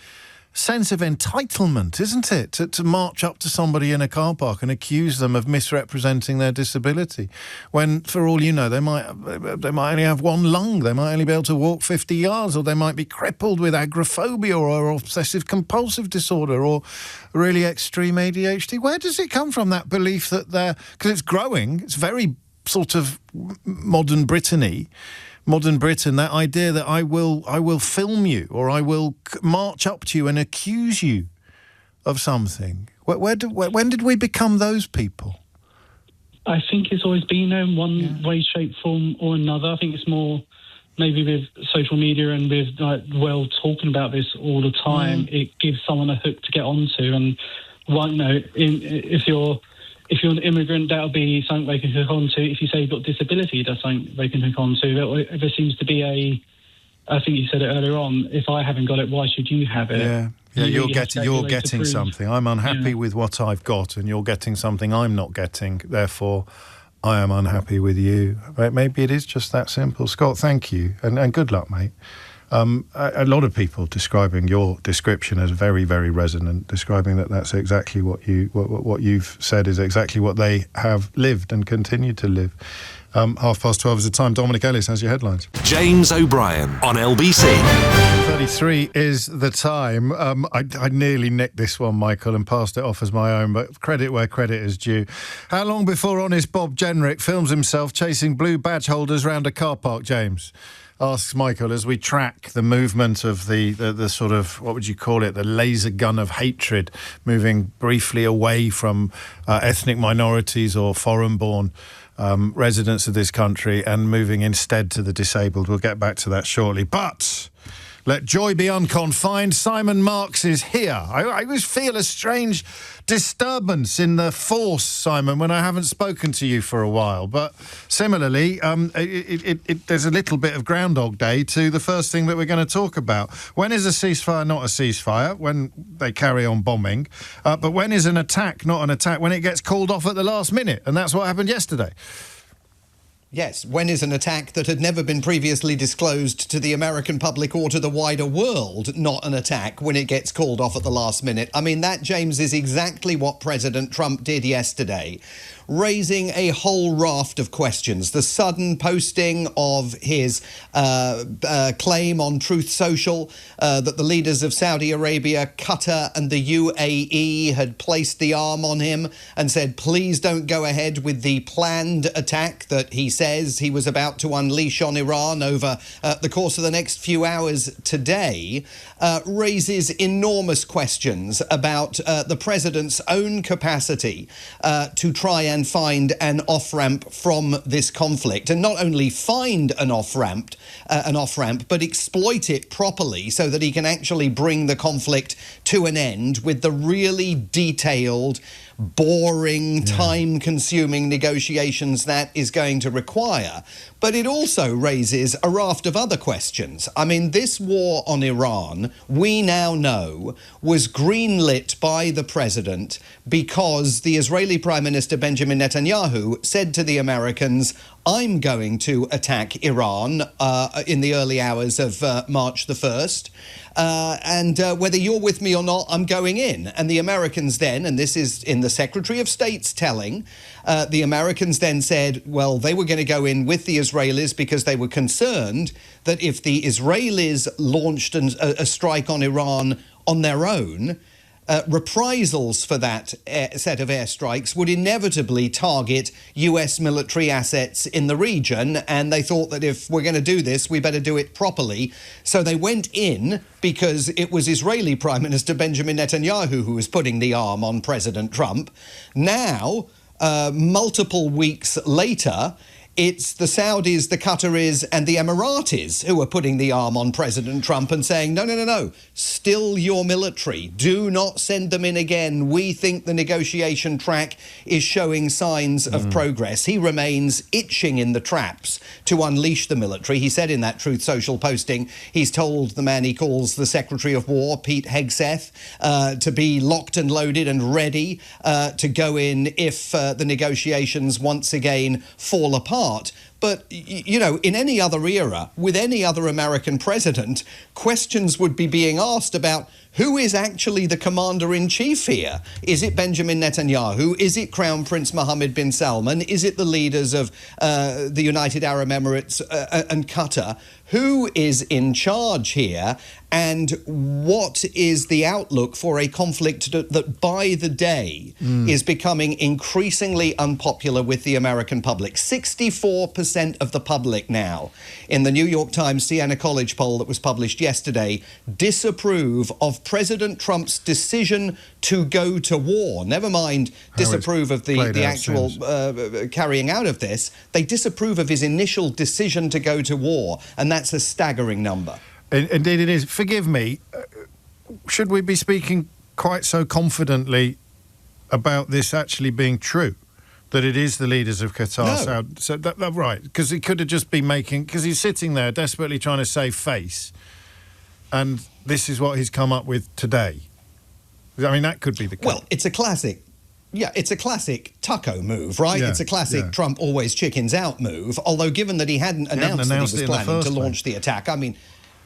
sense of entitlement, isn't it, to march up to somebody in a car park and accuse them of misrepresenting their disability, when, for all you know, they might only have one lung, they might only be able to walk 50 yards, or they might be crippled with agoraphobia or obsessive-compulsive disorder or really extreme ADHD. Where does it come from, that belief that they're... Because it's growing, it's very sort of modern Britain-y, that idea that I will film you or I will march up to you and accuse you of something. When did we become those people? I think it's always been there in one way, shape, form or another. I think it's more maybe with social media and with talking about this all the time. It gives someone a hook to get onto. And if you're an immigrant, that'll be something they can hook onto. If you say you've got disability, that's something they can hook onto. There seems to be I think you said it earlier on, if I haven't got it, why should you have it? Yeah, you're getting something. I'm unhappy with what I've got, and you're getting something I'm not getting. Therefore, I am unhappy with you. Maybe it is just that simple. Scott, thank you, and good luck, mate. A lot of people describing your description as very, very resonant, describing that's exactly what you've said is exactly what they have lived and continue to live. 12:30 is the time. Dominic Ellis has your headlines. James O'Brien on LBC. 33 is the time. I nearly nicked this one, Michael, and passed it off as my own, but credit where credit is due. How long before honest Bob Jenrick films himself chasing blue badge holders round a car park, James? Asks Michael as we track the movement of the sort of, what would you call it, the laser gun of hatred, moving briefly away from ethnic minorities or foreign-born residents of this country and moving instead to the disabled. We'll get back to that shortly. But Let joy be unconfined. Simon Marks is here. I always feel a strange disturbance in the force, Simon, when I haven't spoken to you for a while. But similarly, there's a little bit of Groundhog Day to the first thing that we're going to talk about. When is a ceasefire not a ceasefire? When they carry on bombing. But when is an attack not an attack? When it gets called off at the last minute. And that's what happened yesterday. Yes, when is an attack that had never been previously disclosed to the American public or to the wider world not an attack when it gets called off at the last minute? I mean, that, James, is exactly what President Trump did yesterday, raising a whole raft of questions. The sudden posting of his claim on Truth Social that the leaders of Saudi Arabia, Qatar and the UAE had placed the arm on him and said, please don't go ahead with the planned attack that he says he was about to unleash on Iran over the course of the next few hours today, raises enormous questions about the president's own capacity to try and find an off-ramp from this conflict, and not only find an off-ramp, but exploit it properly so that he can actually bring the conflict to an end with the really detailed, boring, time-consuming negotiations that is going to require. But it also raises a raft of other questions. I mean, this war on Iran, we now know, was greenlit by the president because the Israeli Prime Minister Benjamin Netanyahu said to the Americans, I'm going to attack Iran in the early hours of March the 1st. And whether you're with me or not, I'm going in. And the Americans then, and this is in the Secretary of State's telling, the Americans then said, well, they were going to go in with the Israelis because they were concerned that if the Israelis launched a strike on Iran on their own, reprisals for that set of airstrikes would inevitably target US military assets in the region, and they thought that if we're going to do this, we better do it properly. So they went in because it was Israeli Prime Minister Benjamin Netanyahu who was putting the arm on President Trump. Now, multiple weeks later, it's the Saudis, the Qataris and the Emiratis who are putting the arm on President Trump and saying, no, still your military. Do not send them in again. We think the negotiation track is showing signs of progress. He remains itching in the traps to unleash the military. He said in that Truth Social posting, he's told the man he calls the Secretary of War, Pete Hegseth, to be locked and loaded and ready to go in if the negotiations once again fall apart. But, you know, in any other era, with any other American president, questions would be being asked about who is actually the commander-in-chief here? Is it Benjamin Netanyahu? Is it Crown Prince Mohammed bin Salman? Is it the leaders of the United Arab Emirates and Qatar? Who is in charge here? And what is the outlook for a conflict that by the day is becoming increasingly unpopular with the American public? 64% of the public now, in the New York Times Siena College poll that was published yesterday, disapprove of President Trump's decision to go to war. Never mind disapprove of the actual carrying out of this. They disapprove of his initial decision to go to war. And that's a staggering number. Indeed it is. Forgive me, should we be speaking quite so confidently about this actually being true? That it is the leaders of Qatar? No. Right, because he could have just been making... Because he's sitting there desperately trying to save face, and this is what he's come up with today. I mean, that could be the case. Well, it's a classic... Yeah, it's a classic Tucko move, right? It's a classic Trump always chickens out move, although given that he hadn't announced that he was planning to launch the attack, I mean...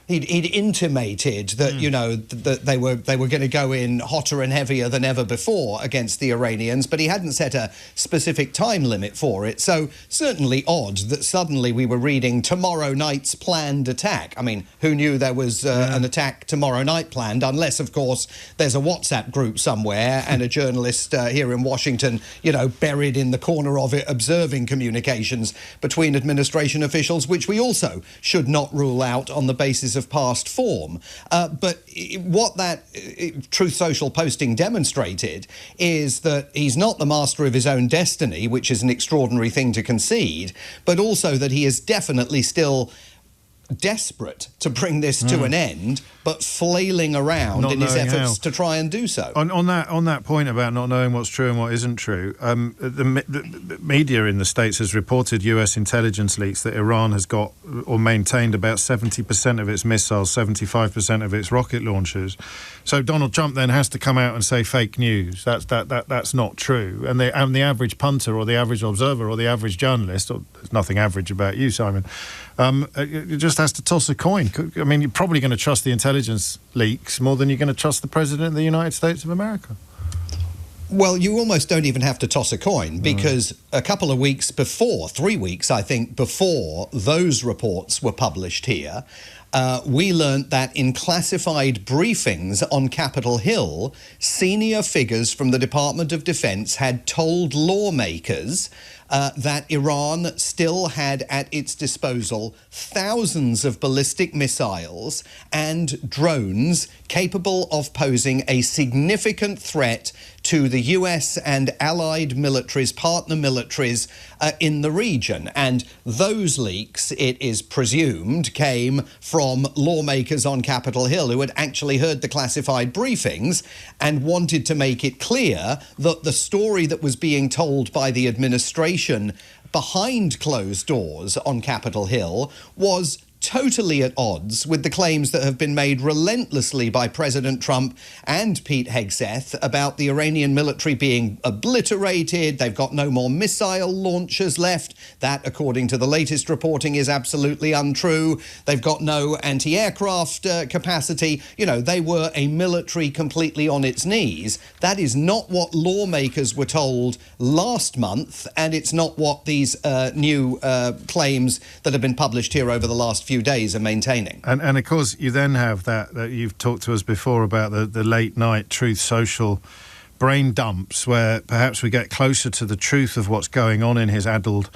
He'd intimated that, you know, that they were going to go in hotter and heavier than ever before against the Iranians, but he hadn't set a specific time limit for it. So certainly odd that suddenly we were reading tomorrow night's planned attack. I mean, who knew there was an attack tomorrow night planned, unless, of course, there's a WhatsApp group somewhere and a journalist here in Washington, you know, buried in the corner of it, observing communications between administration officials, which we also should not rule out on the basis of past form. But what that Truth Social posting demonstrated is that he's not the master of his own destiny, which is an extraordinary thing to concede, but also that he is definitely still desperate to bring this to an end, but flailing around in his efforts to try and do so. On that point about not knowing what's true and what isn't true, the media in the States has reported US intelligence leaks that Iran has got or maintained about 70% of its missiles, 75% of its rocket launchers. So Donald Trump then has to come out and say fake news. That's not true. And the average punter or the average observer or the average journalist, or there's nothing average about you, Simon, it just has to toss a coin. I mean, you're probably going to trust the intelligence leaks more than you're going to trust the President of the United States of America. Well, you almost don't even have to toss a coin, because a couple of weeks before, 3 weeks, I think, before those reports were published here, we learnt that in classified briefings on Capitol Hill, senior figures from the Department of Defense had told lawmakers that Iran still had at its disposal thousands of ballistic missiles and drones capable of posing a significant threat to the US and allied militaries, partner militaries in the region. And those leaks, it is presumed, came from lawmakers on Capitol Hill who had actually heard the classified briefings and wanted to make it clear that the story that was being told by the administration behind closed doors on Capitol Hill was totally at odds with the claims that have been made relentlessly by President Trump and Pete Hegseth about the Iranian military being obliterated. They've got no more missile launchers left. That, according to the latest reporting, is absolutely untrue. They've got no anti-aircraft capacity. You know, they were a military completely on its knees. That is not what lawmakers were told last month, and it's not what these new claims that have been published here over the last few days are maintaining. And of course, you then have that you've talked to us before about the late night Truth Social brain dumps, where perhaps we get closer to the truth of what's going on in his addled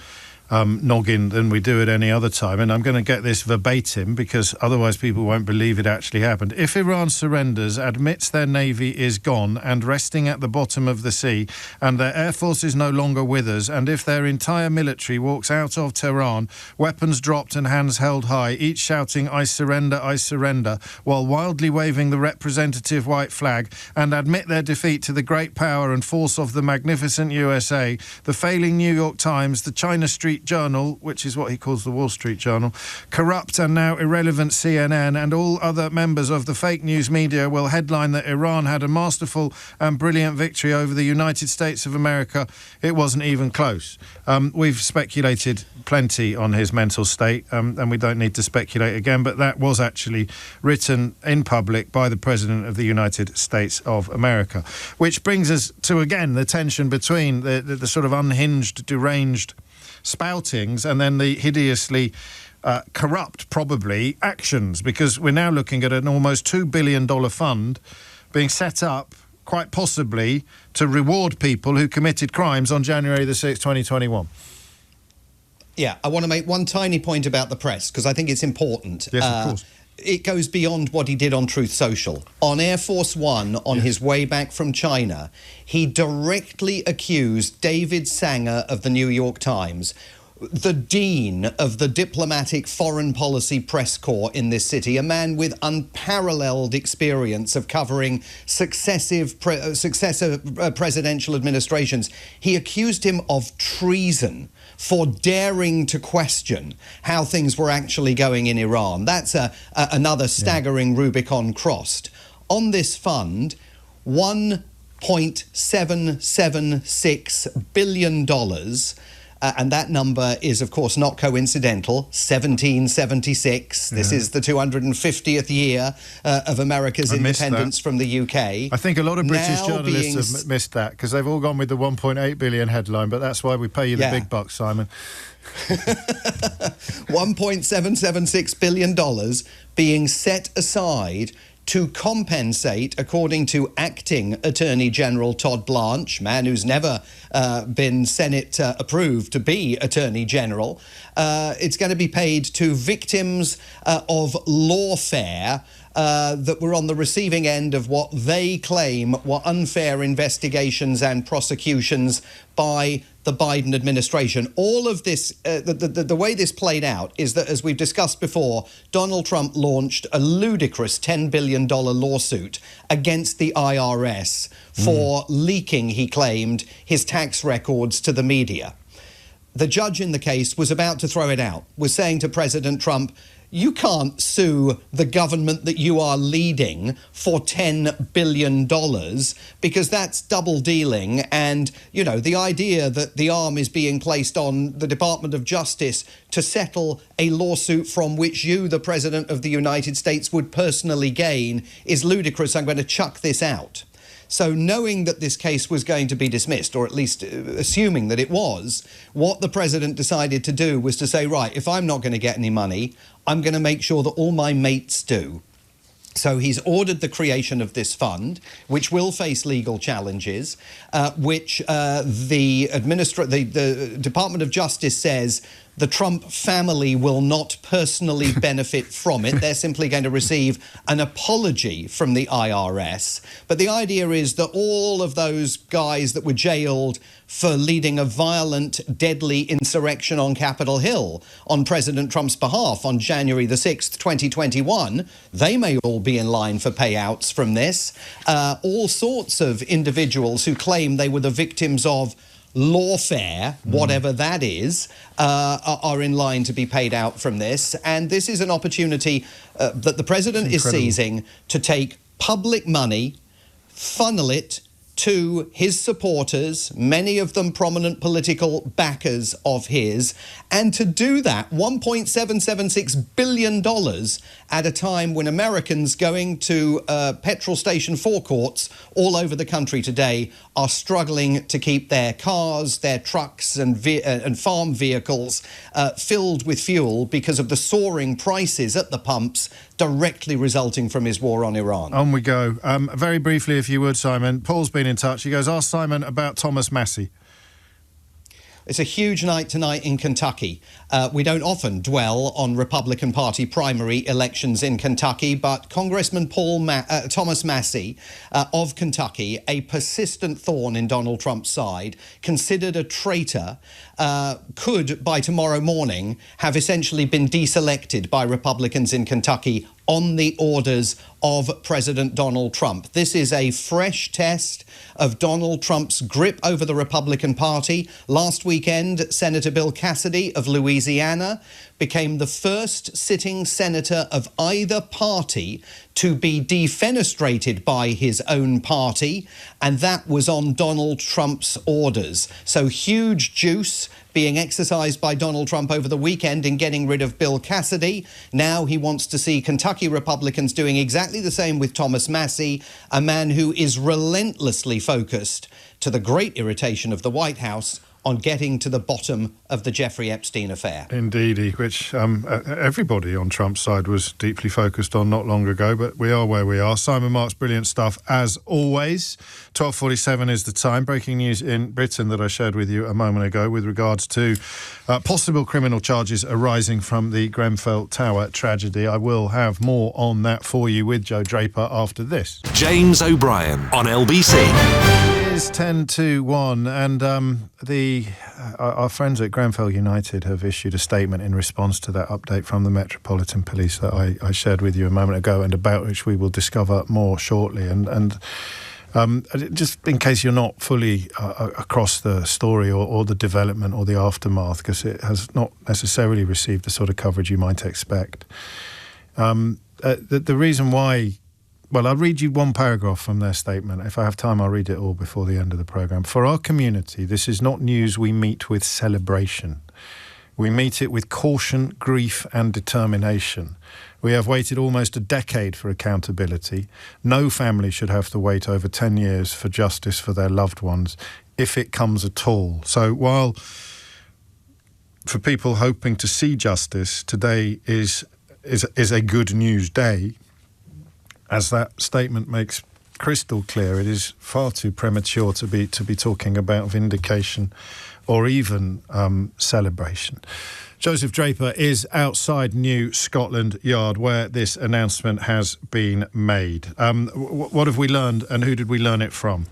noggin than we do at any other time. And I'm going to get this verbatim because otherwise people won't believe it actually happened. If Iran surrenders, admits their navy is gone and resting at the bottom of the sea, and their air force is no longer with us, and if their entire military walks out of Tehran, weapons dropped and hands held high, each shouting, I surrender, while wildly waving the representative white flag, and admit their defeat to the great power and force of the magnificent USA, the failing New York Times, the China Street Journal, which is what he calls the Wall Street Journal, corrupt and now irrelevant CNN, and all other members of the fake news media will headline that Iran had a masterful and brilliant victory over the United States of America. It wasn't even close. We've speculated plenty on his mental state, and we don't need to speculate again, but that was actually written in public by the President of the United States of America. Which brings us to, again, the tension between the sort of unhinged, deranged spoutings and then the hideously corrupt, probably, actions, because we're now looking at an almost $2 billion fund being set up, quite possibly, to reward people who committed crimes on January the 6th, 2021. Yeah, I want to make one tiny point about the press, because I think it's important. Yes, of course. It goes beyond what he did on Truth Social. On Air Force One, on his way back from China, he directly accused David Sanger of the New York Times, the dean of the diplomatic foreign policy press corps in this city, a man with unparalleled experience of covering successive presidential administrations. He accused him of treason for daring to question how things were actually going in Iran. That's another staggering Rubicon crossed. On this fund, $1.776 billion, and that number is, of course, not coincidental, 1776. This is the 250th year of America's independence from the UK. I think a lot of British journalists have missed that, because they've all gone with the 1.8 billion headline, but that's why we pay you the big bucks, Simon. $1.776 billion being set aside to compensate, according to acting Attorney General Todd Blanche, man who's never been Senate approved to be Attorney General. It's going to be paid to victims of lawfare that were on the receiving end of what they claim were unfair investigations and prosecutions by the Biden administration. All of this, the way this played out is that, as we've discussed before, Donald Trump launched a ludicrous $10 billion lawsuit against the IRS for leaking, he claimed, his tax records to the media. The judge in the case was about to throw it out, was saying to President Trump, you can't sue the government that you are leading for $10 billion because that's double dealing. And, you know, the idea that the arm is being placed on the Department of Justice to settle a lawsuit from which you, the President of the United States, would personally gain is ludicrous. I'm going to chuck this out. So knowing that this case was going to be dismissed, or at least assuming that it was, what the president decided to do was to say, right, if I'm not going to get any money, I'm going to make sure that all my mates do. So he's ordered the creation of this fund, which will face legal challenges, which the Department of Justice says the Trump family will not personally benefit from it. They're simply going to receive an apology from the IRS. But the idea is that all of those guys that were jailed for leading a violent, deadly insurrection on Capitol Hill on President Trump's behalf on January the 6th, 2021, they may all be in line for payouts from this. All sorts of individuals who claim they were the victims of lawfare, whatever that is, are in line to be paid out from this. And this is an opportunity that the president is seizing to take public money, funnel it to his supporters, many of them prominent political backers of his, and to do that $1.776 billion at a time when Americans going to petrol station forecourts all over the country today are struggling to keep their cars, their trucks and farm vehicles filled with fuel because of the soaring prices at the pumps directly resulting from his war on Iran. On we go. Very briefly, if you would, Simon. Paul's been in touch. He goes, ask Simon about Thomas Massie. It's a huge night tonight in Kentucky. We don't often dwell on Republican Party primary elections in Kentucky, but Congressman Thomas Massie of Kentucky, a persistent thorn in Donald Trump's side, considered a traitor, could, by tomorrow morning, have essentially been deselected by Republicans in Kentucky on the orders of President Donald Trump. This is a fresh test of Donald Trump's grip over the Republican Party. Last weekend, Senator Bill Cassidy of Louisiana became the first sitting senator of either party to be defenestrated by his own party, and that was on Donald Trump's orders. So huge juice being exercised by Donald Trump over the weekend in getting rid of Bill Cassidy. Now he wants to see Kentucky Republicans doing exactly the same with Thomas Massie, a man who is relentlessly focused, to the great irritation of the White House, on getting to the bottom of the Jeffrey Epstein affair. Indeedy, which everybody on Trump's side was deeply focused on not long ago, but we are where we are. Simon Marks, brilliant stuff, as always. 12:47 is the time. Breaking news in Britain that I shared with you a moment ago with regards to possible criminal charges arising from the Grenfell Tower tragedy. I will have more on that for you with Joe Draper after this. James O'Brien on LBC. It's 10 to 1, and our friends at Grenfell United have issued a statement in response to that update from the Metropolitan Police that I shared with you a moment ago, and about which we will discover more shortly. And just in case you're not fully across the story or the development or the aftermath, because it has not necessarily received the sort of coverage you might expect. The reason why... Well, I'll read you one paragraph from their statement. If I have time, I'll read it all before the end of the programme. For our community, this is not news we meet with celebration. We meet it with caution, grief and determination. We have waited almost a decade for accountability. No family should have to wait over 10 years for justice for their loved ones, if it comes at all. So while for people hoping to see justice, today is a good news day, as that statement makes crystal clear, it is far too premature to be talking about vindication or even celebration. Joseph Draper is outside New Scotland Yard where this announcement has been made. What have we learned and who did we learn it from?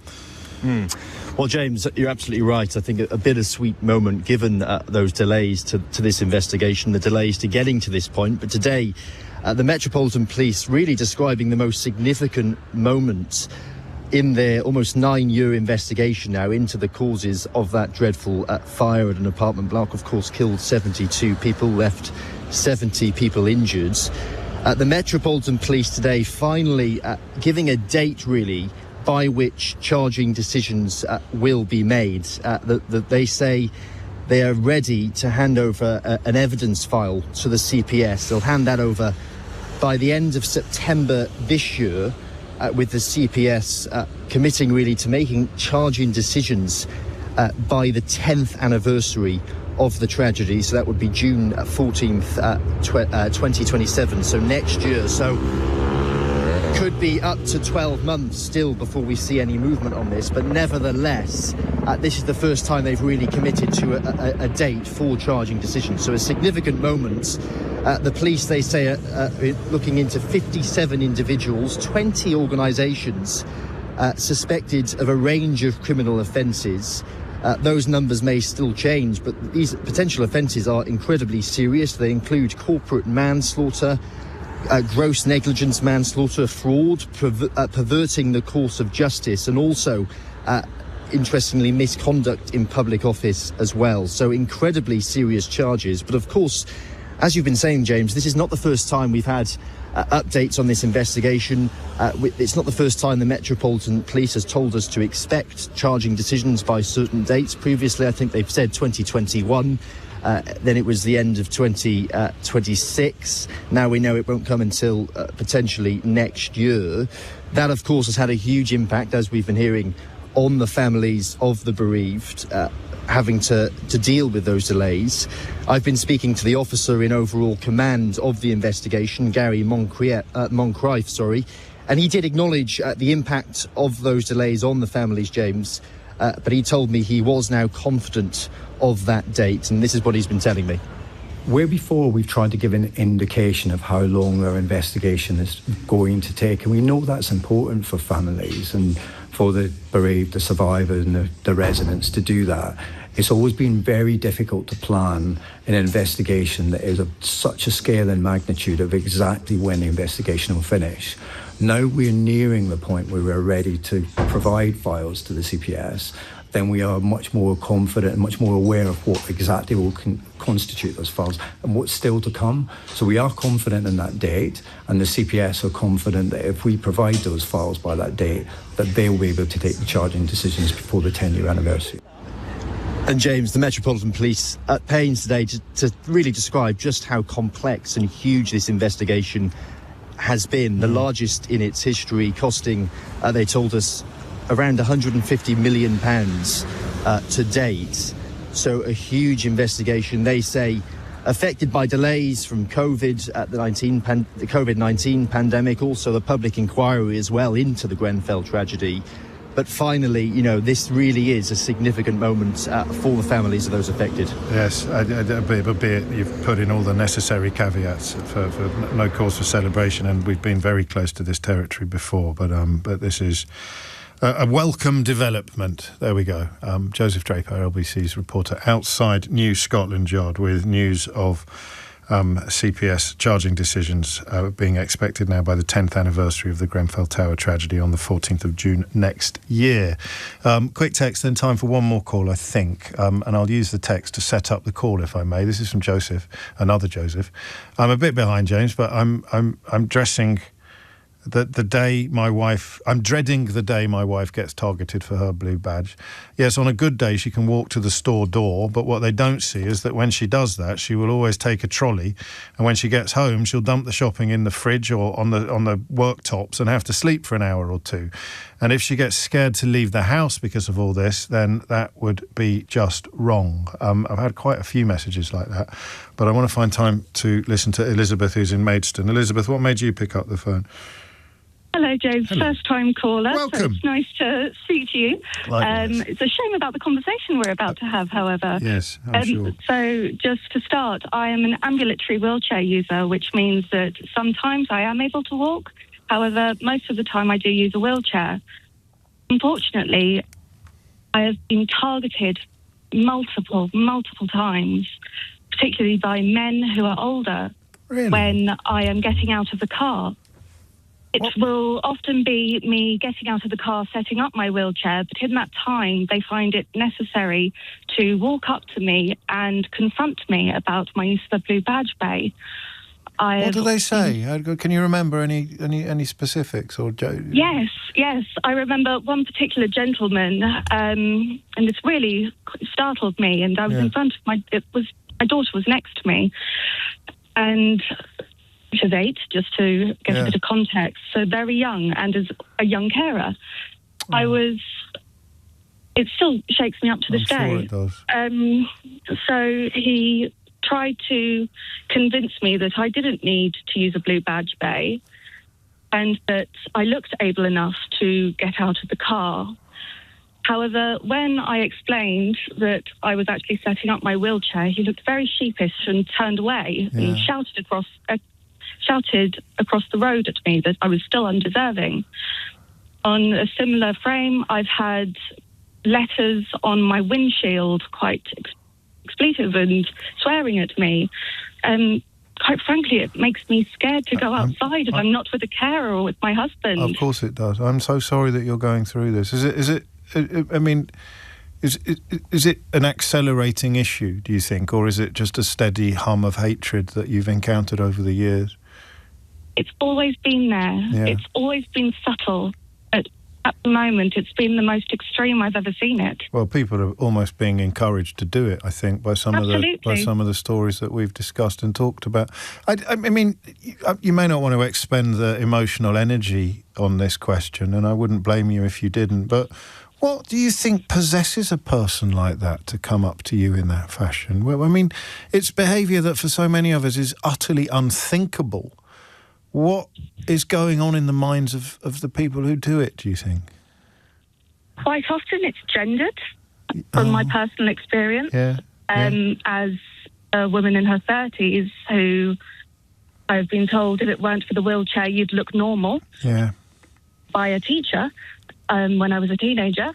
Well, James, you're absolutely right. I think a bittersweet moment given those delays to this investigation, the delays to getting to this point. But today, the Metropolitan Police really describing the most significant moments in their almost 9-year investigation now into the causes of that dreadful fire at an apartment block. Of course, killed 72 people, left 70 people injured. The Metropolitan Police today finally giving a date, really, by which charging decisions will be made. They say they are ready to hand over an evidence file to the CPS. They'll hand that over by the end of September this year, with the CPS committing really to making charging decisions by the 10th anniversary of the tragedy. So that would be June 14th, 2027, so next year. So could be up to 12 months still before we see any movement on this, but nevertheless, this is the first time they've really committed to a date for charging decisions. So a significant moment. The police, they say, are looking into 57 individuals, 20 organisations suspected of a range of criminal offences. Those numbers may still change, but these potential offences are incredibly serious. They include corporate manslaughter, gross negligence manslaughter, fraud, perverting the course of justice, and also, interestingly, misconduct in public office as well. So incredibly serious charges. But of course, as you've been saying, James, this is not the first time we've had updates on this investigation. It's not the first time the Metropolitan Police has told us to expect charging decisions by certain dates. Previously, I think they've said 2021. Then it was the end of 2026. Now we know it won't come until potentially next year. That, of course, has had a huge impact, as we've been hearing, on the families of the bereaved, having to deal with those delays. I've been speaking to the officer in overall command of the investigation, Gary Moncrief, and he did acknowledge the impact of those delays on the families, James, but he told me he was now confident of that date, and this is what he's been telling me. Where before we've tried to give an indication of how long their investigation is going to take, and we know that's important for families and for the bereaved, the survivors and the residents to do that. It's always been very difficult to plan an investigation that is of such a scale and magnitude of exactly when the investigation will finish. Now we're nearing the point where we're ready to provide files to the CPS, then we are much more confident and much more aware of what exactly will constitute those files and what's still to come. So we are confident in that date, and the CPS are confident that if we provide those files by that date, that they'll be able to take the charging decisions before the 10-year anniversary. And James, the Metropolitan Police at pains today to really describe just how complex and huge this investigation has been, the largest in its history, costing, they told us, around £150 million to date. So a huge investigation, they say, affected by delays from COVID, the COVID-19 pandemic, also the public inquiry as well into the Grenfell tragedy. But finally, you know, this really is a significant moment for the families of those affected. Yes, albeit you've put in all the necessary caveats for no cause for celebration, and we've been very close to this territory before, but this is a welcome development. There we go. Joseph Draper, LBC's reporter, outside New Scotland Yard with news of CPS charging decisions being expected now by the 10th anniversary of the Grenfell Tower tragedy on the 14th of June next year. Quick text, then time for one more call, I think, and I'll use the text to set up the call, if I may. This is from Joseph, another Joseph. I'm a bit behind, James, but I'm dressing I'm dreading the day my wife gets targeted for her blue badge. Yes, on a good day she can walk to the store door, but what they don't see is that when she does that, she will always take a trolley, and when she gets home she'll dump the shopping in the fridge or on the worktops and have to sleep for an hour or two. And if she gets scared to leave the house because of all this, then that would be just wrong. I've had quite a few messages like that, but I want to find time to listen to Elizabeth, who's in Maidstone. Elizabeth, what made you pick up the phone? Hello, James. Hello. First-time caller. Welcome. So it's nice to speak to you. Likewise. It's a shame about the conversation we're about to have, however. Yes, I'm sure. So just to start, I am an ambulatory wheelchair user, which means that sometimes I am able to walk. However, most of the time I do use a wheelchair. Unfortunately, I have been targeted multiple times, particularly by men who are older, when I am getting out of the car. It will often be me getting out of the car, setting up my wheelchair, but in that time they find it necessary to walk up to me and confront me about my use of the blue badge bay. What do they say? Can you remember any specifics? Or Yes. I remember one particular gentleman, and it's really startled me. And I was in front of my daughter was next to me, and she was 8, just to get a bit of context. So very young, and as a young carer, it still shakes me up to this day. Sure it does. So he tried to convince me that I didn't need to use a blue badge bay and that I looked able enough to get out of the car. However, when I explained that I was actually setting up my wheelchair, he looked very sheepish and turned away and shouted across the road at me that I was still undeserving. On a similar frame, I've had letters on my windshield, quite expletive and swearing at me. Quite frankly, it makes me scared to go outside if I'm not with a carer or with my husband. Of course it does. I'm so sorry that you're going through this. Is it an accelerating issue, do you think, or is it just a steady hum of hatred that you've encountered over the years? It's always been there. Yeah. It's always been subtle. But at the moment, it's been the most extreme I've ever seen it. Well, people are almost being encouraged to do it, I think, by some of the stories that we've discussed and talked about. I mean, you may not want to expend the emotional energy on this question, and I wouldn't blame you if you didn't, but what do you think possesses a person like that to come up to you in that fashion? Well, I mean, it's behaviour that for so many of us is utterly unthinkable. What is going on in the minds of the people who do it, do you think? Quite often it's gendered, from my personal experience. As a woman in her 30s who I've been told if it weren't for the wheelchair, you'd look normal. By a teacher when I was a teenager.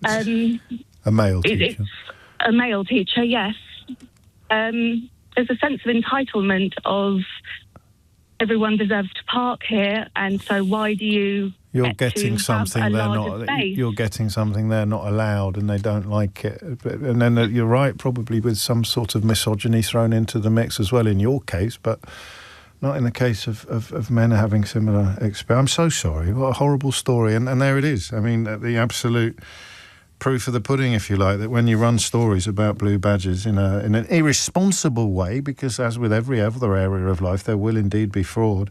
A male teacher? A male teacher, yes. There's a sense of entitlement of everyone deserves to park here, and so why do you You're getting something they're not allowed, and they don't like it. And then you're right, probably with some sort of misogyny thrown into the mix as well in your case, but not in the case of men having similar experience. I'm so sorry. What a horrible story. And there it is. I mean, the absolute proof of the pudding, if you like, that when you run stories about blue badges in an irresponsible way, because as with every other area of life, there will indeed be fraud,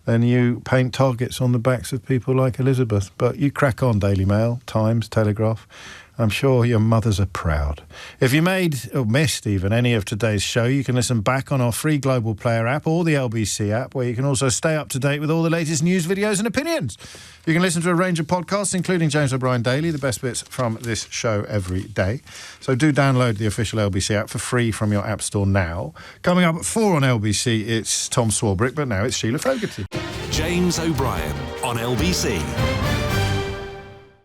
then you paint targets on the backs of people like Elizabeth. But you crack on, Daily Mail, Times, Telegraph. I'm sure your mothers are proud. If you made or missed even any of today's show, you can listen back on our free Global Player app or the LBC app, where you can also stay up to date with all the latest news, videos and opinions. You can listen to a range of podcasts, including James O'Brien Daily, the best bits from this show every day. So do download the official LBC app for free from your app store now. Coming up at 4 on LBC, it's Tom Swarbrick, but now it's Sheila Fogarty. James O'Brien on LBC.